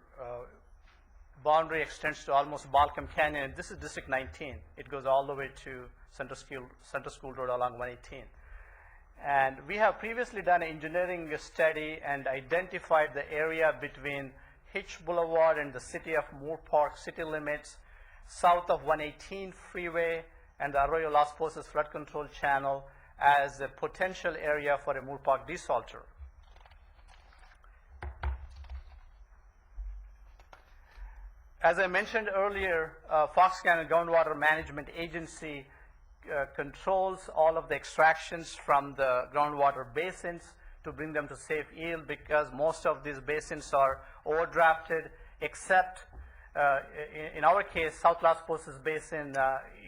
boundary extends to almost Balcom Canyon. And this is District 19. It goes all the way to Center School Road along 118. And we have previously done an engineering study and identified the area between Hitch Boulevard and the city of Moore Park city limits, south of 118 freeway and the Arroyo Las Posas flood control channel as a potential area for a Moore Park desalter. As I mentioned earlier, Fox Canyon Groundwater Management Agency controls all of the extractions from the groundwater basins to bring them to safe yield, because most of these basins are overdrafted, except in our case, South Las Posas Basin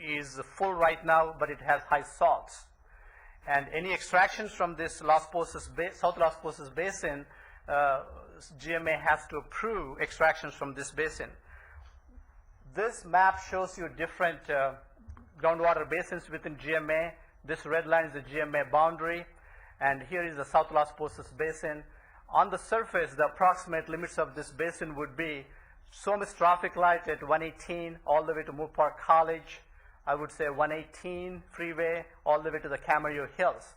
is full right now, but it has high salts. And any extractions from this South Las Posas Basin, GMA has to approve extractions from this basin. This map shows you different groundwater basins within GMA. This red line is the GMA boundary, and here is the South Las Posas Basin. On the surface, the approximate limits of this basin would be so much traffic light at 118 all the way to Moore Park College. I would say 118 freeway all the way to the Camarillo Hills.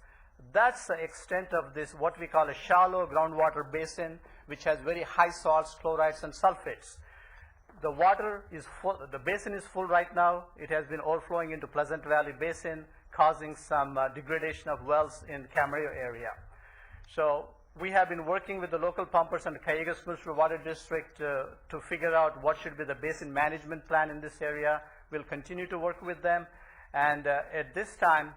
That's the extent of this, what we call a shallow groundwater basin, which has very high salts, chlorides, and sulfates. The water is full, the basin is full right now. It has been overflowing into Pleasant Valley Basin, causing some degradation of wells in the Camarillo area. So we have been working with the local pumpers and the Cayugas Municipal Water District to figure out what should be the basin management plan in this area. We'll continue to work with them. And at this time,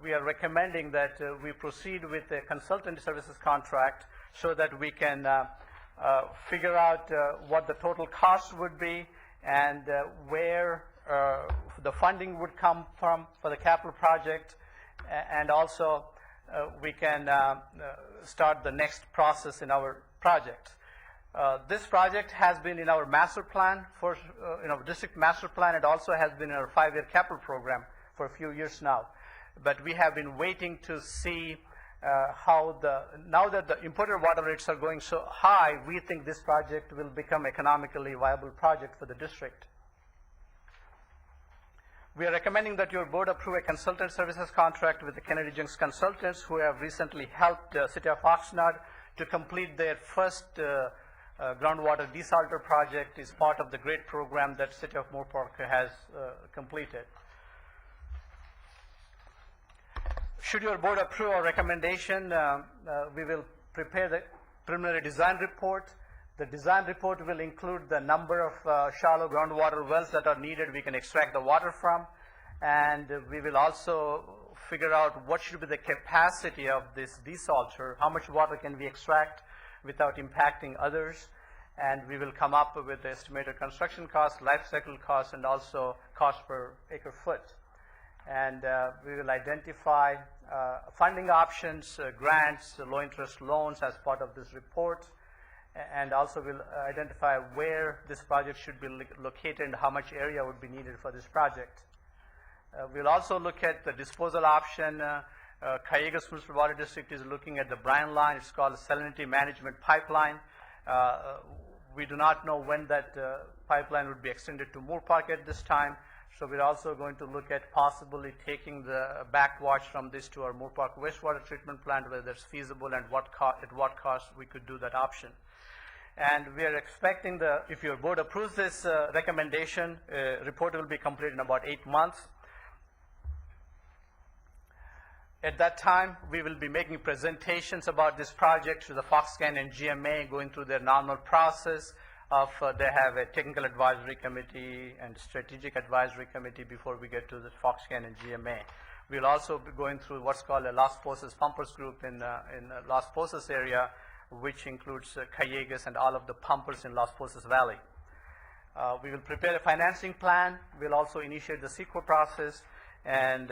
we are recommending that we proceed with a consultant services contract so that we can figure out what the total cost would be and where the funding would come from for the capital project, and also we can start the next process in our project. This project has been in our master plan, in our district master plan. It also has been in our 5-year capital program for a few years now. But we have been waiting to see now that the imported water rates are going so high, we think this project will become economically viable project for the district. We are recommending that your board approve a consultant services contract with the Kennedy Junks Consultants, who have recently helped the city of Oxnard to complete their first groundwater desalter project. Is part of the great program that city of Moore Park has completed. Should your board approve our recommendation, we will prepare the preliminary design report. The design report will include the number of shallow groundwater wells that are needed we can extract the water from, and we will also figure out what should be the capacity of this desalter, how much water can we extract without impacting others, and we will come up with the estimated construction cost, life cycle cost, and also cost per acre foot. And we will identify funding options, grants, low interest loans as part of this report. and also we'll identify where this project should be located and how much area would be needed for this project. We'll also look at the disposal option. Cayugas Municipal Water District is looking at the brine line. It's called Salinity Management Pipeline. We do not know when that pipeline would be extended to Moore Park at this time. So we're also going to look at possibly taking the backwash from this to our Moore Park wastewater treatment plant, whether that's feasible and at what cost we could do that option. And we are expecting if your board approves this recommendation, report will be completed in about 8 months. At that time, we will be making presentations about this project to the Foxcan and GMA, going through their normal process of they have a technical advisory committee and strategic advisory committee before we get to the Foxcan and GMA. We'll also be going through what's called a Las Posas pumpers group in Las Posas area, which includes Cayugas and all of the pumpers in Las Posas Valley. We will prepare a financing plan. We'll also initiate the CEQA process, and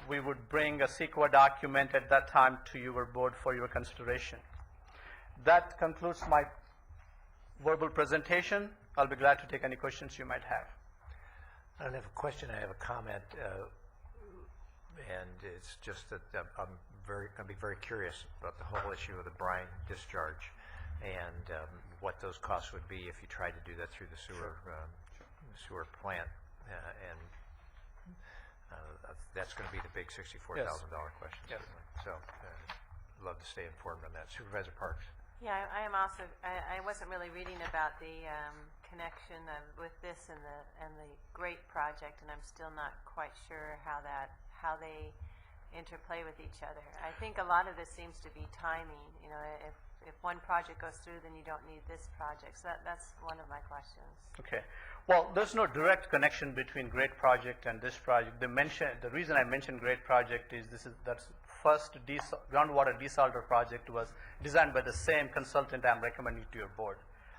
we would bring a CEQA document at that time to your board for your consideration. That concludes my verbal presentation. I'll be glad to take any questions you might have. I don't have a question, I have a comment, and it's just that I'm going to be very curious about the whole issue of the brine discharge and what those costs would be if you tried to do that through the sewer plant, and that's going to be the big $64,000 question. Yes. So I'd love to stay informed on that. Supervisor Parks. Yeah, I am also. I wasn't really reading about the connection with this and the GREAT project, and I'm still not quite sure how they interplay with each other. I think a lot of this seems to be timing. You know, if one project goes through, then you don't need this project. So that's one of my questions. Okay. Well, there's no direct connection between GREAT project and this project. The reason I mentioned GREAT project is that's first groundwater desalter project was designed by the same consultant I'm recommending to your board.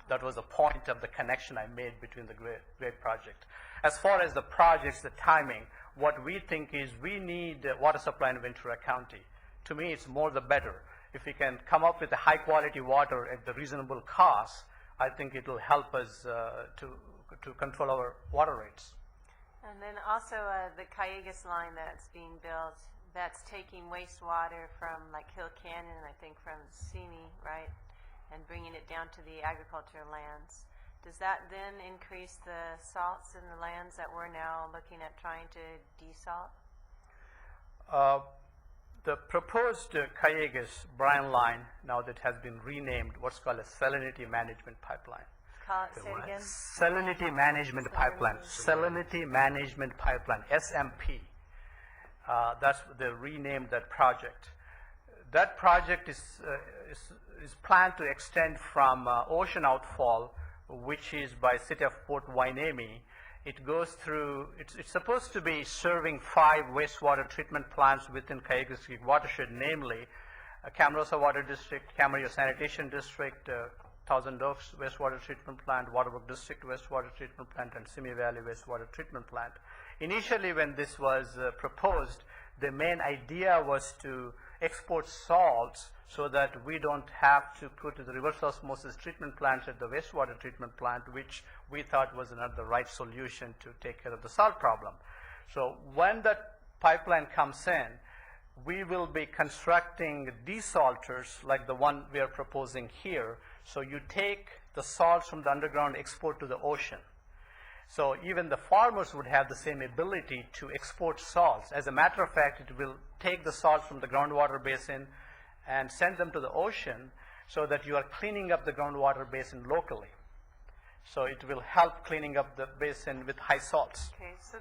That was the point of the connection I made between the GREAT project. As far as the projects, the timing, what we think is we need water supply in Ventura County. To me, it's more the better. If we can come up with a high quality water at the reasonable cost, I think it will help us to control our water rates. And then also the Cayugas line that's being built, that's taking wastewater from like Hill Canyon, I think from Simi, right, and bringing it down to the agricultural lands. Does that then increase the salts in the lands that we're now looking at trying to desalt? The proposed Cayugas brine line, now that has been renamed, what's called a salinity management pipeline. Say it again. Salinity management pipeline. Salinity management pipeline, SMP. That's they renamed that project. That project is planned to extend from ocean outfall, which is by city of Port Hueneme. It goes through. It's supposed to be serving 5 wastewater treatment plants within Cayugas Creek watershed, namely Camarosa Water District, Camarillo Sanitation District, Thousand Oaks Wastewater Treatment Plant, Waterbrook District Wastewater Treatment Plant, and Simi Valley Wastewater Treatment Plant. Initially, when this was proposed, the main idea was to export salts so that we don't have to put the reverse osmosis treatment plants at the wastewater treatment plant, which we thought was not the right solution to take care of the salt problem. So when that pipeline comes in, we will be constructing desalters like the one we are proposing here. So you take the salts from the underground, export to the ocean. So even the farmers would have the same ability to export salts. As a matter of fact, it will take the salts from the groundwater basin and send them to the ocean so that you are cleaning up the groundwater basin locally. So it will help cleaning up the basin with high salts. Okay, so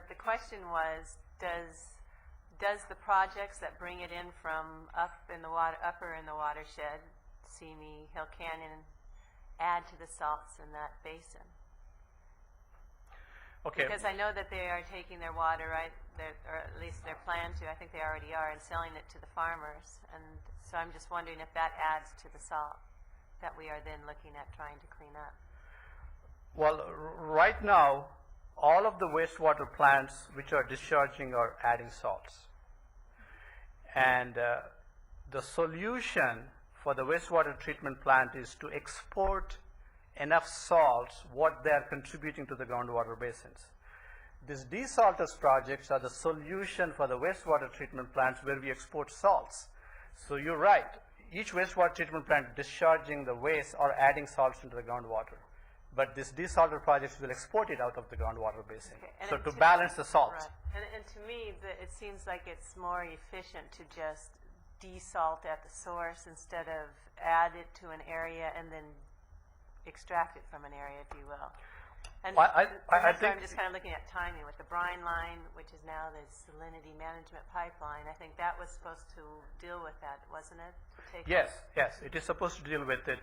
the question was, does the projects that bring it in from upper in the watershed, Simi, Hill Canyon, add to the salts in that basin? Okay. Because I know that they are taking their water, right, or at least they're planned to, I think they already are, and selling it to the farmers. And so I'm just wondering if that adds to the salt that we are then looking at trying to clean up. Well, right now, all of the wastewater plants which are discharging are adding salts. And the solution for the wastewater treatment plant is to export enough salts, what they are contributing to the groundwater basins. These desalters projects are the solution for the wastewater treatment plants where we export salts. So you're right, each wastewater treatment plant discharging the waste or adding salts into the groundwater. But this desalter projects will export it out of the groundwater basin. Okay, So to balance the salt. Right. And to me, it seems like it's more efficient to just desalt at the source instead of add it to an area and then extract it from an area, if you will. And I that's why think I'm just kind of looking at timing with the brine line, which is now the salinity management pipeline. I think that was supposed to deal with that, wasn't it? Yes, it is supposed to deal with it.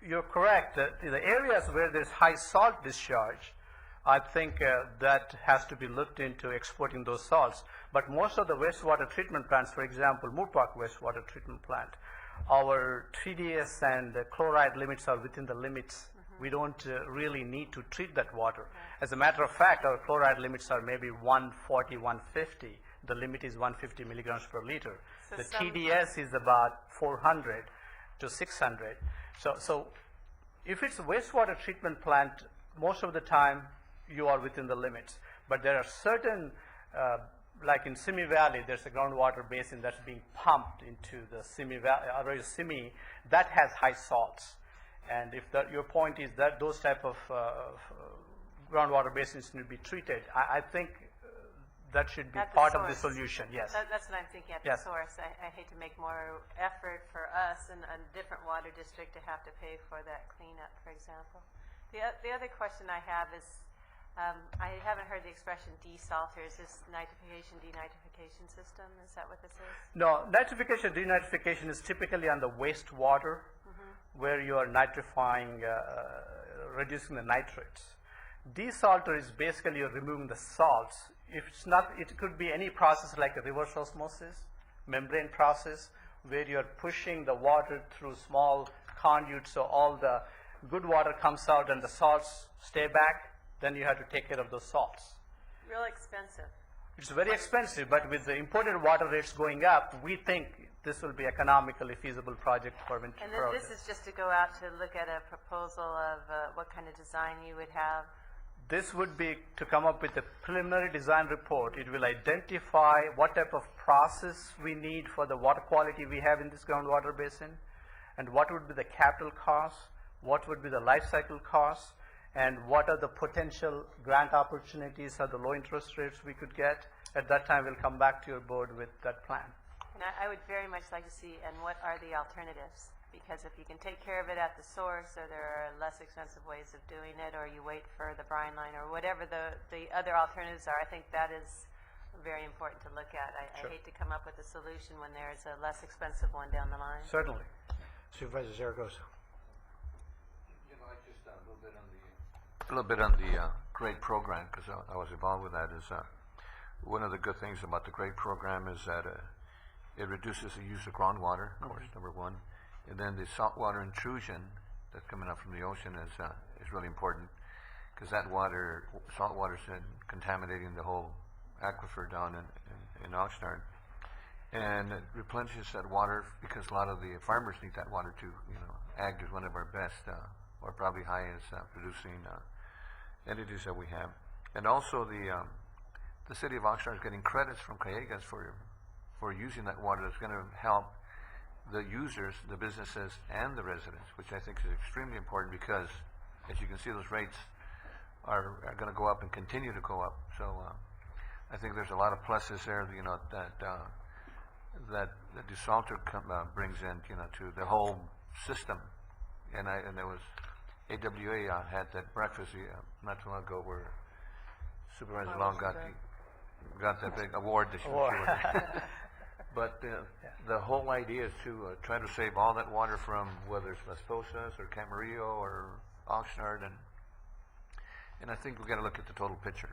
You're correct. The areas where there's high salt discharge, I think that has to be looked into exporting those salts. But most of the wastewater treatment plants, for example, Moore Park wastewater treatment plant, our TDS and chloride limits are within the limits. We don't really need to treat that water. As a matter of fact, our chloride limits are maybe 140, 150. The limit is 150 milligrams per liter. So the TDS is about 400 to 600. So if it's a wastewater treatment plant, most of the time you are within the limits. But there are certain, like in Simi Valley, there's a groundwater basin that's being pumped into the Simi Valley, Arroyo Simi, that has high salts. And if your point is that those type of groundwater basins need to be treated, I think that should be part of the solution, yes. That's what I'm thinking at the source. I hate to make more effort for us and a different water district to have to pay for that cleanup, for example. The other question I have is, I haven't heard the expression desalter. Is this nitrification, denitrification system? Is that what this is? No, nitrification, denitrification is typically on the wastewater, where you are nitrifying, reducing the nitrates. Desalter is basically you're removing the salts. If it's not, it could be any process like a reverse osmosis, membrane process, where you're pushing the water through small conduits so all the good water comes out and the salts stay back. Then you have to take care of those salts. Real expensive. It's very expensive, but with the imported water rates going up, we think this will be economically feasible project for winter. And then this is just to go out to look at a proposal of what kind of design you would have. This would be to come up with a preliminary design report. It will identify what type of process we need for the water quality we have in this groundwater basin, and what would be the capital costs, what would be the life cycle costs, and what are the potential grant opportunities or the low interest rates we could get. At that time, we'll come back to your board with that plan. And I would very much like to see, and what are the alternatives? Because if you can take care of it at the source, or there are less expensive ways of doing it, or you wait for the brine line, or whatever the other alternatives are, I think that is very important to look at. I hate to come up with a solution when there's a less expensive one down the line. Certainly. Supervisor Zaragoza. You know, just a little bit on the GRADE program, because I was involved with that, is one of the good things about the GRADE program is that it reduces the use of groundwater, of course, number one. And then the saltwater intrusion that's coming up from the ocean is really important, because that salt water is contaminating the whole aquifer down in Oxnard. And it replenishes that water, because a lot of the farmers need that water too. You know, ag is one of our best, or probably highest producing entities that we have. And also the city of Oxnard is getting credits from Callegas for using that water. That's going to help the users, the businesses, and the residents, which I think is extremely important, because, as you can see, those rates are going to go up and continue to go up. So I think there's a lot of pluses there, you know, that the desalter brings in, you know, to the whole system. And there was AWA had that breakfast not too long ago where Supervisor Long got that big award that she was. But the whole idea is to try to save all that water from whether it's Las Posas or Camarillo or Oxnard, and I think we've got to look at the total picture.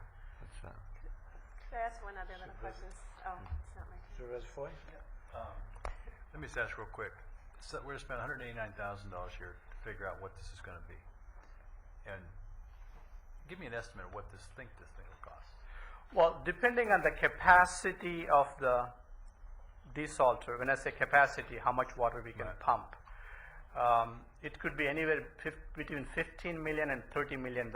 Could I ask one other little question? Oh, it's not my turn. Supervisor Foy? Let me just ask real quick. So we're going to spend $189,000 here to figure out what this is going to be. And give me an estimate of what this thing will cost. Well, depending on the capacity of the desalter, when I say capacity, how much water we can pump. It could be anywhere between $15 million and $30 million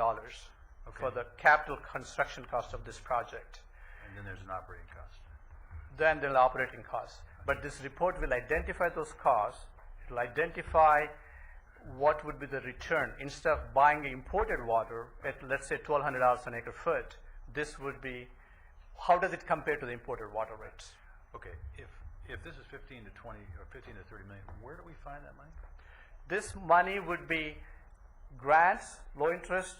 Okay. for the capital construction cost of this project. And then there's an operating cost. Then there are operating costs. But this report will identify those costs. It will identify what would be the return. Instead of buying imported water at, let's say, $1,200 an acre foot, this would be, how does it compare to the imported water rates? Okay, if this is 15 to 20 or 15 to 30 million, where do we find that money? This money would be grants, low interest,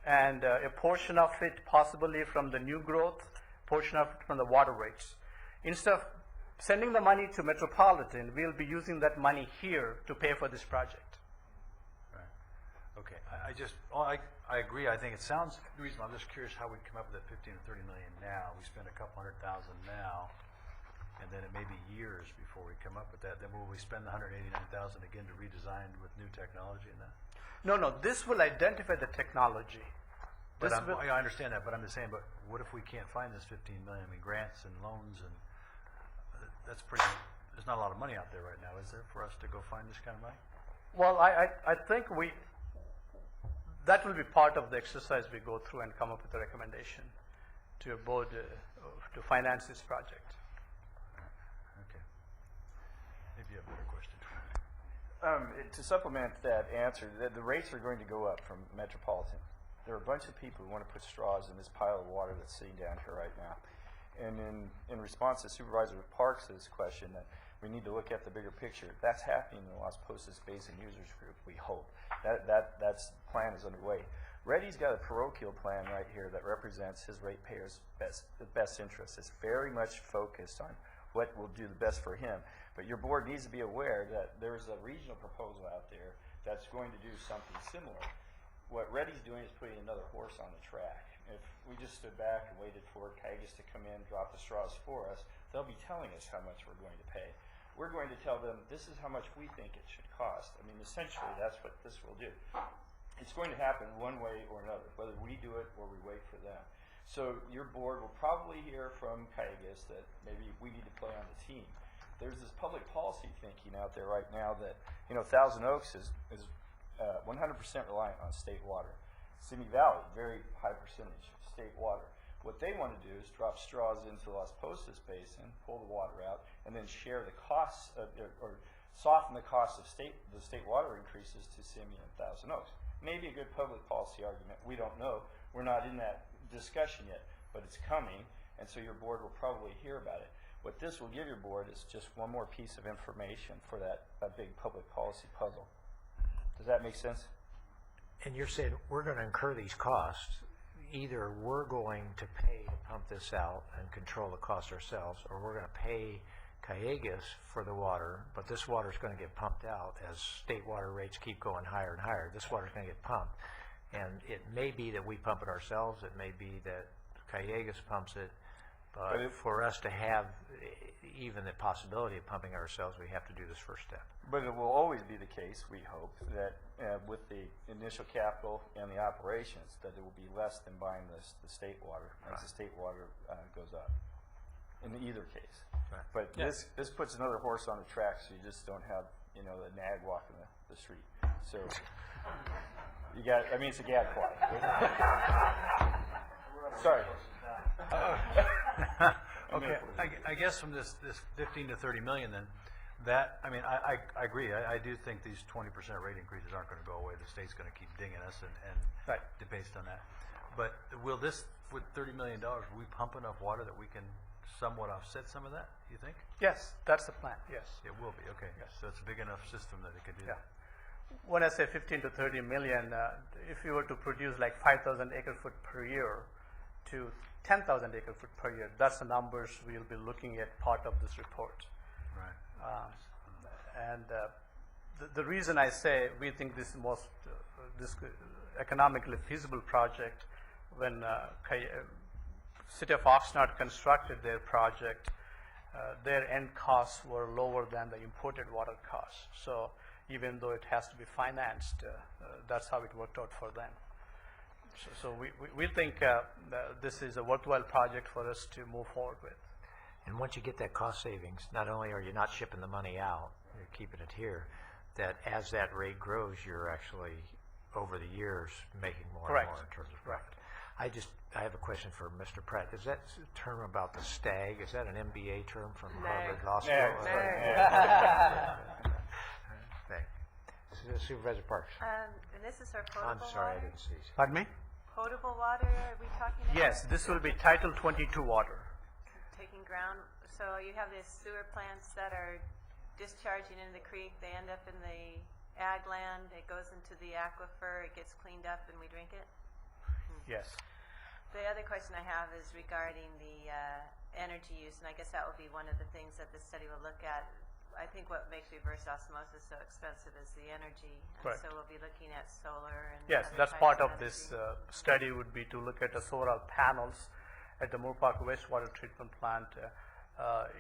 and a portion of it possibly from the new growth, portion of it from the water rates. Instead of sending the money to Metropolitan, we'll be using that money here to pay for this project. Right. Okay. I agree. I think it sounds reasonable. I'm just curious how we'd come up with that 15 to 30 million now. We spend a couple $100,000 now, and then it may be years before we come up with that. Then will we spend the 189,000 again to redesign with new technology and that? No. This will identify the technology. But I understand that, but I'm just saying, but what if we can't find this 15 million? I mean, grants and loans, and that's pretty, there's not a lot of money out there right now, is there, for us to go find this kind of money? Well, I think that will be part of the exercise we go through and come up with a recommendation to your board to finance this project. Okay. Maybe you have another question. To supplement that answer, the rates are going to go up from Metropolitan. There are a bunch of people who want to put straws in this pile of water that's sitting down here right now. And in response to Supervisor Parks' question that we need to look at the bigger picture, that's happening in the Las Posas Basin Users Group, we hope. That's plan is underway. Reddy's got a parochial plan right here that represents his ratepayers' best interests. It's very much focused on what will do the best for him. But your board needs to be aware that there's a regional proposal out there that's going to do something similar. What Reddy's doing is putting another horse on the track. If we just stood back and waited for Kaigas to come in, drop the straws for us, they'll be telling us how much we're going to pay. We're going to tell them this is how much we think it should cost. I mean, essentially, that's what this will do. It's going to happen one way or another, whether we do it or we wait for them. So your board will probably hear from Kaigas that maybe we need to play on the team. There's this public policy thinking out there right now that, Thousand Oaks is 100% reliant on state water. Simi Valley, very high percentage state water. What they want to do is drop straws into Las Posas Basin, pull the water out, and then share the costs or soften the cost of the state water increases to Simi and Thousand Oaks. Maybe a good public policy argument. We don't know. We're not in that discussion yet, but it's coming, and so your board will probably hear about it. What this will give your board is just one more piece of information for that big public policy puzzle. Does that make sense? And you're saying we're going to incur these costs. Either we're going to pay to pump this out and control the cost ourselves, or we're going to pay Kaigas for the water, but this water is going to get pumped out as state water rates keep going higher and higher. This water is going to get pumped. And it may be that we pump it ourselves. It may be that Kaigas pumps it. But for us to have even the possibility of pumping ourselves, we have to do this first step. But it will always be the case, we hope, that with the initial capital and the operations, that it will be less than buying the state water as the state water goes up. In either case. Right. But this puts another horse on the track, so you just don't have the nag walking the street. So you got. I mean, it's a gadfly. Sorry. Okay, I guess from this 15 to 30 million, then that I agree. I do think these 20% rate increases aren't going to go away. The state's going to keep dinging us and based on that. But will this, with $30 million, will we pump enough water that we can somewhat offset some of that? You think? Yes, that's the plan. Yes, it will be. Okay. Yes. So it's a big enough system that it could do that. When I say 15 to 30 million, if you were to produce like 5,000 acre-foot per year to 10,000 acre-foot per year, that's the numbers we'll be looking at part of this report. Right. The reason I say we think this is most this economically feasible project, when City of Oxnard constructed their project, their end costs were lower than the imported water costs. So even though it has to be financed, that's how it worked out for them. So we think this is a worthwhile project for us to move forward with. And once you get that cost savings, not only are you not shipping the money out, you're keeping it here, that as that rate grows, you're actually, over the years, making more Correct. and more in terms of Correct. profit. I have a question for Mr. Pratt. Is that term about the stag, is that an MBA term from Harvard Law School? Thank you. Supervisor Parks. And this is for potable I'm sorry, I water? didn't see. Pardon me? Potable water, are we talking about? Yes, this will be Title 22 water. Taking ground, so you have these sewer plants that are discharging into the creek, they end up in the ag land, it goes into the aquifer, it gets cleaned up, and we drink it? Yes. The other question I have is regarding the energy use, and I guess that will be one of the things that the study will look at. I think what makes reverse osmosis so expensive is the energy. Correct. And so we'll be looking at solar and Yes, other that's types part of energy. this study would be to look at the solar panels at the Moore Park wastewater treatment plant.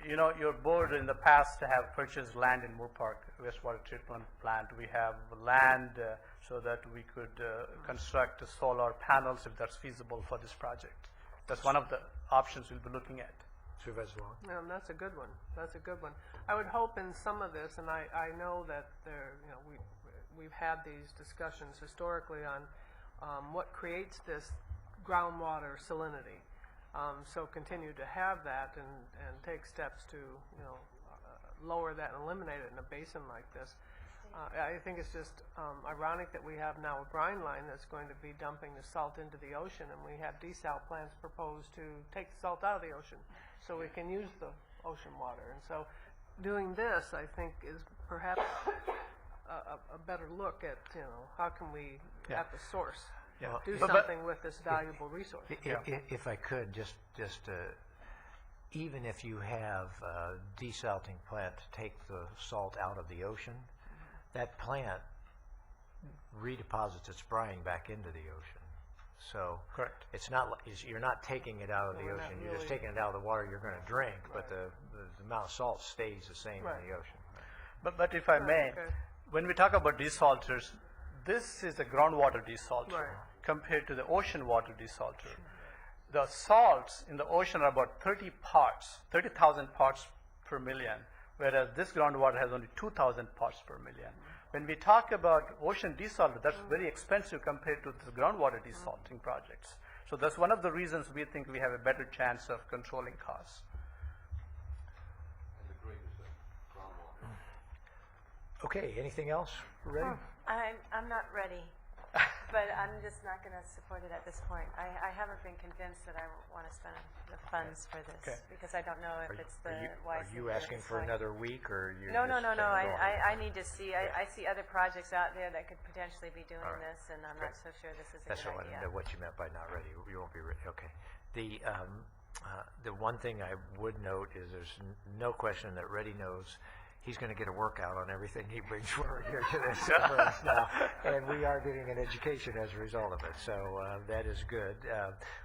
You know, your board in the past have purchased land in Moore Park wastewater treatment plant. We have land so that we could construct solar panels if that's feasible for this project. That's one of the options we'll be looking at. Supervisor Long? No, that's a good one. That's a good one. I would hope in some of this, and I know that there, you know, we've had these discussions historically on what creates this groundwater salinity. So continue to have that and take steps to, you know, lower that and eliminate it in a basin like this. I think it's just ironic that we have now a brine line that's going to be dumping the salt into the ocean, and we have desal plants proposed to take the salt out of the ocean so we can use the ocean water. And so doing this, I think, is perhaps a better look at, you know, how can we, at the source, do something with this valuable resource. If I could, just even if you have a desalting plant to take the salt out of the ocean, that plant redeposits its brine back into the ocean. So correct. It's not like you're not taking it out of the ocean. You're just taking it out of the water you're going to drink, but the amount of salt stays the same in the ocean. But if I may, when we talk about desalters, this is a groundwater desalter compared to the ocean water desalter. The salts in the ocean are about 30,000 parts per million, whereas this groundwater has only 2,000 parts per million. When we talk about ocean desalter, that's very expensive compared to the groundwater desalting projects. So that's one of the reasons we think we have a better chance of controlling costs. Okay, anything else? Ready? I'm not ready, but I'm just not going to support it at this point. I haven't been convinced that I want to spend the funds for this because I don't know if it's the wise thing. Are you asking for another week, or are you? No. I need to see. I see other projects out there that could potentially be doing this, and I'm not so sure this is a That's good idea. what you meant by not ready. You won't be ready. Okay. The one thing I would note is there's no question that Reddy knows he's going to get a workout on everything he brings forward here to this now, and we are getting an education as a result of it. So that is good.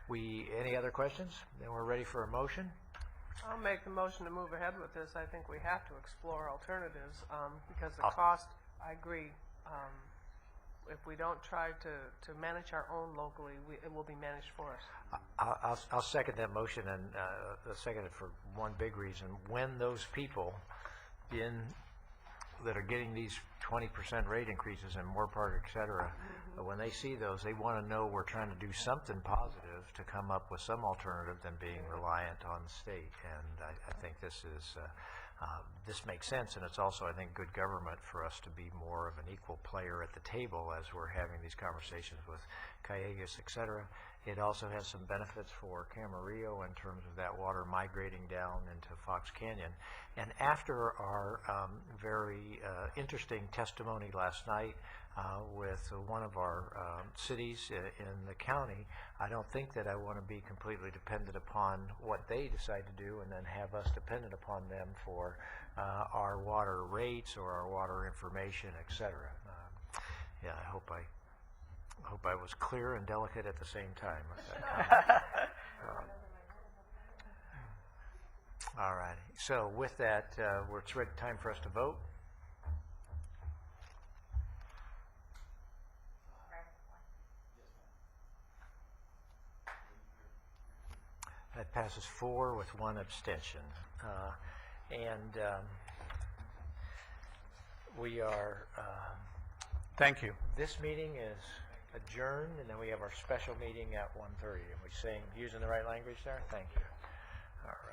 Any other questions? Then we're ready for a motion. I'll make the motion to move ahead with this. I think we have to explore alternatives because the cost, I agree, if we don't try to manage our own locally, it will be managed for us. I'll second that motion, and I'll second it for one big reason. When those people that are getting these 20% rate increases in Moore Park, et cetera, when they see those, they want to know we're trying to do something positive to come up with some alternative than being reliant on the state. And I think this makes sense, and it's also, I think, good government for us to be more of an equal player at the table as we're having these conversations with Callejas, et cetera. It also has some benefits for Camarillo in terms of that water migrating down into Fox Canyon. And after our very interesting testimony last night with one of our cities in the county, I don't think that I want to be completely dependent upon what they decide to do and then have us dependent upon them for our water rates or our water information, et cetera. I hope I was clear and delicate at the same time. All right. So with that, it's ready time for us to vote. That passes 4 with 1 abstention. We are, Thank you. this meeting is adjourned, and then we have our special meeting at 1:30. Are we saying, using the right language there? Thank you. All right.